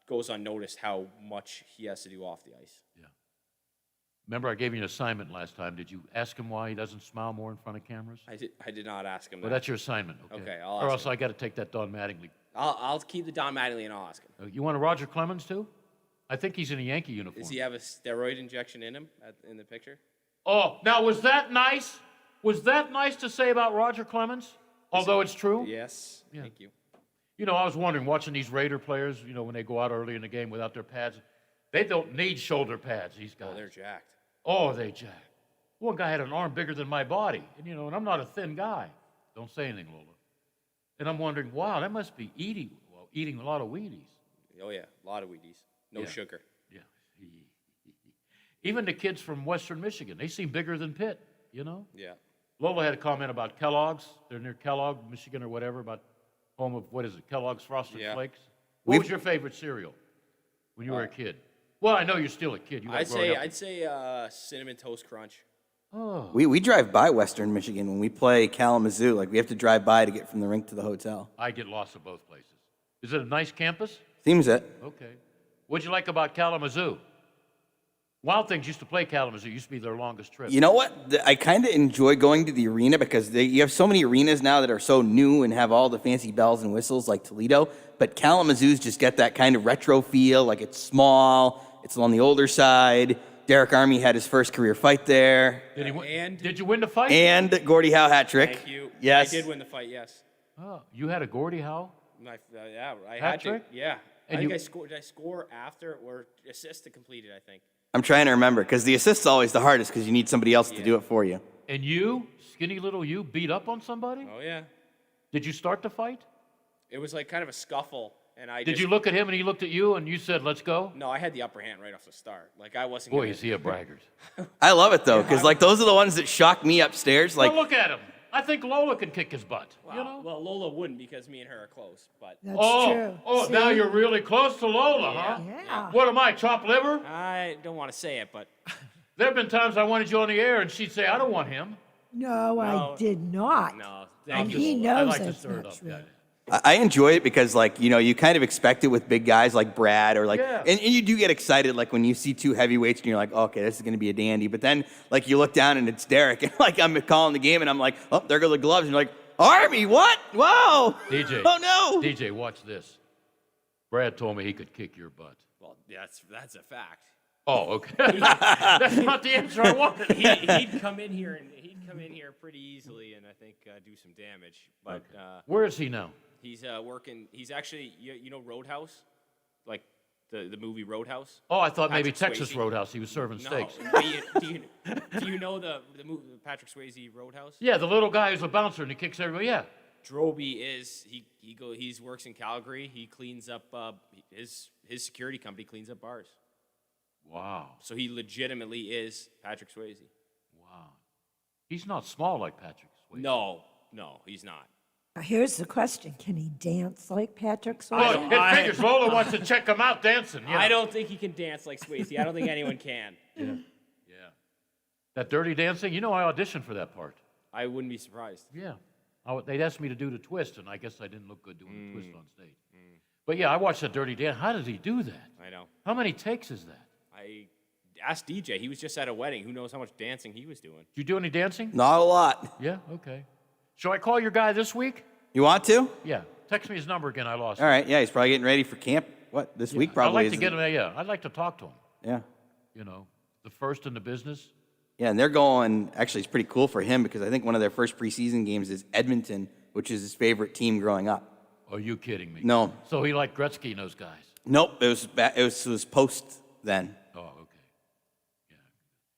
goes unnoticed how much he has to do off the ice. Yeah. Remember, I gave you an assignment last time. Did you ask him why he doesn't smile more in front of cameras? I did not ask him. Well, that's your assignment. Okay. Okay, or else I got to take that Don Mattingly. I'll keep the Don Mattingly and I'll ask him. You want a Roger Clemens too? I think he's in a Yankee uniform. Does he have a steroid injection in him in the picture? Oh, now was that nice? Was that nice to say about Roger Clemens? Although it's true? Yes. Yeah. Thank you. I was wondering, watching these Raider players, when they go out early in the game without their pads, they don't need shoulder pads, these guys. Oh, they're jacked. Oh, they jacked. One guy had an arm bigger than my body, and I'm not a thin guy. Don't say anything, Lola. And I'm wondering, wow, that must be eating a lot of Wheaties. Oh, yeah, a lot of Wheaties. No sugar. Yeah. Even the kids from Western Michigan, they seem bigger than Pitt, Yeah. Lola had a comment about Kellogg's. They're near Kellogg, Michigan or whatever, about home of, Kellogg's Frosted Flakes. What was your favorite cereal? when you were a kid? Well, I know you're still a kid. You got growing up. I'd say Cinnamon Toast Crunch. Oh. We drive by Western Michigan when we play Kalamazoo. Like, we have to drive by to get from the rink to the hotel. I get lost at both places. Is it a nice campus? Seems it. Okay. What'd you like about Kalamazoo? Wild Things used to play Kalamazoo. It used to be their longest trip. You know what? I kind of enjoy going to the arena because you have so many arenas now that are so new and have all the fancy bells and whistles like Toledo. But Kalamazoo's just got that kind of retro feel. Like, it's small. It's on the older side. Derek Army had his first career fight there. Did he win? Did you win the fight? And Gordie Howe hat trick. Thank you. Yes. I did win the fight, yes. Oh, you had a Gordie Howe? Yeah, I Hat had trick? to. Yeah. And I think you- I scored. Did I score after or assist to complete it, I think. I'm trying to remember because the assist's always the hardest because you need somebody else to do it for you. And you, skinny little you, beat up on somebody? Oh, yeah. Did you start the fight? It was like kind of a scuffle. And I Did just, you look at him and he looked at you and you said, let's go? No, I had the upper hand right off the start. Like, I wasn't Boy, gonna- is he a braggart. I love it though because like those are the ones that shock me upstairs. Like, Well, look at him. I think Lola can kick his butt. Wow. You know? Well, Lola wouldn't because me and her are close. But Oh, now you're really close to Lola, huh? Yeah. What am I, chopped liver? I don't want to say it, but There have been times I wanted you on the air and she'd say, I don't want him. No, I did not. No, And I'm he just- I knows like to that's stir it not up, true. yeah. I enjoy it because like, you know, you kind of expect it with big guys like Brad or like, Yeah. and you do get excited like when you see two heavyweights and you're like, okay, this is going to be a dandy. But then like you look down and it's Derek and like I'm calling the game and I'm like, oh, there go the gloves. And you're like, Army, what? Whoa. DJ. Oh no. DJ, watch this. Brad told me he could kick your butt. well, that's a fact. Oh, okay. That's not the answer I wanted. He'd come in here pretty easily and I think do some damage. But Where is he now? he's working. He's actually you know Roadhouse, like the movie Roadhouse. Oh, I thought maybe Patrick Texas Swayze. Roadhouse. He was serving No. steaks. Do you know the movie Patrick Swayze Roadhouse? Yeah, the little guy who's a bouncer and he kicks everybody. Yeah. Droby is he works in Calgary. He cleans up his security company cleans up bars. Wow. So he legitimately is Patrick Swayze. Wow. He's not small like Patrick Swayze. No, he's not. Now, here's the question. Can he dance like Patrick Well, Swayze? it figures Lola wants to check him out dancing. You know. I don't think he can dance like Swayze. I don't think anyone can. Yeah. That dirty dancing, you know I auditioned for that part. I wouldn't be surprised. Yeah. They'd asked me to do the twist, and I guess I didn't look good doing the twist on stage. But yeah, I watched that dirty dance. How did he do that? I know. How many takes is that? I asked DJ. He was just at a wedding. Who knows how much dancing he was doing? Did you do any dancing? Not a lot. Yeah, okay. Shall I call your guy this week? You want to? Yeah. Text me his number again. I lost All right. Yeah. He's probably getting ready for camp. What? This week probably. I'd like to isn't get it? him. Yeah, I'd like to talk to him. Yeah. You know, the first in the business. Yeah, and they're going, actually, it's pretty cool for him because I think one of their first preseason games is Edmonton, which is his favorite team growing up. Are you kidding me? No. So he liked Gretzky and those guys. Nope, it was post then. Oh, okay.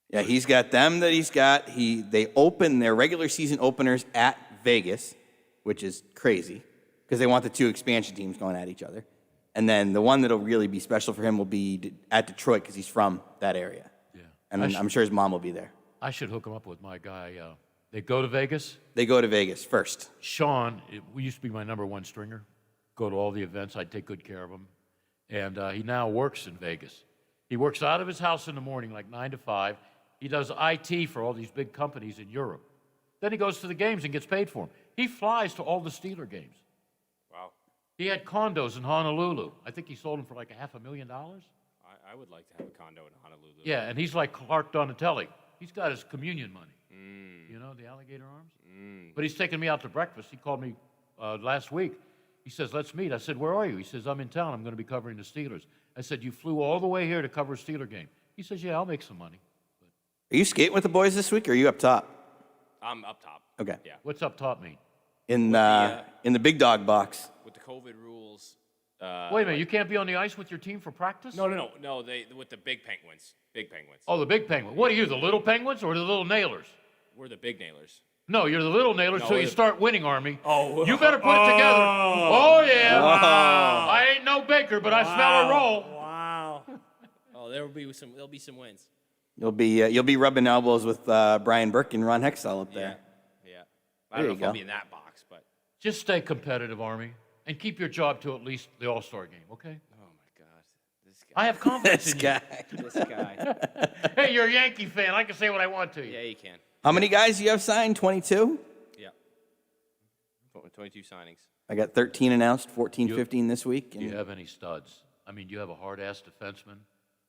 Yeah, he's got them that he's got. They open their regular season openers at Vegas, which is crazy because they want the two expansion teams going at each other. And then the one that'll really be special for him will be at Detroit because he's from that area. Yeah. And I'm sure his mom will be there. I should hook him up with my guy. They go to Vegas. They go to Vegas first. Sean, we used to be my number one stringer. Go to all the events. I'd take good care of him. And he now works in Vegas. He works out of his house in the morning, like 9 to 5. He does IT for all these big companies in Europe. Then he goes to the games and gets paid for them. He flies to all the Steeler games. Wow. He had condos in Honolulu. I think he sold them for like $500,000. I would like to have a condo in Honolulu. Yeah, and he's like Clark Donatelli. He's got his communion money. You know, the alligator arms? But he's taking me out to breakfast. He called me last week. He says, let's meet. I said, where are you? He says, I'm in town. I'm going to be covering the Steelers. I said, you flew all the way here to cover a Steeler game. He says, yeah, I'll make some money. Are you skating with the boys this week or are you up top? I'm up top. Okay. Yeah. What's up top mean? In the big dog box. With the COVID rules. Wait a minute, you can't be on the ice with your team for practice? No. They with the big penguins. Big penguins. Oh, the big penguin. What are you, the little penguins or the little nailers? We're the big nailers. No, you're the little nailers, No, so we're you the- start winning, Army. Oh. You better put it together. Oh, yeah. Wow. I ain't no baker, but I smell a roll. Wow. Oh, there'll be some wins. You'll be rubbing elbows with Brian Burke and Ron Hextall up there. Yeah. I There don't you know if I'll go. be in that box, but Just stay competitive, Army, and keep your job to at least the All-Star game, okay? oh my God, this guy. I have confidence in you. This guy. Hey, you're a Yankee fan. I can say what I want to you. Yeah, you can. How many guys you have signed? 22? Yeah. 22 signings. I got 13 announced, 14, 15 this week. Do you have any studs? I mean, you have a hard-ass defenseman,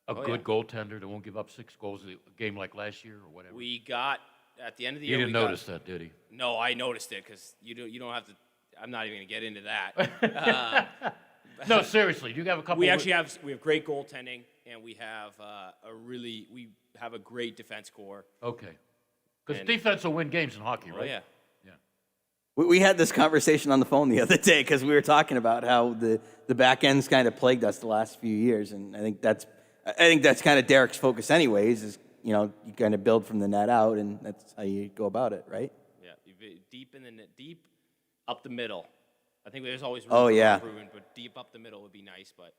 a Oh, good yeah. goaltender that won't give up 6 goals a game like last year or whatever. We got, at the end of the He year, didn't we got- notice that, did he? No, I noticed it because you don't have to. I'm not even going to get into that. No, seriously, you have a couple. We actually have great goaltending, and we have we have a great defense core. Okay. Because And- defense will win games in hockey, Oh right? yeah. We had this conversation on the phone the other day because we were talking about how the back end's kind of plagued us the last few years, and I think that's kind of Derek's focus, anyways. Is you kind of build from the net out, and that's how you go about it, right? Yeah, deep in the net, deep up the middle. I think there's always room Oh, for yeah. improvement, but deep up the middle would be nice. But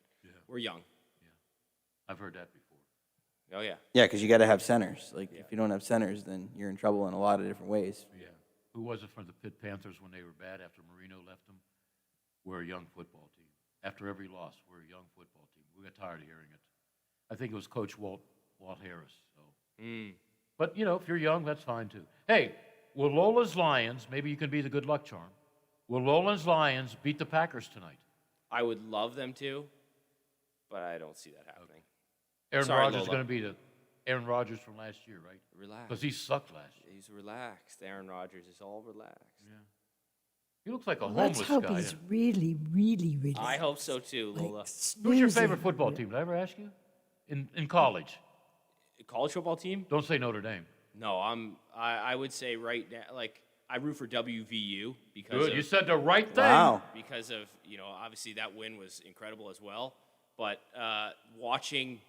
we're young. I've heard that before. Oh yeah. Yeah, because you got to have centers. Like if you don't have centers, then you're in trouble in a lot of different ways. Yeah. Who was it from the Pitt Panthers when they were bad after Marino left them? We're a young football team. After every loss, we're a young football team. We got tired of hearing it. I think it was Coach Walt Harris. So. But, if you're young, that's fine too. Hey, will Lola's Lions, maybe you can be the good luck charm, will Lola's Lions beat the Packers tonight? I would love them to, but I don't see that happening. Aaron Sorry, Rodgers is Lola. going to be the Aaron Rodgers from last year, right? Relax. Because he sucked last year. He's relaxed. Aaron Rodgers is all relaxed. Yeah. He looks like a Let's homeless hope guy. he's really, really, really. I hope so too, Lola. Who's your favorite football team? Did I ever ask you? In college? College football team? Don't say Notre Dame. No, I would say right now, like I root for WVU because Good. of, You said the right thing. Wow. because of obviously that win was incredible as well. But watching,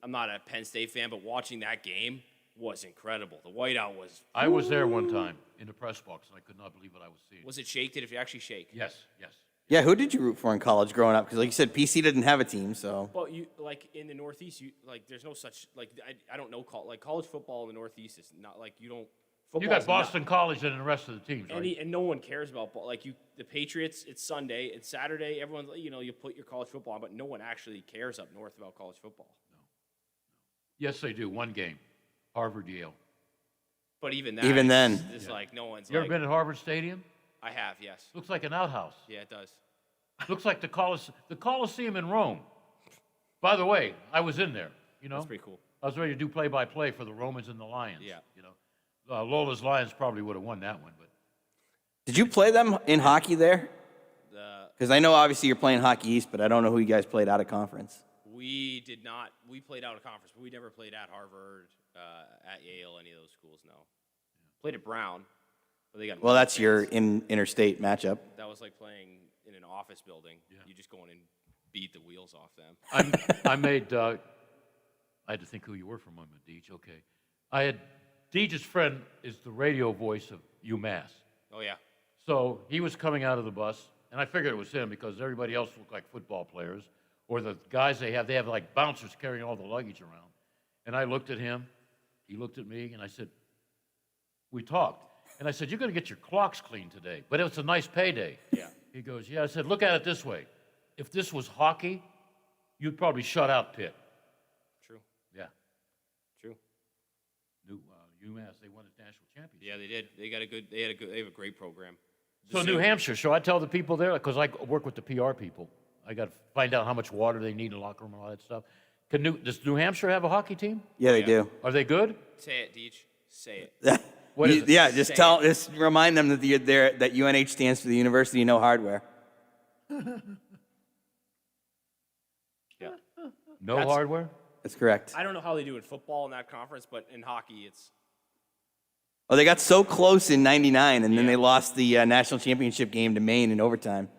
I'm not a Penn State fan, but watching that game was incredible. The whiteout was. I was there one time in the press box, and I could not believe what I was seeing. Was it shake? Did it actually shake? Yes, yes. Yeah, who did you root for in college growing up? Because like you said, PC didn't have a team, so. But you like in the Northeast, you like there's no such like I don't know college football in the Northeast is not like you don't. You got Boston College and the rest of the teams, right? And no one cares about like the Patriots. It's Sunday, it's Saturday. Everyone's you put your college football on, but no one actually cares up north about college football. Yes, they do. One game, Harvard, Yale. But even that, Even then. it's like no one's. You ever like, been at Harvard Stadium? I have, yes. Looks like an outhouse. Yeah, it does. Looks like the Colosseum in Rome. By the way, I was in there. That's pretty cool. I was ready to do play-by-play for the Romans and the Lions. Yeah. Lola's Lions probably would have won that one, but Did you play them in hockey there? Because I know obviously you're playing Hockey East, but I don't know who you guys played out of conference. We did not. We played out of conference, but we never played at Harvard, at Yale, any of those schools. No. Played at Brown, but they got. Well, that's your interstate matchup. That was like playing in an office building. Yeah. You just go in and beat the wheels off them. I made. I had to think who you were for a moment, Deej. Okay, I had Deej's friend is the radio voice of UMass. Oh yeah. So he was coming out of the bus, and I figured it was him because everybody else looked like football players, or the guys they have like bouncers carrying all the luggage around. And I looked at him, he looked at me, and I said, we talked. And I said, you're going to get your clocks cleaned today, but it's a nice payday. Yeah. He goes, yeah. I said, look at it this way. If this was hockey, you'd probably shut out Pitt. True. Yeah. True. UMass, they won the national championship. Yeah, they did. They have a great program. So New Hampshire, shall I tell the people there? Because I work with the PR people. I got to find out how much water they need in the locker room and all that stuff. Does New Hampshire have a hockey team? Yeah, they do. Are they good? Say it, Deej. Say it. What is it? Yeah, just remind them that that UNH stands for the University of No Hardware. Yeah. No hardware? That's correct. I don't know how they do in football in that conference, but in hockey, it's. Oh, they got so close in '99, and then they lost the national championship game to Maine in overtime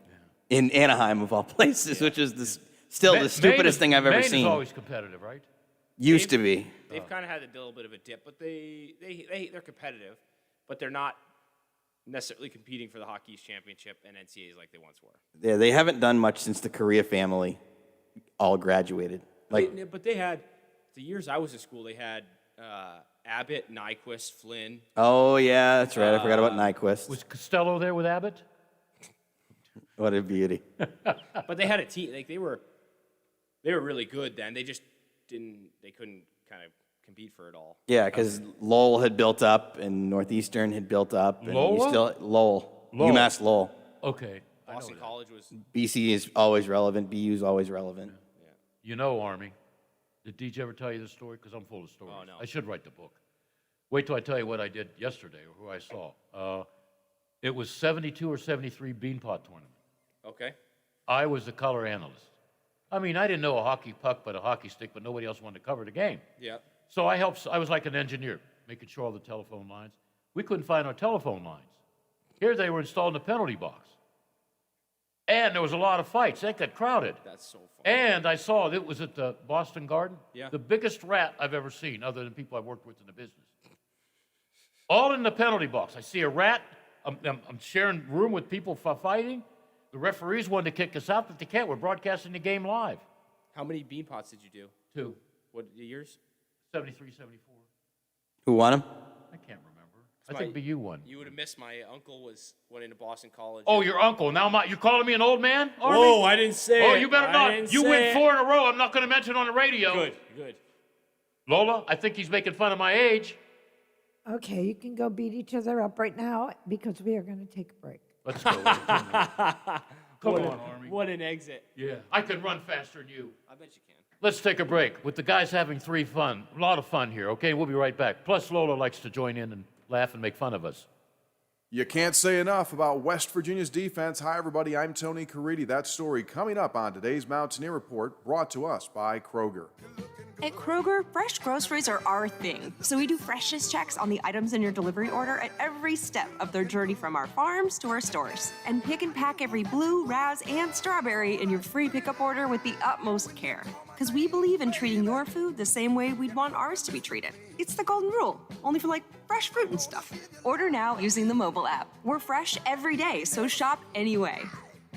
in Anaheim, of all places, which is still the stupidest thing I've ever Maine seen. is always competitive, right? Used to be. They've kind of had a little bit of a dip, but they're competitive, but they're not necessarily competing for the Hockey East Championship and NCAAs like they once were. Yeah, they haven't done much since the Korea family all graduated. But they had the years I was in school. They had Abbott, Nyquist, Flynn. Oh yeah, that's right. I forgot about Nyquist. Was Costello there with Abbott? What a beauty. But they had a team. Like they were They were really good then. They just they couldn't kind of compete for it all. Yeah, because Lowell had built up and Northeastern had built up. And Lowell. UMass Lowell. Okay. Boston College was. BC is always relevant. BU is always relevant. You know, Army, did DJ ever tell you this story? Because I'm full of stories. Oh, no. I should write the book. Wait till I tell you what I did yesterday or who I saw. It was 72 or 73 Beanpot tournament. Okay. I was the color analyst. I mean, I didn't know a hockey puck but a hockey stick, but nobody else wanted to cover the game. Yeah. So I was like an engineer, making sure all the telephone lines. We couldn't find our telephone lines. Here they were installed in the penalty box. And there was a lot of fights. That got crowded. That's so funny. And I saw it was at the Boston Garden. Yeah. The biggest rat I've ever seen, other than people I've worked with in the business. All in the penalty box. I see a rat. I'm sharing room with people fighting. The referees wanted to kick us out, but they can't. We're broadcasting the game live. How many Beanpots did you do? 2. What years? 73, 74. Who won them? I can't remember. I think BU won. You would have missed. My uncle went into Boston College. Oh, your uncle. Now you're calling me an old man? Army? Whoa, I didn't say Oh, it. you better I not. didn't You say win it. 4 in a row. I'm not going to mention on the radio. Good. Lola, I think he's making fun of my age. Okay, you can go beat each other up right now because we are going to take a break. Let's go. Come on, Army. What an exit. Yeah, I can run faster than you. I bet you can. Let's take a break with the guys having a lot of fun here, okay? We'll be right back. Plus, Lola likes to join in and laugh and make fun of us. You can't say enough about West Virginia's defense. Hi, everybody. I'm Tony Caridi. That story coming up on today's Mountaineer Report, brought to us by Kroger. At Kroger, fresh groceries are our thing. So we do freshness checks on the items in your delivery order at every step of their journey from our farms to our stores. And pick and pack every blue, raz, and strawberry in your free pickup order with the utmost care. Because we believe in treating your food the same way we'd want ours to be treated. It's the golden rule, only for like fresh fruit and stuff. Order now using the mobile app. We're fresh every day, so shop anyway.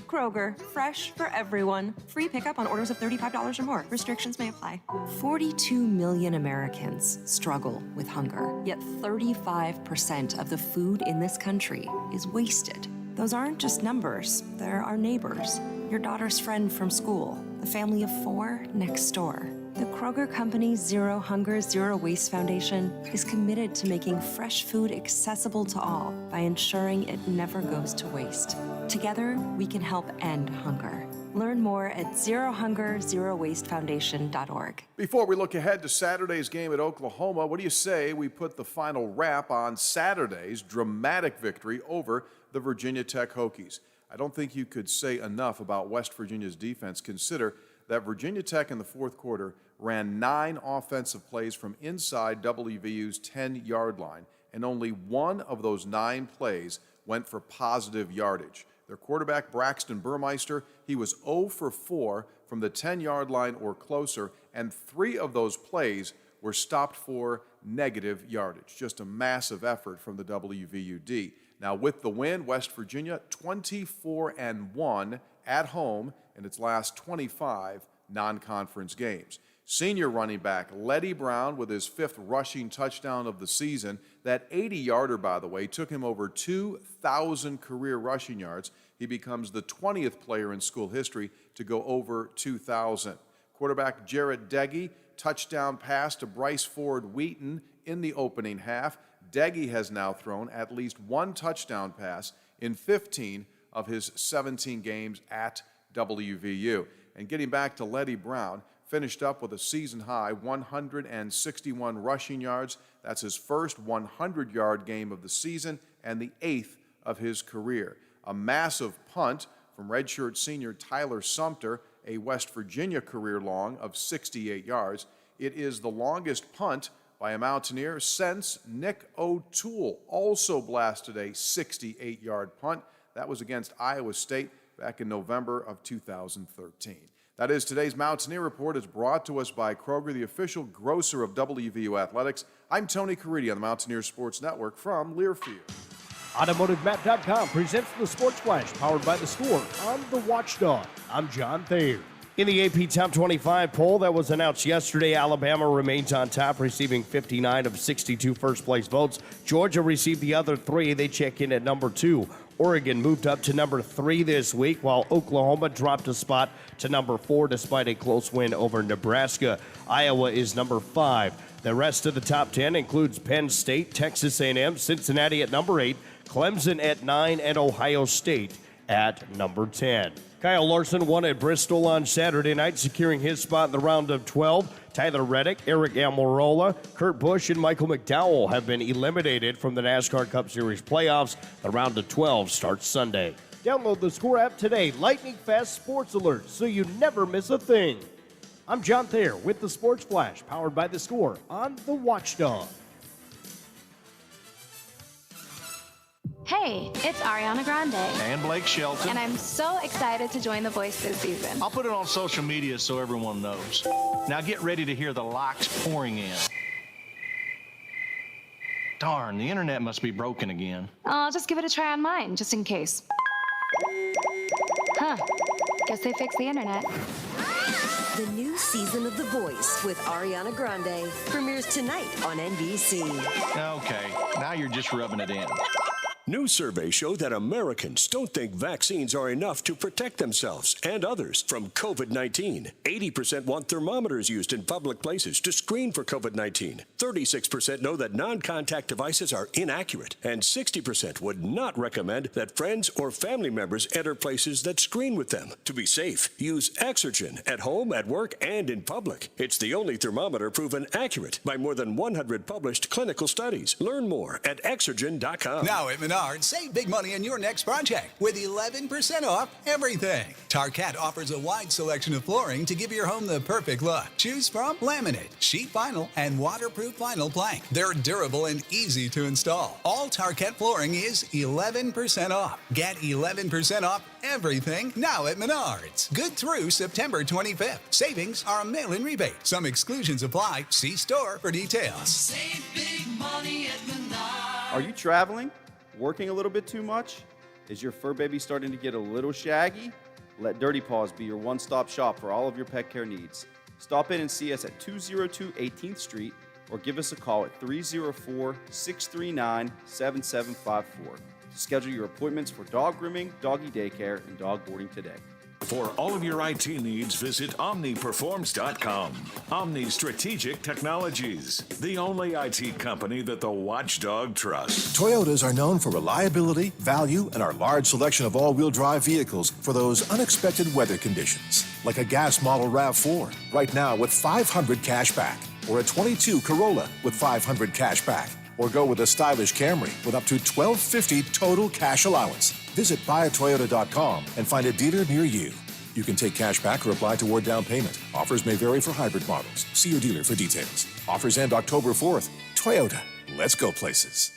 Kroger, fresh for everyone. Free pickup on orders of $35 or more. Restrictions may apply. 42 million Americans struggle with hunger, yet 35% of the food in this country is wasted. Those aren't just numbers, they're our neighbors, your daughter's friend from school, the family of 4 next door. The Kroger Company's Zero Hunger, Zero Waste Foundation is committed to making fresh food accessible to all by ensuring it never goes to waste. Together, we can help end hunger. Learn more at zerohunger.zerowastefoundation.org. Before we look ahead to Saturday's game at Oklahoma, what do you say we put the final wrap on Saturday's dramatic victory over the Virginia Tech Hokies? I don't think you could say enough about West Virginia's defense. Consider that Virginia Tech in the fourth quarter ran 9 offensive plays from inside WVU's 10-yard line, and only one of those 9 plays went for positive yardage. Their quarterback, Braxton Burmeister, he was 0 for 4 from the 10-yard line or closer, and 3 of those plays were stopped for negative yardage. Just a massive effort from the WVUD. Now, with the win, West Virginia 24-1 at home in its last 25 non-conference games. Senior running back Letty Brown with his 5th rushing touchdown of the season. That 80-yarder, by the way, took him over 2,000 career rushing yards. He becomes the 20th player in school history to go over 2,000. Quarterback Jarrett Deggy, touchdown pass to Bryce Ford Wheaton in the opening half. Deggy has now thrown at least 1 touchdown pass in 15 of his 17 games at WVU. And getting back to Letty Brown, finished up with a season-high 161 rushing yards. That's his first 100-yard game of the season and the 8th of his career. A massive punt from redshirt senior Tyler Sumter, a West Virginia career long of 68 yards. It is the longest punt by a Mountaineer since Nick O'Toole also blasted a 68-yard punt. That was against Iowa State back in November of 2013. That is today's Mountaineer Report. Is brought to us by Kroger, the official grocer of WVU Athletics. I'm Tony Caridi on the Mountaineer Sports Network from Learfield. AutomotiveMap.com presents the Sports Flash, powered by the Score on the Watchdog. I'm John Thayer. In the AP Top 25 poll that was announced yesterday, Alabama remains on top, receiving 59 of 62 first-place votes. Georgia received the other 3. They check in at number 2. Oregon moved up to number 3 this week, while Oklahoma dropped a spot to number 4 despite a close win over Nebraska. Iowa is number 5. The rest of the top 10 includes Penn State, Texas A&M, Cincinnati at number 8, Clemson at 9, and Ohio State at number 10. Kyle Larson won at Bristol on Saturday night, securing his spot in the round of 12. Tyler Reddick, Eric Almirola, Kurt Busch, and Michael McDowell have been eliminated from the NASCAR Cup Series playoffs. The round of 12 starts Sunday. Download the Score app today. Lightning fast sports alerts so you never miss a thing. I'm John Thayer with the Sports Flash, powered by the Score on the Watchdog. Hey, it's Ariana Grande. And Blake Shelton. And I'm so excited to join The Voice this season. I'll put it on social media so everyone knows. Now get ready to hear the likes pouring in. Darn, the internet must be broken again. I'll just give it a try on mine, just in case. Huh. Guess they fixed the internet. The new season of The Voice with Ariana Grande premieres tonight on NBC. Okay, now you're just rubbing it in. New surveys show that Americans don't think vaccines are enough to protect themselves and others from COVID-19. 80% want thermometers used in public places to screen for COVID-19. 36% know that non-contact devices are inaccurate. And 60% would not recommend that friends or family members enter places that screen with them. To be safe, use Exergen at home, at work, and in public. It's the only thermometer proven accurate by more than 100 published clinical studies. Learn more at Exergen.com. Now at Menards, save big money in your next project with 11% off everything. Tarkett offers a wide selection of flooring to give your home the perfect look. Choose from laminate, sheet vinyl, and waterproof vinyl plank. They're durable and easy to install. All Tarkett flooring is 11% off. Get 11% off everything now at Menards. Good through September 25th. Savings are a mail-in rebate. Some exclusions apply. See store for details. Save big money at Menards. Are you traveling? Working a little bit too much? Is your fur baby starting to get a little shaggy? Let Dirty Paws be your one-stop shop for all of your pet care needs. Stop in and see us at 202 18th Street or give us a call at 304-639-7754 to schedule your appointments for dog grooming, doggy daycare, and dog boarding today. For all of your IT needs, visit OmniPerforms.com. Omni Strategic Technologies, the only IT company that the Watchdog trusts. Toyotas are known for reliability, value, and our large selection of all-wheel drive vehicles for those unexpected weather conditions. Like a gas model RAV4, right now with $500 cash back, or a 22 Corolla with $500 cash back, or go with a stylish Camry with up to $1,250 total cash allowance. Visit buyatoyota.com and find a dealer near you. You can take cash back or apply toward down payment. Offers may vary for hybrid models. See your dealer for details. Offers end October 4th. Toyota, let's go places.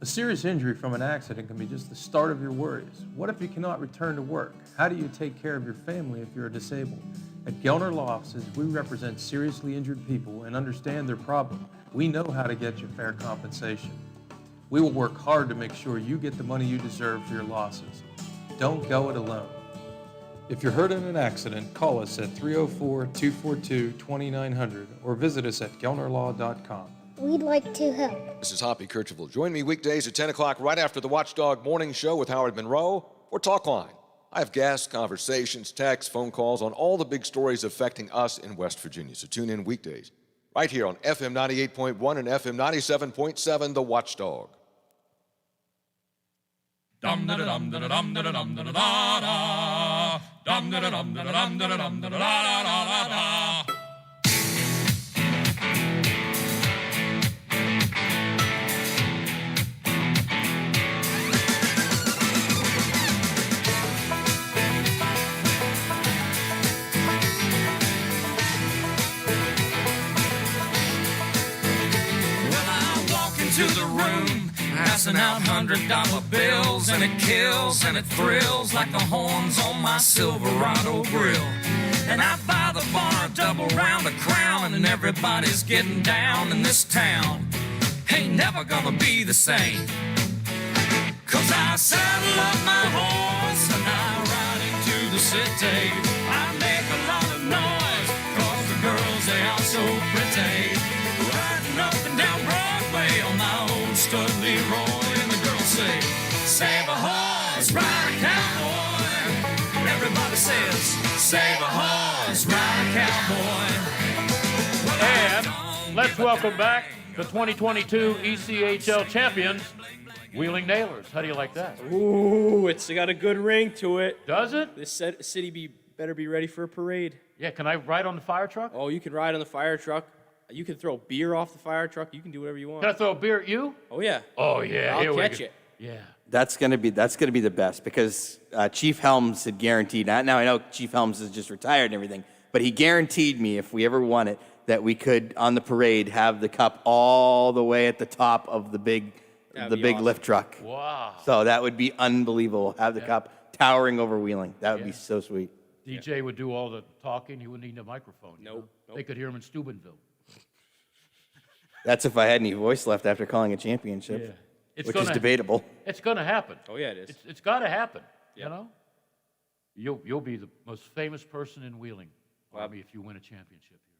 A serious injury from an accident can be just the start of your worries. What if you cannot return to work? How do you take care of your family if you're disabled? At Gelner Law Offices, we represent seriously injured people and understand their problem. We know how to get you fair compensation. We will work hard to make sure you get the money you deserve for your losses. Don't go it alone. If you're hurt in an accident, call us at 304-242-2900 or visit us at gelnerlaw.com. We'd like to help. This is Hoppy Kercheval. Join me weekdays at 10 o'clock right after the Watchdog Morning Show with Howard Monroe or Talkline. I have guests, conversations, texts, phone calls on all the big stories affecting us in West Virginia. So tune in weekdays right here on FM 98.1 and FM 97.7, The Watchdog. Dum da dum da dum da dum da da dum da dum da dum da dum da da. To the room, passing out $100 bills, and it kills and it thrills like the horns on my Silverado grill. And I buy the bar a double round of Crown, and everybody's getting down in this town. Ain't never gonna be the same, 'cause I saddle up my horse and I ride into the city. I make a so pretty. Riding up and down Broadway on my old stud Leroy. And the girls say, save a horse, ride a cowboy. Everybody says, save a horse, ride a cowboy. And let's welcome back the 2022 ECHL champions, Wheeling Nailers. How do you like that? Ooh, it's got a good ring to it. Does it? This city better be ready for a parade. Yeah, can I ride on the fire truck? Oh, you can ride on the fire truck. You can throw beer off the fire truck. You can do whatever you want. Can I throw a beer at you? Oh yeah. Oh yeah. I'll catch it. Yeah. That's gonna be the best because Chief Helms had guaranteed. Now I know Chief Helms is just retired and everything, but he guaranteed me if we ever won it that we could on the parade have the cup all the way at the top of the big awesome. lift truck. Wow. So that would be unbelievable. Have the cup towering over Wheeling. That would be so sweet. DJ would do all the talking. He wouldn't need a microphone. Nope. They could hear him in Steubenville. That's if I had any voice left after calling a championship, which is debatable. It's going to happen. Oh yeah, it is. It's got to happen. You know. You'll be the most famous person in Wheeling, Army, if you win a championship here.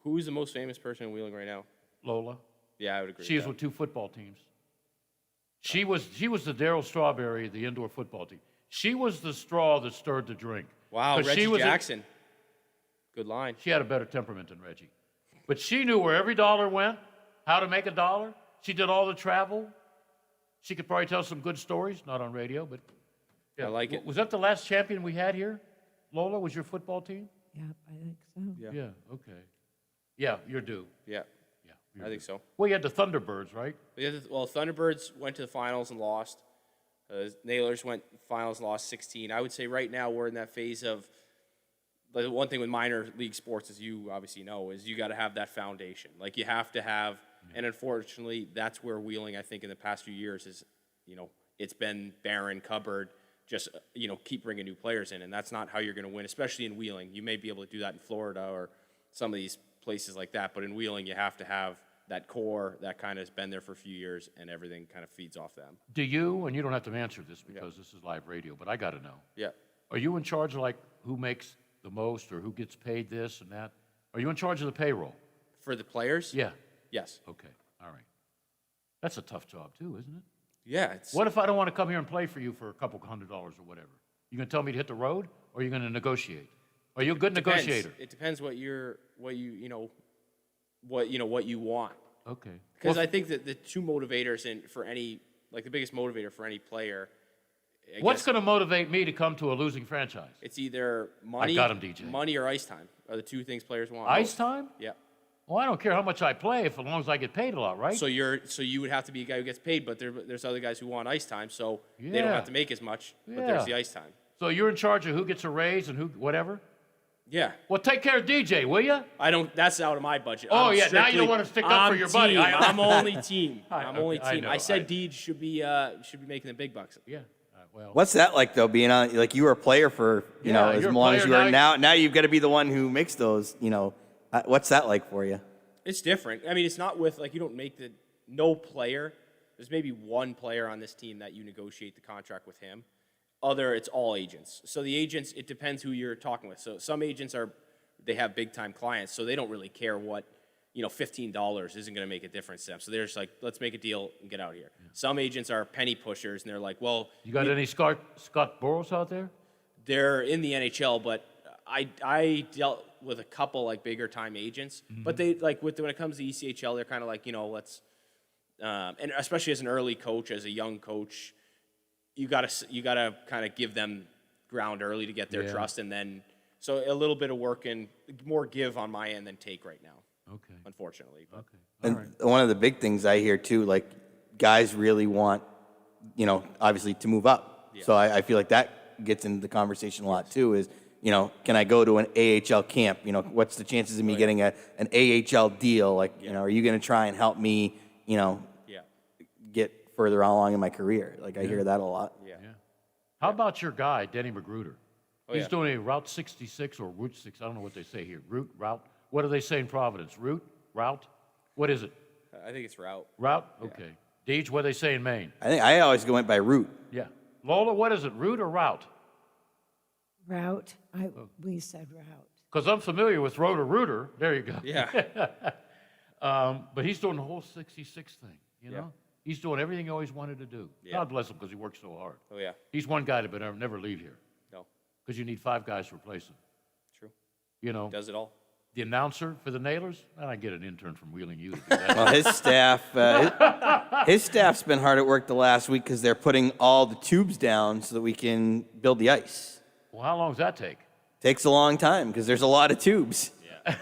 Who's the most famous person in Wheeling right now? Lola. Yeah, I would agree. She is with 2 football teams. She was the Darryl Strawberry of the indoor football team. She was the straw that stirred the drink. Wow, 'Cause Reggie she was Jackson. Good line. She had a better temperament than Reggie. But she knew where every dollar went, how to make a dollar. She did all the travel. She could probably tell some good stories, not on radio, but I like it. Was that the last champion we had here? Lola, was your football team? Yep, I think so. Yeah, okay. Yeah, you're due. Yeah. Yeah. I think so. Well, you had the Thunderbirds, right? Well, Thunderbirds went to the finals and lost. Nailers went finals and lost 16. I would say right now we're in that phase of the one thing with minor league sports, as you obviously know, is you got to have that foundation. Like you have to have, and unfortunately, that's where Wheeling, I think, in the past few years is, it's been barren cupboard. Just keep bringing new players in, and that's not how you're going to win, especially in Wheeling. You may be able to do that in Florida or some of these places like that, but in Wheeling, you have to have that core that kind of has been there for a few years, and everything kind of feeds off them. Do you, and you don't have to answer this because this is live radio, but I got to know. Yeah. Are you in charge of, like, who makes the most or who gets paid this and that? Are you in charge of the payroll? For the players? Yeah. Yes. Okay, all right. That's a tough job, too, isn't it? Yeah. What if I don't want to come here and play for you for a couple $100 or whatever? You going to tell me to hit the road, or are you going to negotiate? Are you a good negotiator? It depends what you want. Okay. Because I think that the two motivators the biggest motivator for any player. What's going to motivate me to come to a losing franchise? It's either money, I got him, DJ. Money or ice time are the two things players want. Ice time? Yeah. Well, I don't care how much I play, as long as I get paid a lot, right? So you would have to be a guy who gets paid, but there's other guys who want ice time, so they don't have to make as much, but there's the ice time. So you're in charge of who gets a raise and who whatever? Yeah. Well, take care of DJ, will you? I don't. That's out of my budget. Oh, yeah, now you don't want to stick up for your buddy. I'm only team. I'm only I team. know, I said Deej should be making the big bucks. Yeah. Well. What's that like though? Being on, like you were a player for as long as you are now. Now you've got to be the one who makes those. What's that like for you? It's different. I mean, it's not with you don't make no player. There's maybe one player on this team that you negotiate the contract with him. It's all agents. So the agents, it depends who you're talking with. So some agents they have big time clients, so they don't really care what, $15 isn't going to make a difference to them. So they're just like, let's make a deal and get out of here. Yeah. Some agents are penny pushers, and they're like, well. You got any Scott Boros out there? They're in the NHL, but I dealt with a couple bigger time agents, but they when it comes to ECHL, they're kind of like, let's, and especially as an early coach, as a young coach, you gotta kind of give them ground early to get their trust, and then so a little bit of work and more give on my end than take right now. Okay. Unfortunately. But. Okay. And one of the big things I hear too, guys really want, obviously to move up. Yeah. So I feel like that gets into the conversation a lot too. Is can I go to an AHL camp? What's the chances of me getting an AHL deal? Are you going to try and help me? Get further along in my career. I hear that a lot. Yeah. How about your guy, Denny Magruder? Oh, He's doing a Route 66 or Route 6. I don't know what they say here. Route. What do they say in Providence? Route? What is it? I think it's route. Route? Okay. Deej, what do they say in Maine? I always went by route. Yeah. Lola, what is it? Route or route? Route. We said route. Because I'm familiar with Roto-Rooter. There you go. Yeah. But he's doing the whole 66 thing, you know? He's doing everything he always wanted to do. Yeah. God bless him because he works so hard. Oh, yeah. He's one guy that would never leave here. No. Because you need 5 guys to replace him. True. You know? Does it all. The announcer for the Nailers, I get an intern from Wheeling U to do that. Well, his staff, his staff's been hard at work the last week because they're putting all the tubes down so that we can build the ice. Well, how long does that take? Takes a long time because there's a lot of tubes. Yeah.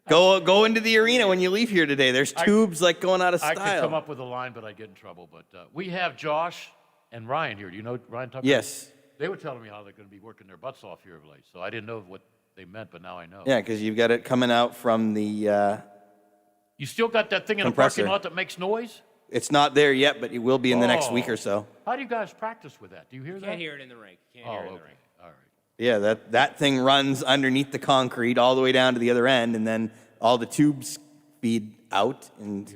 Go into the arena when you leave here today. There's tubes like going out of style. I could come up with a line, but I get in trouble. But we have Josh and Ryan here. Do you know Ryan Tucker? Yes. They were telling me how they're going to be working their butts off here of late. So I didn't know what they meant, but now I know. Yeah, because you've got it coming out from the You still got that thing in compressor. the parking lot that makes noise? It's not there yet, but it will be in the next week or so. How do you guys practice with that? Do you hear You that? can't hear it in the rink. You can't hear it in the rink. All right. Yeah, that thing runs underneath the concrete all the way down to the other end, and then all the tubes feed out, and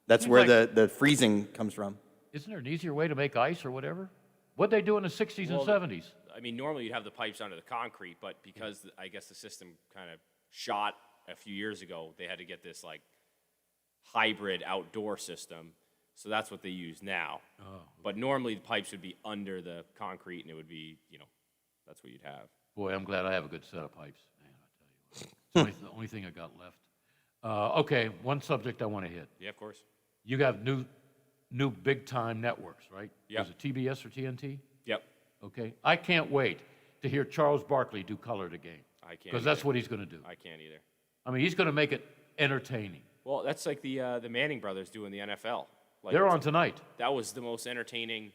that's Seems where like- the freezing comes from. Isn't there an easier way to make ice or whatever? What'd they do in the 60s and 70s? I mean, normally you'd have the pipes under the concrete, but because I guess the system kind of shot a few years ago, they had to get this like hybrid outdoor system. So that's what they use now. Oh. But normally the pipes would be under the concrete, and it would be, that's what you'd have. Boy, I'm glad I have a good set of pipes. Man, I tell you what. It's the only thing I got left. Okay, one subject I want to hit. Yeah, of course. You have new big-time networks, right? Yep. Is it TBS or TNT? Yep. Okay. I can't wait to hear Charles Barkley do color the game. I can't. Because that's what he's going to do. I can't either. I mean, he's going to make it entertaining. Well, that's like the Manning brothers do in the NFL. Like, They're on tonight. That was the most entertaining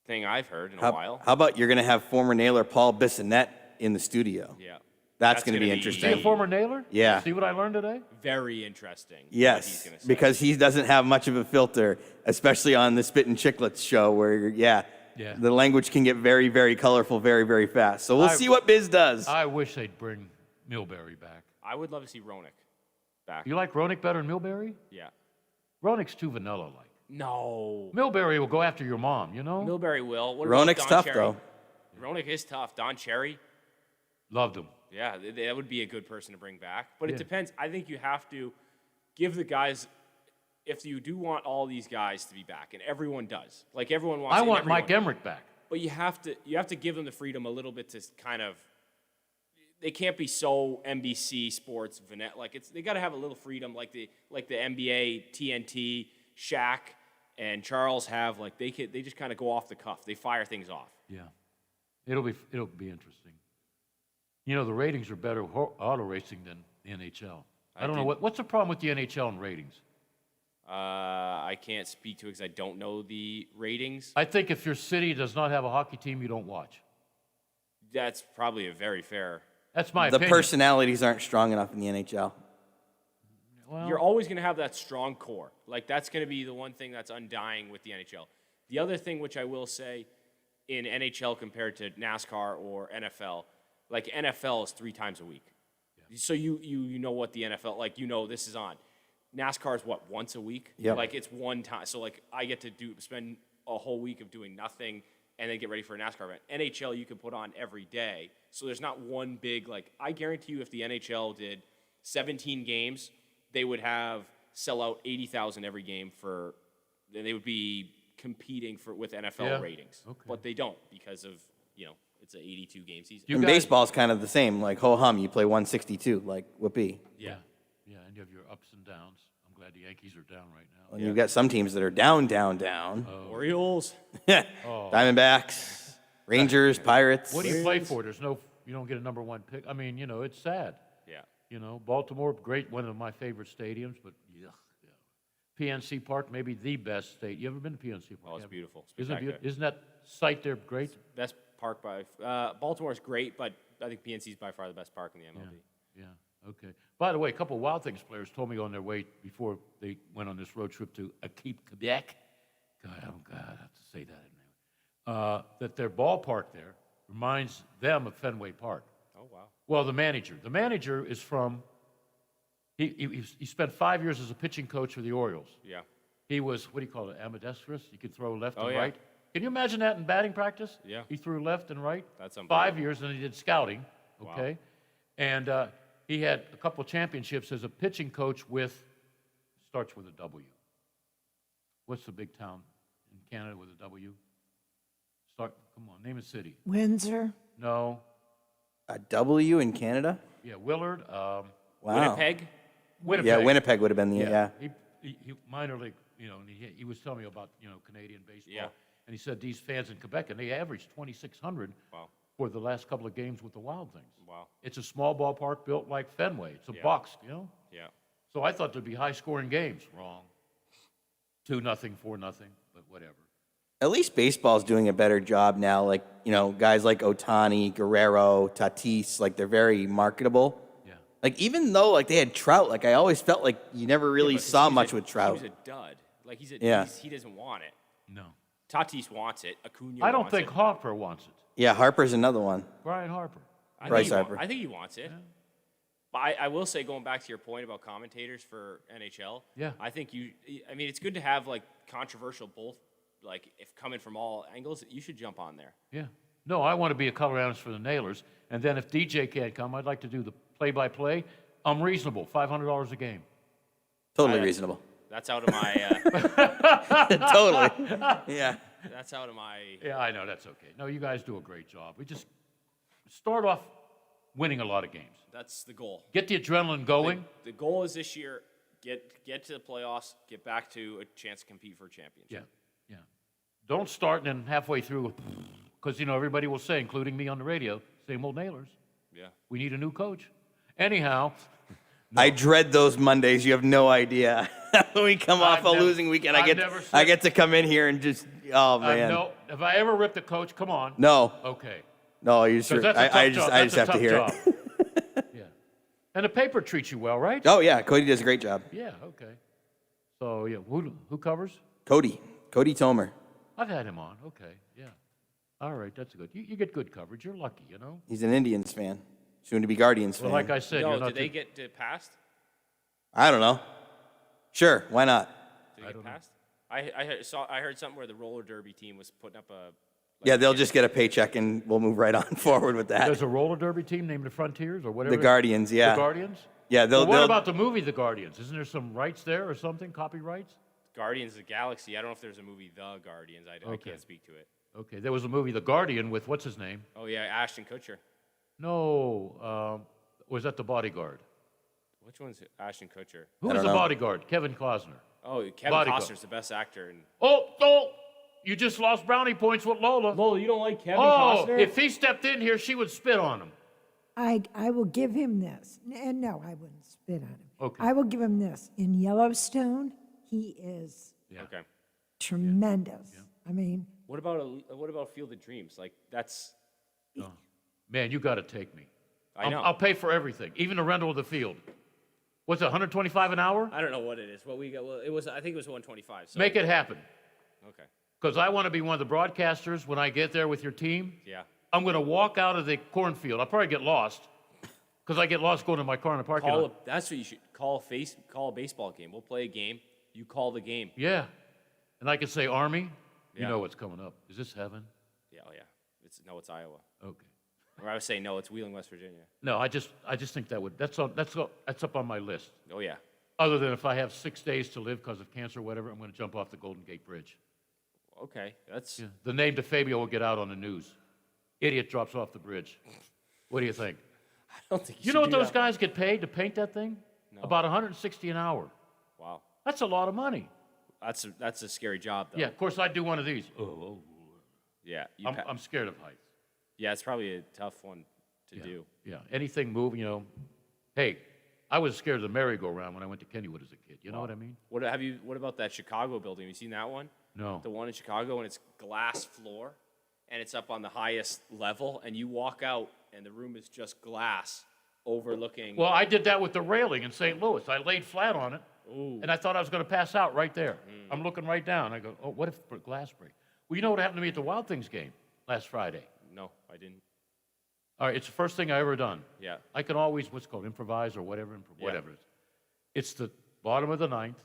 thing I've heard in a while. How about you're going to have former nailer Paul Bissonnette in the studio? Yeah. That's going to gonna be be- interesting. See a former nailer? Yeah. See what I learned today? Very interesting. what he's Yes, gonna say. because he doesn't have much of a filter, especially on the Spit and Chicklets show where, Yeah. the language can get very, very colorful very, very fast. So we'll see what Biz does. I wish they'd bring Milbury back. I would love to see Ronick back. You like Ronick better than Milbury? Yeah. Ronick's too vanilla-like. No. Milbury will go after your mom, you know? Milbury will. What about Ronick's Don tough, Cherry? though. Ronick is tough. Don Cherry. Loved him. Yeah, that would be a good person to bring back. But Yeah. it depends. I think you have to give the guys, if you do want all these guys to be back, and everyone does, like everyone wants. I and want everyone- Mike Emmerich back. But you have to give them the freedom a little bit to kind of. They can't be so NBC Sports vanilla. Like they got to have a little freedom, like the NBA, TNT, Shaq, and Charles have. Like they just kind of go off the cuff. They fire things off. Yeah. It'll be interesting. You know, the ratings are better auto racing than the NHL. I don't know what's the problem with the NHL and ratings. I can't speak to it because I don't know the ratings. I think if your city does not have a hockey team, you don't watch. That's probably a very fair. That's my The opinion. personalities aren't strong enough in the NHL. Well, You're always going to have that strong core. Like, that's going to be the one thing that's undying with the NHL. The other thing, which I will say, in NHL compared to NASCAR or NFL, like NFL is 3 times a week. So you know what the NFL, like, this is on. NASCAR is what, once a week? Yep. Like, it's one time. So, like, I get to spend a whole week of doing nothing and then get ready for a NASCAR event. NHL, you can put on every day. So there's not one big, like, I guarantee you if the NHL did 17 games, they would sell out 80,000 every game they would be competing with NFL ratings. Okay. But they don't because of, it's an 82 game season. And baseball's kind of the same. Like, ho-hum, you play 162, like, whoopee. Yeah. Yeah, and you have your ups and downs. I'm glad the Yankees are down right now. And you've got some teams that are down, down, down. Orioles. Yeah. Oh. Diamondbacks, Rangers, Pirates. What do you play for? You don't get a number 1 pick. I mean, it's sad. Yeah. Baltimore, great, one of my favorite stadiums, but yeah. PNC Park, maybe the best state. You ever been to PNC Park? Oh, it's beautiful. Isn't that site there great? Best park by Baltimore's great, but I think PNC is by far the best park in the MLB. Yeah, okay. By the way, a couple of Wild Things players told me on their way before they went on this road trip to Aquip, Quebec. God, I have to say that. That their ballpark there reminds them of Fenway Park. Oh, wow. Well, the manager is from. He spent 5 years as a pitching coach for the Orioles. Yeah. He was, what do you call it, ambidextrous? You could throw left and yeah. right. Can you imagine that in batting practice? Yeah. He threw left and right. That's unbelievable. 5 years, and he did scouting. okay? And he had a couple championships as a pitching coach with, starts with a W. What's the big town in Canada with a W? Come on, name a city. Windsor. No. A W in Canada? Yeah, Willard. Wow. Winnipeg? Winnipeg. Yeah, Winnipeg would have been the, yeah. He minor league, and he was telling me about, Canadian baseball. Yeah. And he said these fans in Quebec, and they averaged 2,600 for the last couple of games with the Wild Things. Wow. It's a small ballpark built like Fenway. It's a box, Yeah. So I thought there'd be high-scoring games. Wrong. 2-0, 4-0, but whatever. At least baseball's doing a better job now. Like, guys like Ohtani, Guerrero, Tatis, like they're very marketable. Yeah. Like even though like they had Trout, like I always felt like you never really saw much with Trout. He's a dud. Like he doesn't want it. No. Tatis wants it. Acuna I don't wants think it. Harper wants it. Yeah, Harper's another one. Brian Harper. Bryce Harper. I think he wants it. But I will say, going back to your point about commentators for NHL, Yeah. I think it's good to have like controversial both, like if coming from all angles, you should jump on there. Yeah. No, I want to be a color analyst for the Nailers. And then if DJ can't come, I'd like to do the play-by-play. I'm reasonable, $500 a game. Totally reasonable. That's out of my. Totally. Yeah. That's out of my. Yeah, I know, that's okay. No, you guys do a great job. We just start off winning a lot of games. That's the goal. Get the adrenaline going. The goal is this year get to the playoffs, get back to a chance to compete for a championship. Yeah. Don't start and then halfway through, because, everybody will say, including me on the radio, same old Nailers. Yeah. We need a new coach. Anyhow. I dread those Mondays. You have no idea. When we come off a losing weekend, I get to come in here and just, oh man. No, have I ever ripped a coach? Come on. No. Okay. No, you sure? I just have to hear it. Yeah. And the paper treats you well, right? Oh yeah, Cody does a great job. Yeah. Okay. So yeah, who covers? Cody Tomer. I've had him on. Okay. Yeah. All right. That's good. You get good coverage. You're lucky, He's an Indians fan, soon to be Guardians fan. Well, like I said, did they get passed? I don't know. Sure, why not? Did they get passed? I heard something where the roller derby team was putting up a. Yeah, they'll just get a paycheck and we'll move right on forward with that. There's a roller derby team named the Frontiers or whatever. The Guardians, yeah. The Guardians? Yeah, what about the movie The Guardians? Isn't there some rights there or something, copyrights? Guardians of the Galaxy. I don't know if there's a movie The Guardians. I can't speak to it. Okay, there was a movie The Guardian with what's his name? Oh yeah, Ashton Kutcher. No, was that The Bodyguard? Which one's Ashton Kutcher? Who was the bodyguard? Kevin Costner. Oh, Kevin Costner's the best actor. Oh! You just lost brownie points with Lola. Lola, you don't like Kevin Costner? If he stepped in here, she would spit on him. I will give him this. And no, I wouldn't spit on him. Okay. I will give him this. In Yellowstone, he is Okay. tremendous. Yeah. I mean, What about Field of Dreams? Like that's. Man, you got to take me. I know. I'll pay for everything, even the rental of the field. What's it, $125 an hour? I don't know what it is. What we got? Well, I think it was 125. So. Make it happen. Okay. Because I want to be one of the broadcasters when I get there with your team. Yeah. I'm going to walk out of the cornfield. I'll probably get lost because I get lost going to my car in the parking lot. That's what you should call a baseball game. We'll play a game. You call the game. Yeah. And I can say, Army, you Yeah. know what's coming up. Is this heaven? Yeah. Oh yeah. It's Iowa. Okay. Or I would say no. It's Wheeling, West Virginia. No, I just think that's up on my list. Oh yeah. Other than if I have 6 days to live because of cancer or whatever, I'm going to jump off the Golden Gate Bridge. Okay. That's. Yeah. The name DeFabio will get out on the news. Idiot drops off the bridge. What do you think? I don't think You know what those guys get paid to paint that thing? No. About $160 an hour. Wow. That's a lot of money. That's a scary job though. Yeah, of course I'd do one of these. Yeah. I'm scared of heights. Yeah, it's probably a tough one to do. Yeah, anything moving, Hey, I was scared of the merry-go-round when I went to Kennywood as a kid. You know what I mean? What about that Chicago building? Have you seen that one? No. The one in Chicago, and it's glass floor, and it's up on the highest level, and you walk out, and the room is just glass overlooking. Well, I did that with the railing in St. Louis. I laid flat on it, Ooh. and I thought I was going to pass out right there. I'm looking right down. I go, oh, what if the glass break? Well, you know what happened to me at the Wild Things game last Friday? No, I didn't. All right, it's the first thing I ever done. Yeah. I can always, what's it called, improvise or whatever, whatever. It's the bottom of the ninth.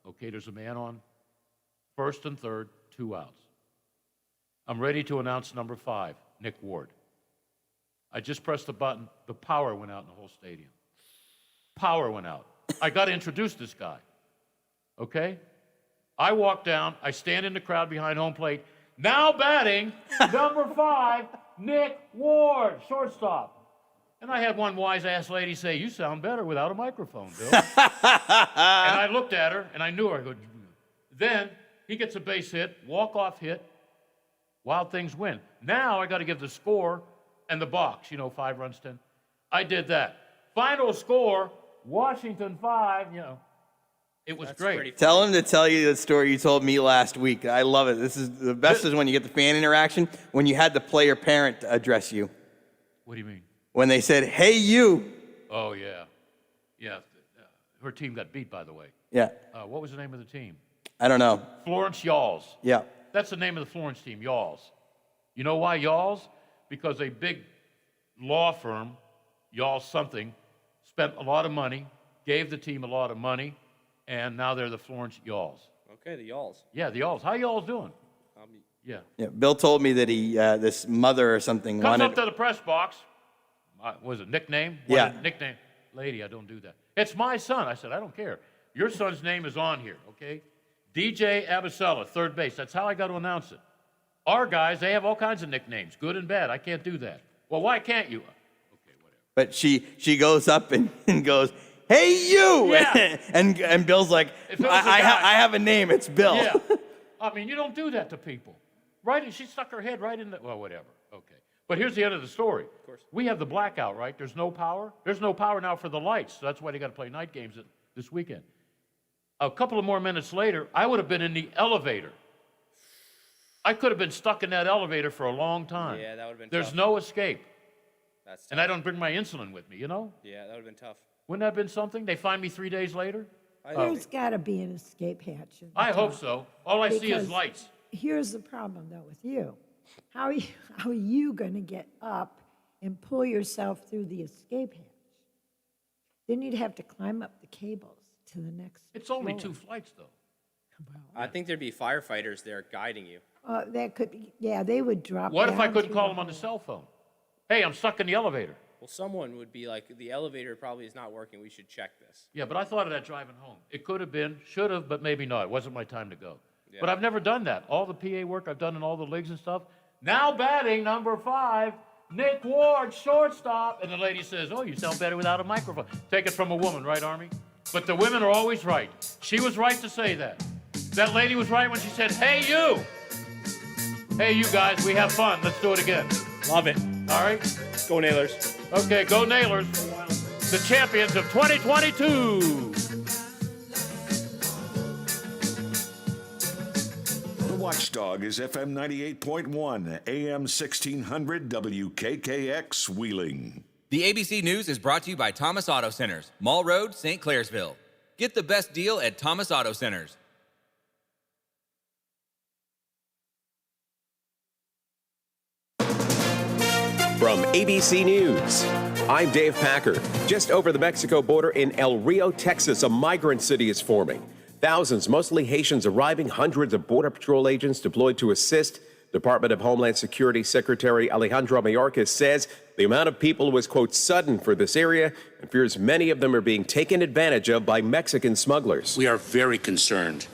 Okay, there's a man on first and third, 2 outs. I'm ready to announce number 5, Nick Ward. I just pressed the button. The power went out in the whole stadium. Power went out. I got to introduce this guy. Okay? I walk down. I stand in the crowd behind home plate. Now batting, number 5, Nick Ward, shortstop. And I had one wise-ass lady say, "You sound better without a microphone, Bill." And I looked at her, and I knew her. I go, then he gets a base hit, walk-off hit, Wild Things win. Now I got to give the score and the box, 5 runs, 10. I did that. Final score, Washington 5, It was great. Tell him to tell you the story you told me last week. I love it. This is the best is when you get the fan interaction, when you had the player parent address you. What do you mean? When they said, "Hey, you." Oh, yeah. Yeah. Her team got beat, by the way. Yeah. What was the name of the team? I don't know. Florence Yalls. Yeah. That's the name of the Florence team, Yalls. You know why Yalls? Because a big law firm, Yalls something, spent a lot of money, gave the team a lot of money, and now they're the Florence Yalls. Okay, the Yalls. Yeah, the Yalls. How y'alls doing? Yeah. Yeah. Bill told me that he, this mother or something Comes wanted. up to the press box. Was it nickname? Yeah. Nickname. Lady, I don't do that. It's my son. I said, I don't care. Your son's name is on here, okay? DJ Abasella, third base. That's how I got to announce it. Our guys, they have all kinds of nicknames, good and bad. I can't do that. Well, why can't you? But she goes up and goes, "Hey, you!" Yeah. and Bill's like, If it was a I guy- have a name. It's Bill." Yeah. I mean, you don't do that to people. Right? She stuck her head right in the, well, whatever. Okay. But here's the end of the story. Of course. We have the blackout, right? There's no power. There's no power now for the lights. So that's why they got to play night games this weekend. A couple of more minutes later, I would have been in the elevator. I could have been stuck in that elevator for a long time. Yeah, that would have been There's tough. no escape. That's tough. And I don't bring my insulin with me, Yeah, that would have been tough. Wouldn't that have been something? They find me 3 days later? There's got to be an escape hatch. in the I hope top. so. All I see is Because lights. Here's the problem, though, with you. How are you going to get up and pull yourself through the escape hatch? Then you'd have to climb up the cables to the next It's only floor. 2 flights, though. I think there'd be firefighters there guiding you. That could be, yeah, they would drop What if I down couldn't through call the them on the hole. cell phone? Hey, I'm stuck in the elevator. Well, someone would be like, the elevator probably is not working. We should check this. Yeah, but I thought of that driving home. It could have been, should have, but maybe not. It wasn't my time to go. Yeah. But I've never done that. All the PA work I've done in all the leagues and stuff. Now batting, number 5, Nick Ward, shortstop. And the lady says, "Oh, you sound better without a microphone." Take it from a woman, right, Army? But the women are always right. She was right to say that. That lady was right when she said, "Hey, you." Hey, you guys, we have fun. Let's do it again. Love it. All right? Go Nailers. Okay, go Nailers. The champions of 2022. The Watchdog is FM 98.1, AM 1600, WKKX, Wheeling. The ABC News is brought to you by Thomas Auto Centers, Mall Road, St. Clairsville. Get the best deal at Thomas Auto Centers. From ABC News, I'm Dave Packer. Just over the Mexico border in El Rio, Texas, a migrant city is forming. Thousands, mostly Haitians, arriving, hundreds of Border Patrol agents deployed to assist. Department of Homeland Security Secretary Alejandro Mayorkas says the amount of people was, quote, sudden for this area and fears many of them are being taken advantage of by Mexican smugglers. We are very concerned